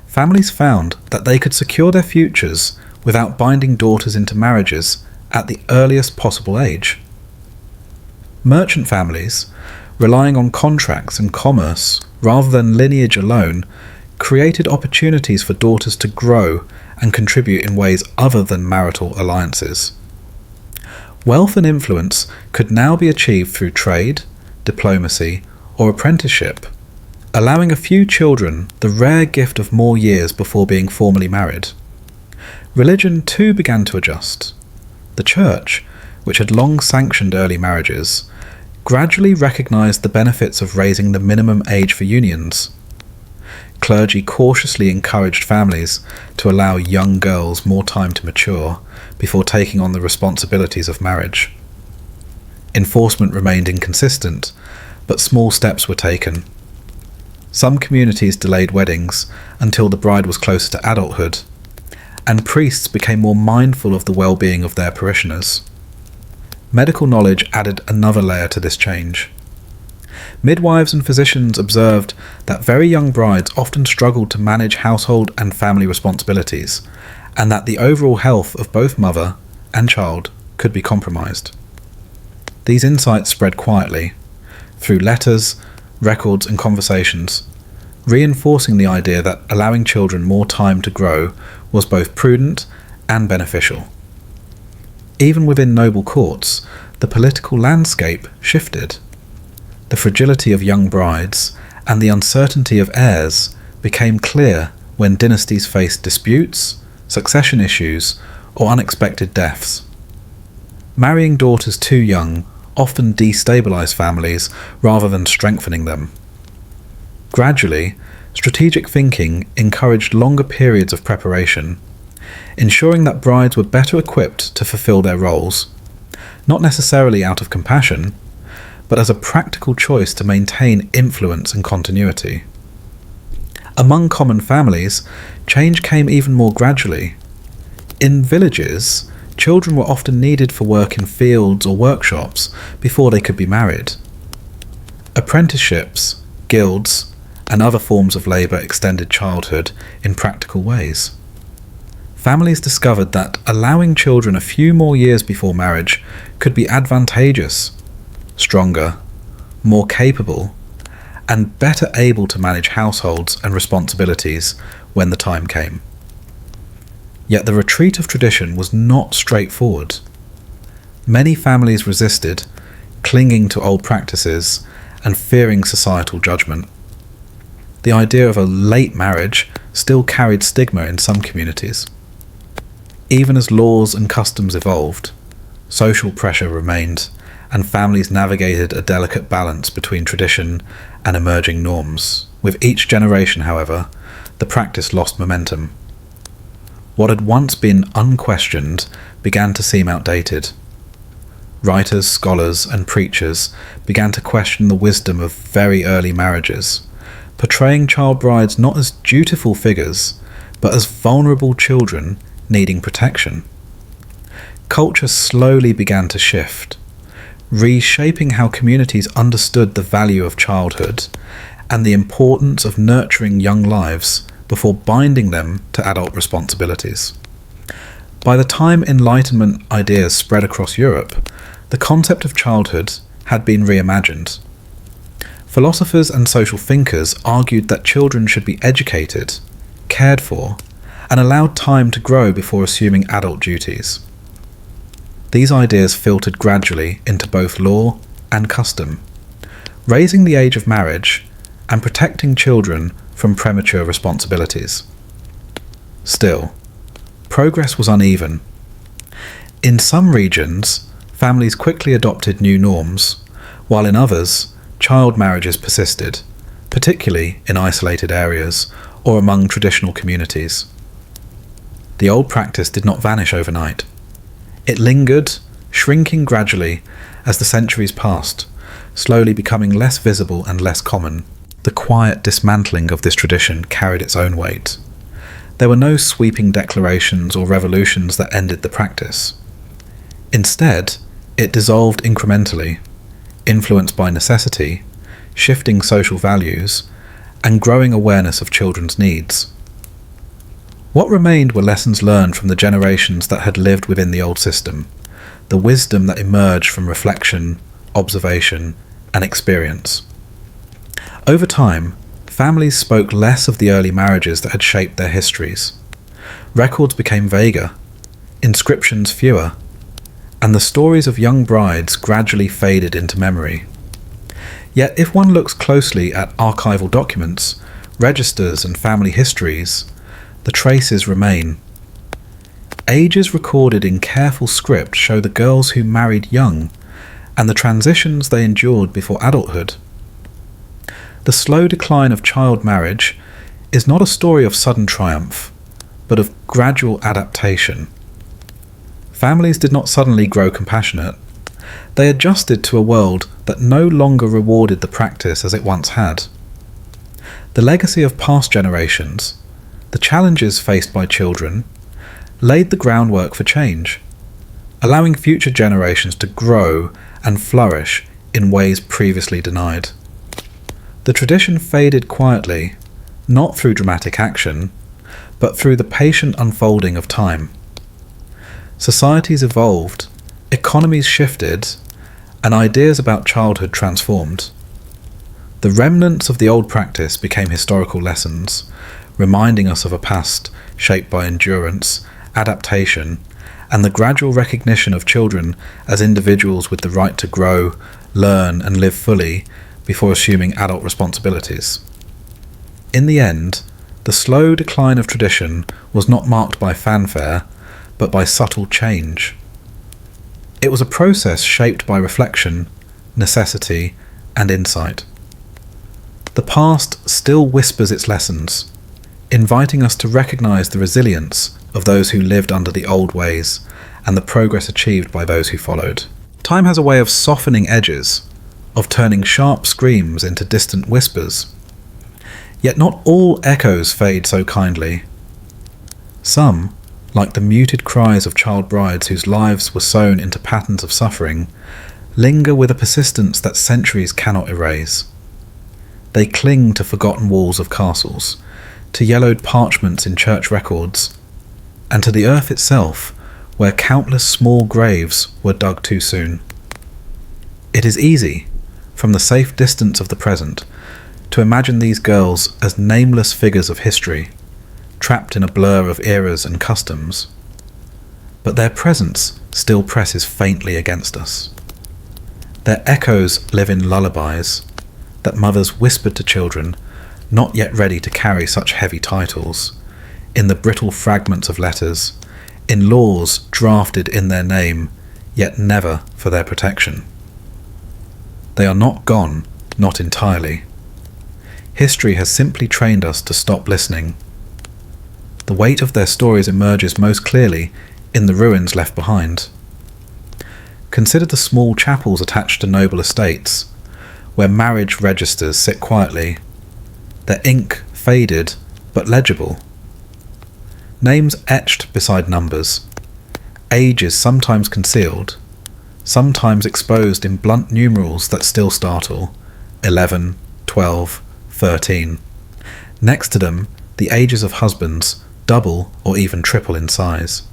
families found that they could secure their futures without binding daughters into marriages at the earliest possible age. Merchant families, relying on contracts and commerce rather than lineage alone, created opportunities for daughters to grow and contribute in ways other than marital alliances. Wealth and influence could now be achieved through trade, diplomacy, or apprenticeship, allowing a few children the rare gift of more years before being formally married. Religion too began to adjust. The Church, which had long sanctioned early marriages, gradually recognised the benefits of raising the minimum age for unions. Clergy cautiously encouraged families to allow young girls more time to mature before taking on the responsibilities of marriage. Enforcement remained inconsistent, but small steps were taken. Some communities delayed weddings until the bride was closer to adulthood, and priests became more mindful of the well-being of their parishioners. Medical knowledge added another layer to this change. Midwives and physicians observed that very young brides often struggled to manage household and family responsibilities, and that the overall health of both mother and child could be compromised. These insights spread quietly, through letters, records and conversations, reinforcing the idea that allowing children more time to grow was both prudent and beneficial. Even within noble courts, the political landscape shifted. The fragility of young brides and the uncertainty of heirs became clear when dynasties faced disputes, succession issues, or unexpected deaths. Marrying daughters too young often destabilized families rather than strengthening them. Gradually, strategic thinking encouraged longer periods of preparation, ensuring that brides were better equipped to fulfill their roles, not necessarily out of compassion, but as a practical choice to maintain influence and continuity. Among common families, change came even more gradually. In villages, children were often needed for work in fields or workshops before they could be married. Apprenticeships, guilds, and other forms of labour extended childhood in practical ways. Families discovered that allowing children a few more years before marriage could be advantageous, stronger, more capable, and better able to manage households and responsibilities when the time came. Yet the retreat of tradition was not straightforward. Many families resisted, clinging to old practices and fearing societal judgment. The idea of a late marriage still carried stigma in some communities. Even as laws and customs evolved, social pressure remained, and families navigated a delicate balance between tradition and emerging norms. With each generation, however, the practice lost momentum. What had once been unquestioned began to seem outdated. Writers, scholars, and preachers began to question the wisdom of very early marriages, portraying child brides not as dutiful figures, but as vulnerable children needing protection. Culture slowly began to shift, reshaping how communities understood the value of childhood and the importance of nurturing young lives before binding them to adult responsibilities. By the time Enlightenment ideas spread across Europe, the concept of childhood had been reimagined. Philosophers and social thinkers argued that children should be educated, cared for, and allowed time to grow before assuming adult duties. These ideas filtered gradually into both law and custom, raising the age of marriage and protecting children from premature responsibilities. Still, progress was uneven. In some regions, families quickly adopted new norms, while in others, child marriages persisted, particularly in isolated areas or among traditional communities. The old practice did not vanish overnight. It lingered, shrinking gradually as the centuries passed, slowly becoming less visible and less common. The quiet dismantling of this tradition carried its own weight. There were no sweeping declarations or revolutions that ended the practice. Instead, it dissolved incrementally, influenced by necessity, shifting social values, and growing awareness of children's needs. What remained were lessons learned from the generations that had lived within the old system, the wisdom that emerged from reflection, observation, and experience. Over time, families spoke less of the early marriages that had shaped their histories. Records became vaguer, inscriptions fewer, and the stories of young brides gradually faded into memory. Yet if one looks closely at archival documents, registers and family histories, the traces remain. Ages recorded in careful script show the girls who married young, and the transitions they endured before adulthood. The slow decline of child marriage is not a story of sudden triumph, but of gradual adaptation. Families did not suddenly grow compassionate. They adjusted to a world that no longer rewarded the practice as it once had. The legacy of past generations, the challenges faced by children, laid the groundwork for change, allowing future generations to grow and flourish in ways previously denied. The tradition faded quietly, not through dramatic action, but through the patient unfolding of time. Societies evolved, economies shifted, and ideas about childhood transformed. The remnants of the old practice became historical lessons, reminding us of a past shaped by endurance, adaptation, and the gradual recognition of children as individuals with the right to grow, learn, and live fully before assuming adult responsibilities. In the end, the slow decline of tradition was not marked by fanfare, but by subtle change. It was a process shaped by reflection, necessity, and insight. The past still whispers its lessons, inviting us to recognize the resilience of those who lived under the old ways and the progress achieved by those who followed. Time has a way of softening edges, of turning sharp screams into distant whispers. Yet not all echoes fade so kindly. Some, like the muted cries of child brides whose lives were sewn into patterns of suffering, linger with a persistence that centuries cannot erase. They cling to forgotten walls of castles, to yellowed parchments in church records, and to the earth itself, where countless small graves were dug too soon. It is easy, from the safe distance of the present, to imagine these girls as nameless figures of history, trapped in a blur of eras and customs. But their presence still presses faintly against us. Their echoes live in lullabies that mothers whispered to children not yet ready to carry such heavy titles, in the brittle fragments of letters, in laws drafted in their name, yet never for their protection. They are not gone, not entirely. History has simply trained us to stop listening. The weight of their stories emerges most clearly in the ruins left behind. Consider the small chapels attached to noble estates, where marriage registers sit quietly, their ink faded but legible. Names etched beside numbers, ages sometimes concealed, sometimes exposed in blunt numerals that still startle, 11, 12, 13. Next to them, the ages of husbands, double or even triple in size.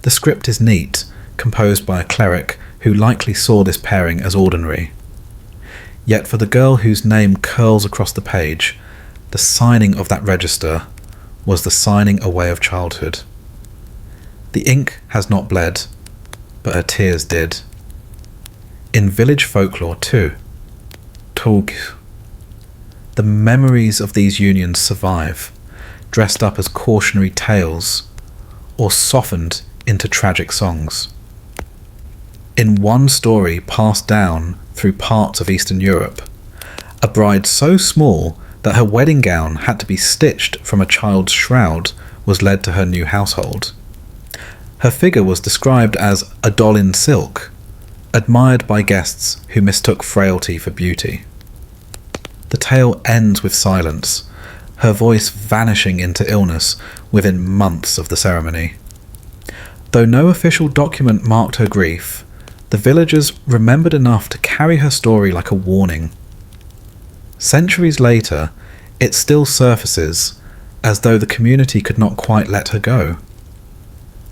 The script is neat, composed by a cleric who likely saw this pairing as ordinary. Yet for the girl whose name curls across the page, the signing of that register was the signing away of childhood. The ink has not bled, but her tears did. In village folklore too, toppled, the memories of these unions survive, dressed up as cautionary tales, or softened into tragic songs. In one story passed down through parts of Eastern Europe, a bride so small that her wedding gown had to be stitched from a child's shroud was led to her new household. Her figure was described as a doll in silk, admired by guests who mistook frailty for beauty. The tale ends with silence, her voice vanishing into illness within months of the ceremony. Though no official document marked her grief, the villagers remembered enough to carry her story like a warning. Centuries later, it still surfaces, as though the community could not quite let her go.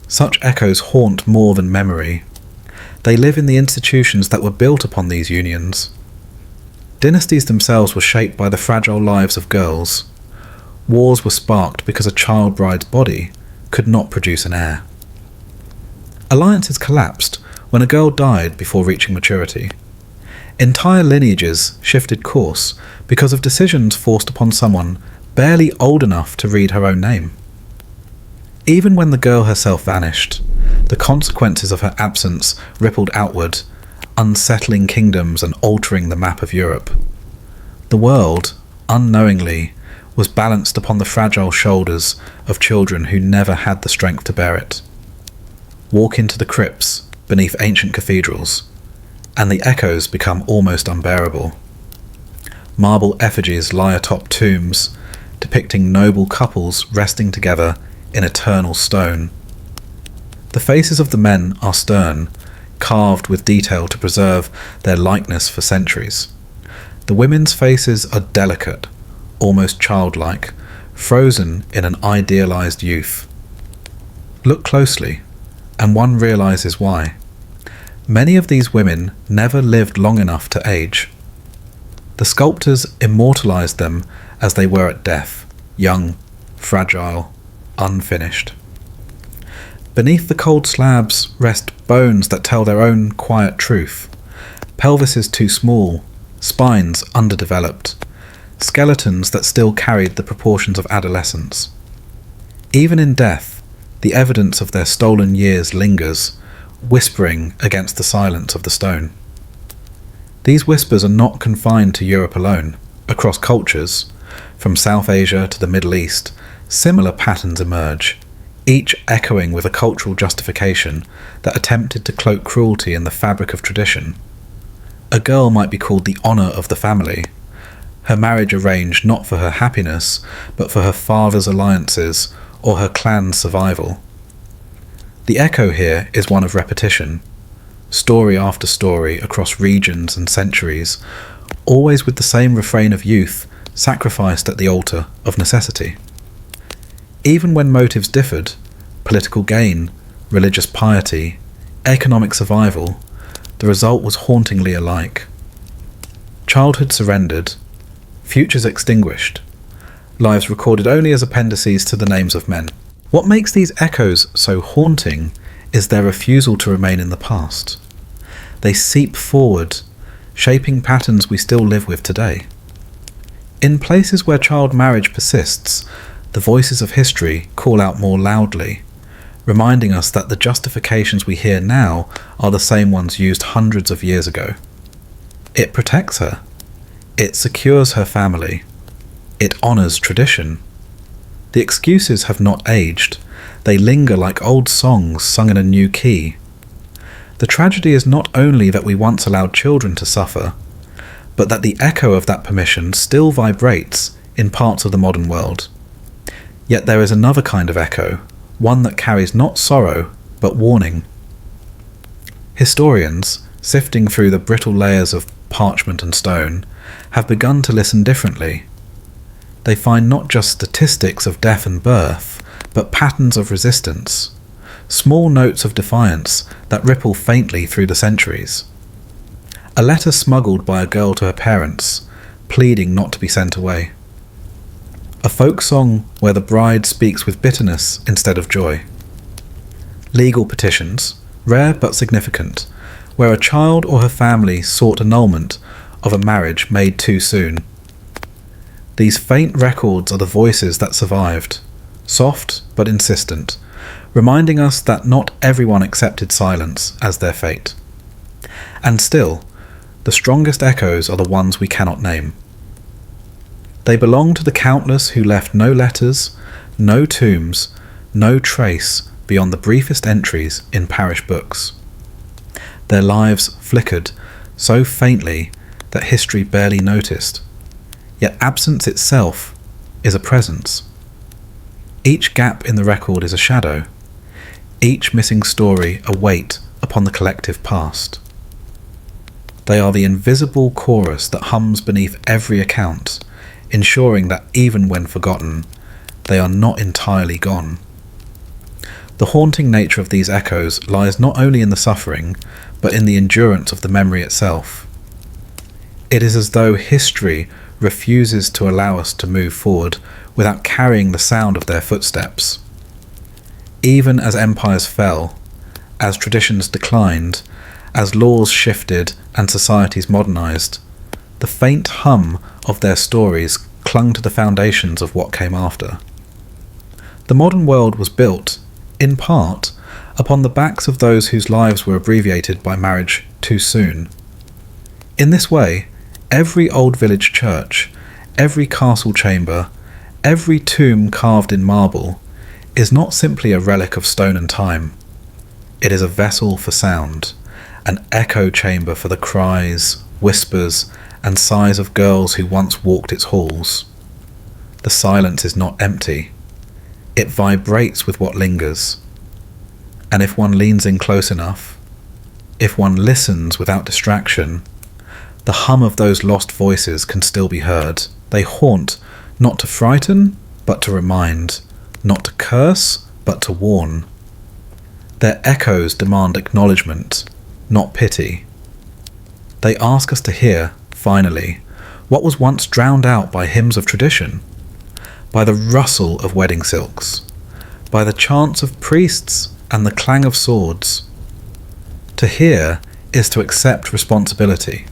Such echoes haunt more than memory. They live in the institutions that were built upon these unions. Dynasties themselves were shaped by the fragile lives of girls. Wars were sparked because a child bride's body could not produce an heir. Alliances collapsed when a girl died before reaching maturity. Entire lineages shifted course because of decisions forced upon someone barely old enough to read her own name. Even when the girl herself vanished, the consequences of her absence rippled outward, unsettling kingdoms and altering the map of Europe. The world, unknowingly, was balanced upon the fragile shoulders of children who never had the strength to bear it. Walk into the crypts beneath ancient cathedrals, and the echoes become almost unbearable. Marble effigies lie atop tombs, depicting noble couples resting together in eternal stone. The faces of the men are stern, carved with detail to preserve their likeness for centuries. The women's faces are delicate, almost childlike, frozen in an idealized youth. Look closely, and one realizes why. Many of these women never lived long enough to age. The sculptors immortalized them as they were at death, young, fragile, unfinished. Beneath the cold slabs rest bones that tell their own quiet truth. Pelvises too small, spines underdeveloped, skeletons that still carried the proportions of adolescence. Even in death, the evidence of their stolen years lingers, whispering against the silence of the stone. These whispers are not confined to Europe alone. Across cultures, from South Asia to the Middle East, similar patterns emerge, each echoing with a cultural justification that attempted to cloak cruelty in the fabric of tradition. A girl might be called the honour of the family, her marriage arranged not for her happiness, but for her father's alliances or her clan's survival. The echo here is one of repetition, story after story across regions and centuries, always with the same refrain of youth sacrificed at the altar of necessity. Even when motives differed, political gain, religious piety, economic survival, the result was hauntingly alike. Childhood surrendered, futures extinguished, lives recorded only as appendices to the names of men. What makes these echoes so haunting is their refusal to remain in the past. They seep forward, shaping patterns we still live with today. In places where child marriage persists, the voices of history call out more loudly, reminding us that the justifications we hear now are the same ones used hundreds of years ago. It protects her. It secures her family. It honours tradition. The excuses have not aged. They linger like old songs sung in a new key. The tragedy is not only that we once allowed children to suffer, but that the echo of that permission still vibrates in parts of the modern world. Yet there is another kind of echo, one that carries not sorrow, but warning. Historians, sifting through the brittle layers of parchment and stone, have begun to listen differently. They find not just statistics of death and birth, but patterns of resistance, small notes of defiance that ripple faintly through the centuries. A letter smuggled by a girl to her parents, pleading not to be sent away. A folk song where the bride speaks with bitterness instead of joy. Legal petitions, rare but significant, where a child or her family sought annulment of a marriage made too soon. These faint records are the voices that survived, soft but insistent, reminding us that not everyone accepted silence as their fate. And still, the strongest echoes are the ones we cannot name. They belong to the countless who left no letters, no tombs, no trace beyond the briefest entries in parish books. Their lives flickered so faintly that history barely noticed. Yet absence itself is a presence. Each gap in the record is a shadow, each missing story a weight upon the collective past. They are the invisible chorus that hums beneath every account, ensuring that even when forgotten, they are not entirely gone. The haunting nature of these echoes lies not only in the suffering, but in the endurance of the memory itself. It is as though history refuses to allow us to move forward without carrying the sound of their footsteps. Even as empires fell, as traditions declined, as laws shifted and societies modernized, the faint hum of their stories clung to the foundations of what came after. The modern world was built in part, upon the backs of those whose lives were abbreviated by marriage too soon. In this way, every old village church, every castle chamber, every tomb carved in marble, is not simply a relic of stone and time. It is a vessel for sound, an echo chamber for the cries, whispers, and sighs of girls who once walked its halls. The silence is not empty. It vibrates with what lingers. And if one leans in close enough, if one listens without distraction, the hum of those lost voices can still be heard. They haunt, not to frighten, but to remind, not to curse, but to warn. Their echoes demand acknowledgement, not pity. They ask us to hear, finally, what was once drowned out by hymns of tradition, by the rustle of wedding silks, by the chants of priests and the clang of swords. To hear is to accept responsibility,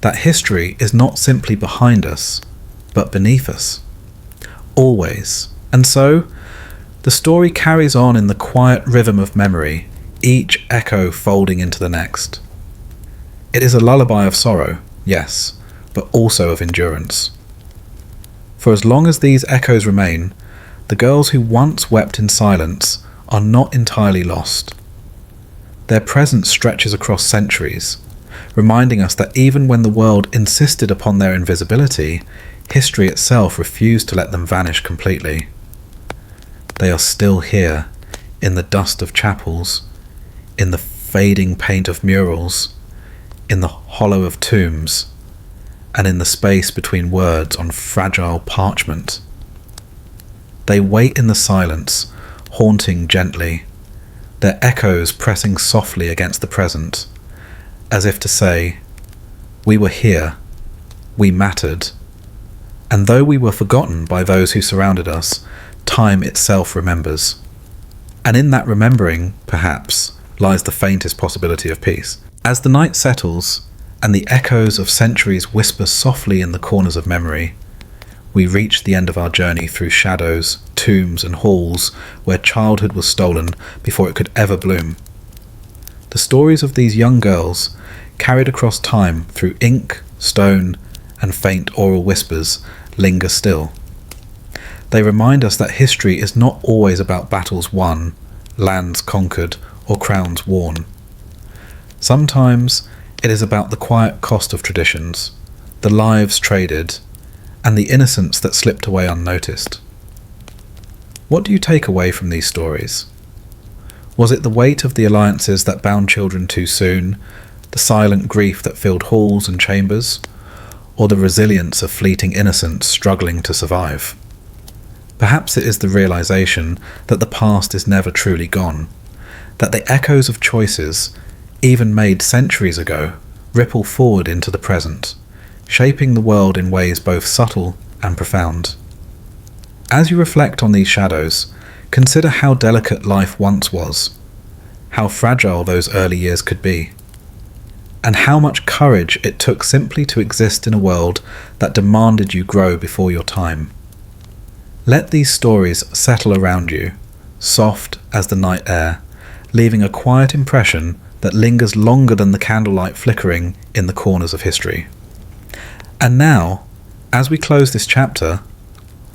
that history is not simply behind us, but beneath us, always. And so, the story carries on in the quiet rhythm of memory, each echo folding into the next. It is a lullaby of sorrow, yes, but also of endurance. For as long as these echoes remain, the girls who once wept in silence are not entirely lost. Their presence stretches across centuries, reminding us that even when the world insisted upon their invisibility, history itself refused to let them vanish completely. They are still here, in the dust of chapels, in the fading paint of murals, in the hollow of tombs, and in the space between words on fragile parchment. They wait in the silence, haunting gently, their echoes pressing softly against the present, as if to say, we were here, we mattered, and though we were forgotten by those who surrounded us, time itself remembers. And in that remembering, perhaps, lies the faintest possibility of peace. As the night settles, and the echoes of centuries whisper softly in the corners of memory, we reach the end of our journey through shadows, tombs, and halls where childhood was stolen before it could ever bloom. The stories of these young girls, carried across time through ink, stone, and faint oral whispers, linger still. They remind us that history is not always about battles won, lands conquered, or crowns worn. Sometimes it is about the quiet cost of traditions, the lives traded, and the innocence that slipped away unnoticed. What do you take away from these stories? Was it the weight of the alliances that bound children too soon, the silent grief that filled halls and chambers, or the resilience of fleeting innocence struggling to survive? Perhaps it is the realization that the past is never truly gone, that the echoes of choices, even made centuries ago, ripple forward into the present, shaping the world in ways both subtle and profound. As you reflect on these shadows, consider how delicate life once was, how fragile those early years could be, and how much courage it took simply to exist in a world that demanded you grow before your time. Let these stories settle around you, soft as the night air, leaving a quiet impression that lingers longer than the candlelight flickering in the corners of history. And now, as we close this chapter,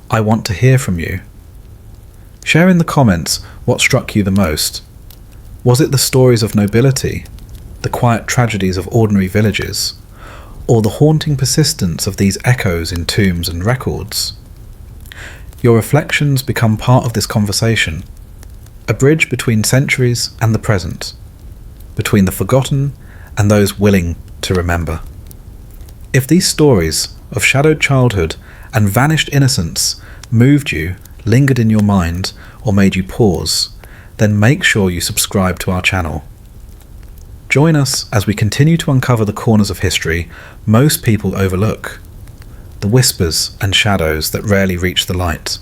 I want to hear from you. Share in the comments what struck you the most. Was it the stories of nobility, the quiet tragedies of ordinary villages, or the haunting persistence of these echoes in tombs and records? Your reflections become part of this conversation, a bridge between centuries and the present, between the forgotten and those willing to remember. If these stories of shadowed childhood and vanished innocence moved you, lingered in your mind, or made you pause, then make sure you subscribe to our channel. Join us as we continue to uncover the corners of history most people overlook, the whispers and shadows that rarely reach the light,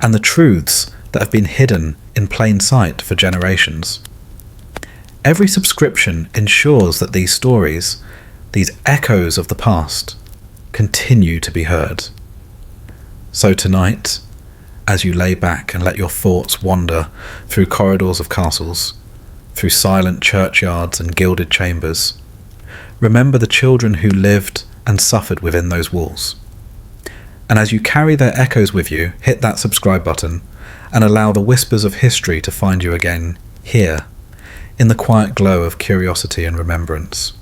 and the truths that have been hidden in plain sight for generations. Every subscription ensures that these stories, these echoes of the past, continue to be heard. So tonight, as you lay back and let your thoughts wander through corridors of castles, through silent churchyards and gilded chambers. Remember the children who lived and suffered within those walls. And as you carry their echoes with you, hit that subscribe button and allow the whispers of history to find you again here, in the quiet glow of curiosity and remembrance.